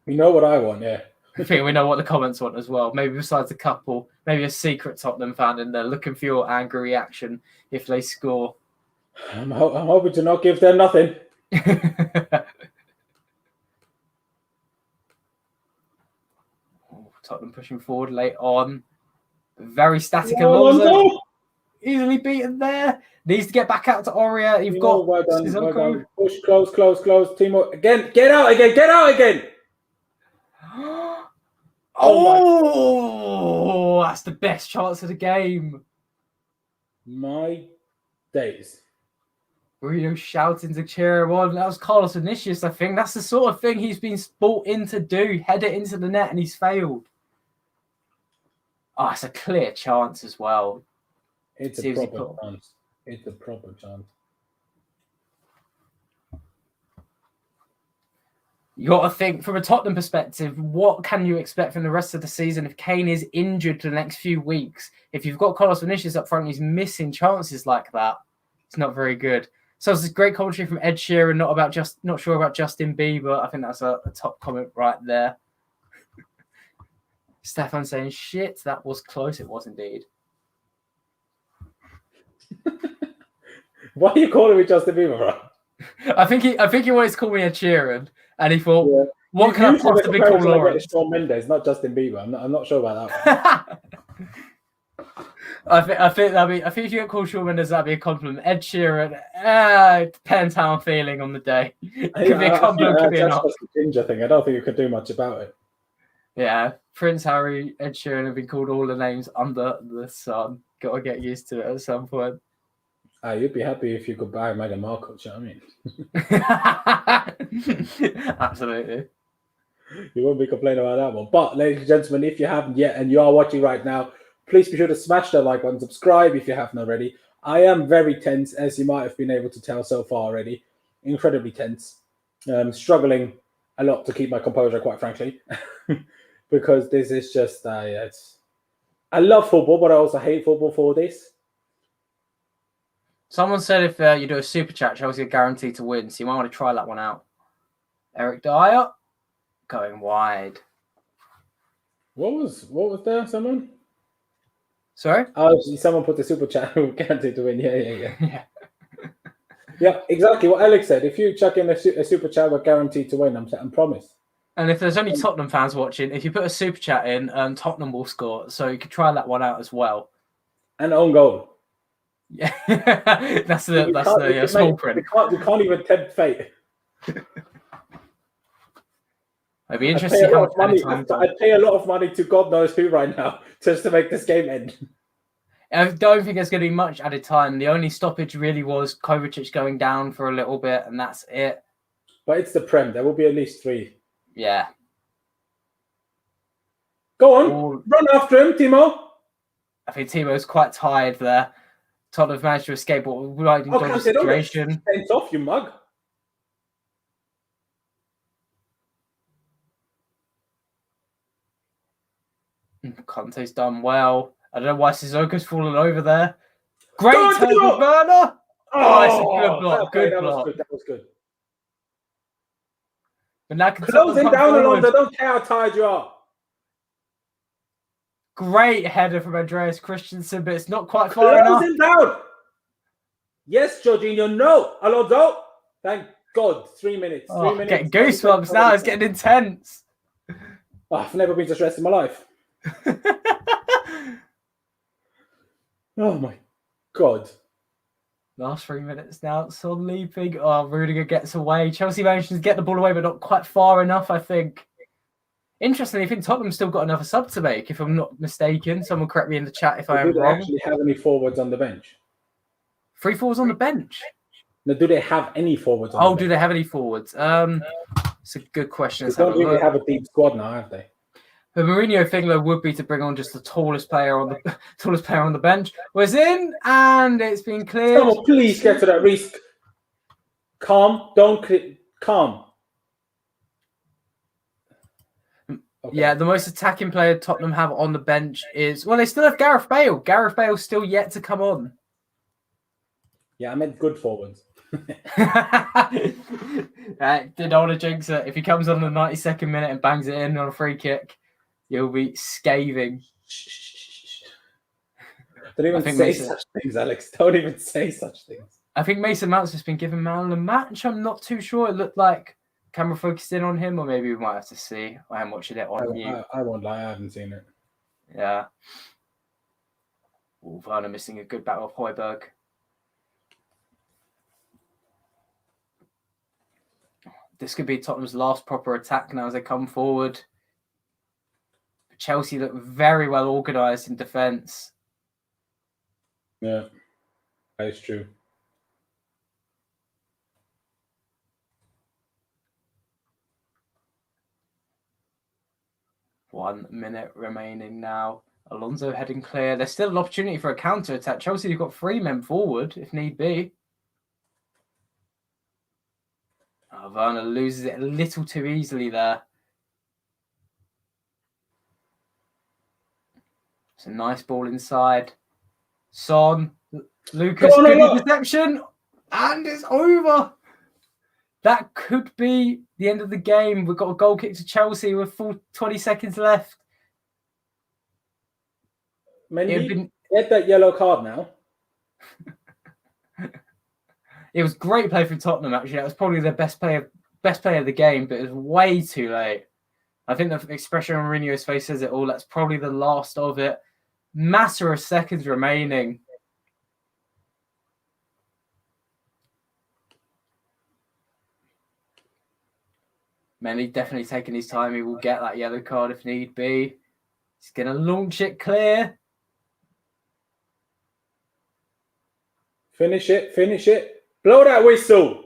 We know what I want, yeah. I think we know what the comments want as well. Maybe besides a couple, maybe a secret Tottenham fan in there looking for your angry reaction if they score. I'm hoping to not give them nothing. Tottenham pushing forward late on. Very static Alonso. Easily beaten there. Needs to get back out to Aurier. You've got well done. Push, close. Timo, again, get out again. Oh, that's the best chance of the game. My days. Mourinho shouting to cheer him on. That was Carlos Vinicius, I think. That's the sort of thing he's been brought in to do. Head it into the net and he's failed. Oh, it's a clear chance as well. It's a proper chance. It's a proper chance. You got to think, from a Tottenham perspective, what can you expect from the rest of the season if Kane is injured for the next few weeks? If you've got Carlos Vinicius up front, he's missing chances like that. It's not very good. So it's a great commentary from Ed Sheeran, not sure about Justin Bieber. I think that's a top comment right there. Stefan saying, shit, that was close. It was indeed. Why are you calling me Justin Bieber, bro? I think he wanted to call me Ed Sheeran, and he thought, what can I possibly call Laurenz? Shawn Mendes, not Justin Bieber. I'm not sure about that one. I think if you get called Shawn Mendes, that'd be a compliment. Ed Sheeran, depends how I'm feeling on the day. Could be a compliment, could be not. That's just a ginger thing. I don't think you could do much about it. Yeah, Prince Harry, Ed Sheeran have been called all the names under the sun. Got to get used to it at some point. You'd be happy if you could buy Meghan Markle, do you know what I mean? Absolutely. You won't be complaining about that one. But, ladies and gentlemen, if you haven't yet and you are watching right now, please be sure to smash that like button, subscribe if you haven't already. I am very tense, as you might have been able to tell so far already. Incredibly tense. Struggling a lot to keep my composure, quite frankly, because this is just, I love football, but I also hate football for this. Someone said if you do a super chat, Chelsea are guaranteed to win, so you might want to try that one out. Eric Dyer going wide. What was there? Someone? Sorry? Oh, someone put the super chat guaranteed to win. Yeah. Yeah, exactly what Alex said. If you chuck in a super chat, we're guaranteed to win. I'm promised. And if there's only Tottenham fans watching, if you put a super chat in, Tottenham will score. So you could try that one out as well. And own goal. Yeah, that's the small print. You can't even tempt fate. It'd be interesting. I'd pay a lot of money to God knows who right now just to make this game end. I don't think there's going to be much added time. The only stoppage really was Kovacic going down for a little bit, and that's it. But it's the Prem. There will be at least 3. Yeah. Go on. Run after him, Timo. I think Timo's quite tired there. Tottenham managed to escape what was a situation. It's off, you mug. Conte's done well. I don't know why Sissoko's fallen over there. Great turn with Werner. Oh, it's a good block. Good block. That was good. But now close him down, Alonso. I don't care how tired you are. Great header from Andreas Christensen, but it's not quite far enough. Close him down. Yes, Jorginho. No, Alonso. Thank God. 3 minutes. 3 minutes. Getting goosebumps now. It's getting intense. Oh, I've never been so stressed in my life. Oh my God. Last 3 minutes now. Son leaping. Oh, Rudiger gets away. Chelsea managed to get the ball away, but not quite far enough, I think. Interestingly, I think Tottenham still got another sub to make, if I'm not mistaken. Someone correct me in the chat if I am wrong. Do they actually have any forwards on the bench? 3 forwards on the bench? No, do they have any forwards on the bench? Do they have any forwards? It's a good question. They don't really have a deep squad now, have they? The Mourinho thing though would be to bring on just the tallest player on the bench. Was in and it's been cleared. Someone please get to that risk. Calm, don't calm. Okay. Yeah, the most attacking player Tottenham have on the bench is they still have Gareth Bale. Gareth Bale's still yet to come on. Yeah, I meant good forwards. Didn't want to jinx it. If he comes on the 92nd minute and bangs it in on a free kick, you'll be scathing. Don't even say such things, Alex. Don't even say such things. I think Mason Mount's just been given man of the match. I'm not too sure. It looked like camera focused in on him, or maybe we might have to see. I am watching it on you. I won't lie, I haven't seen it. Yeah. Werner missing a good battle of Højbjerg. This could be Tottenham's last proper attack now as they come forward. Chelsea look very well organised in defence. Yeah, that is true. One minute remaining now. Alonso heading clear. There's still an opportunity for a counter-attack. Chelsea have got 3 men forward, if need be. Werner loses it a little too easily there. It's a nice ball inside. Son. Lucas, good interception. And it's over. That could be the end of the game. We've got a goal kick to Chelsea with 20 seconds left. Mendy, get that yellow card now. It was great play from Tottenham, actually. That was probably the best player of the game, but it was way too late. I think the expression on Mourinho's face says it all. That's probably the last of it. Matter of seconds remaining. Mendy definitely taking his time. He will get that yellow card if need be. He's going to launch it clear. Finish it. Finish it. Blow that whistle.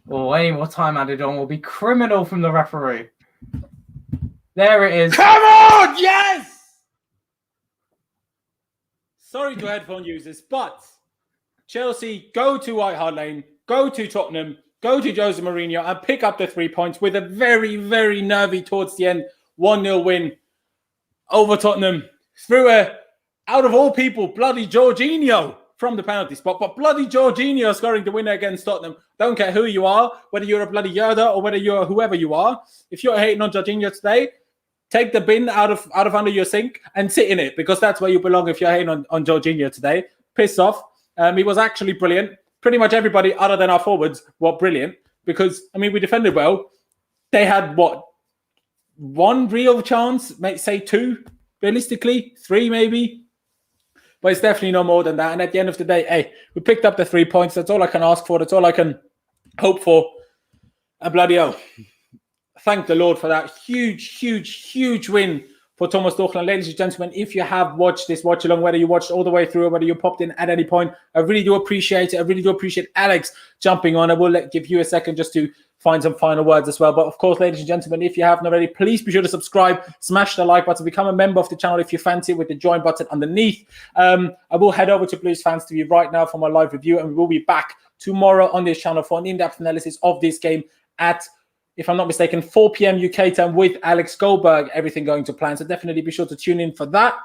Or any more time added on will be criminal from the referee. There it is. Come on! Yes! Sorry to headphone users, but Chelsea go to White Hart Lane, go to Tottenham, go to Jose Mourinho and pick up the 3 points with a very, very nervy towards the end 1-0 win over Tottenham through out of all people, bloody Jorginho from the penalty spot. But bloody Jorginho scoring the winner against Tottenham. Don't care who you are, whether you're a bloody Yoda or whether you're whoever you are. If you're hating on Jorginho today, take the bin out of under your sink and sit in it, because that's where you belong if you're hating on Jorginho today. Piss off. He was actually brilliant. Pretty much everybody other than our forwards were brilliant because, I mean, we defended well. They had, one real chance, say two, realistically, three maybe. But it's definitely no more than that. And at the end of the day, hey, we picked up the 3 points. That's all I can ask for. That's all I can hope for. And bloody hell. Thank the Lord for that huge, huge, huge win for Thomas Tuchel. And ladies and gentlemen, if you have watched this watch along, whether you watched all the way through or whether you popped in at any point, I really do appreciate it. I really do appreciate Alex jumping on. I will give you a second just to find some final words as well. But of course, ladies and gentlemen, if you haven't already, please be sure to subscribe, smash the like button, become a member of the channel if you fancy it with the join button underneath. I will head over to Blues Fans TV right now for my live review, and we will be back tomorrow on this channel for an in-depth analysis of this game at, if I'm not mistaken, 4 p.m. UK time with Alex Goldberg, everything going to plan. So definitely be sure to tune in for that.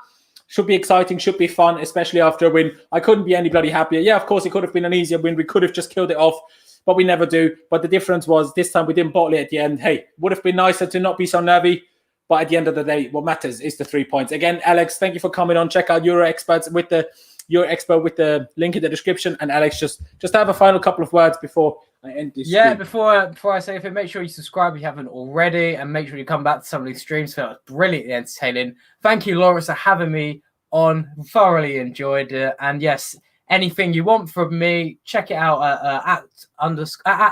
Should be exciting, should be fun, especially after a win. I couldn't be any bloody happier. Yeah, of course, it could have been an easier win. We could have just killed it off, but we never do. But the difference was this time we didn't bottle it at the end. Hey, would have been nicer to not be so nervy. But at the end of the day, what matters is the 3 points. Again, Alex, thank you for coming on. Check out Euro Experts with the link in the description. And Alex, just have a final couple of words before I end this. Yeah, before I say anything, make sure you subscribe if you haven't already, and make sure you come back to some of these streams. Felt brilliantly entertaining. Thank you, Laurenz, for having me on. Thoroughly enjoyed it. And yes, anything you want from me, check it out at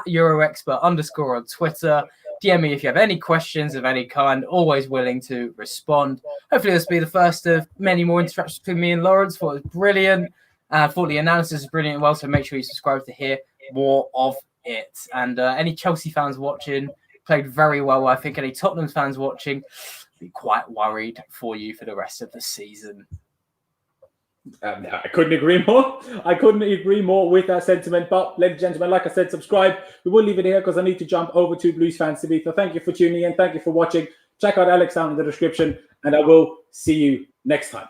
EuroExpert_ on Twitter. DM me if you have any questions of any kind. Always willing to respond. Hopefully this will be the first of many more interactions between me and Laurenz. Thought it was brilliant. Thought the analysis was brilliant as well. So make sure you subscribe to hear more of it. And any Chelsea fans watching, played very well. I think any Tottenham fans watching, be quite worried for you for the rest of the season. I couldn't agree more. I couldn't agree more with that sentiment. But, ladies and gentlemen, like I said, subscribe. We will leave it here because I need to jump over to Blues Fans TV. So thank you for tuning in. Thank you for watching. Check out Alex down in the description. And I will see you next time.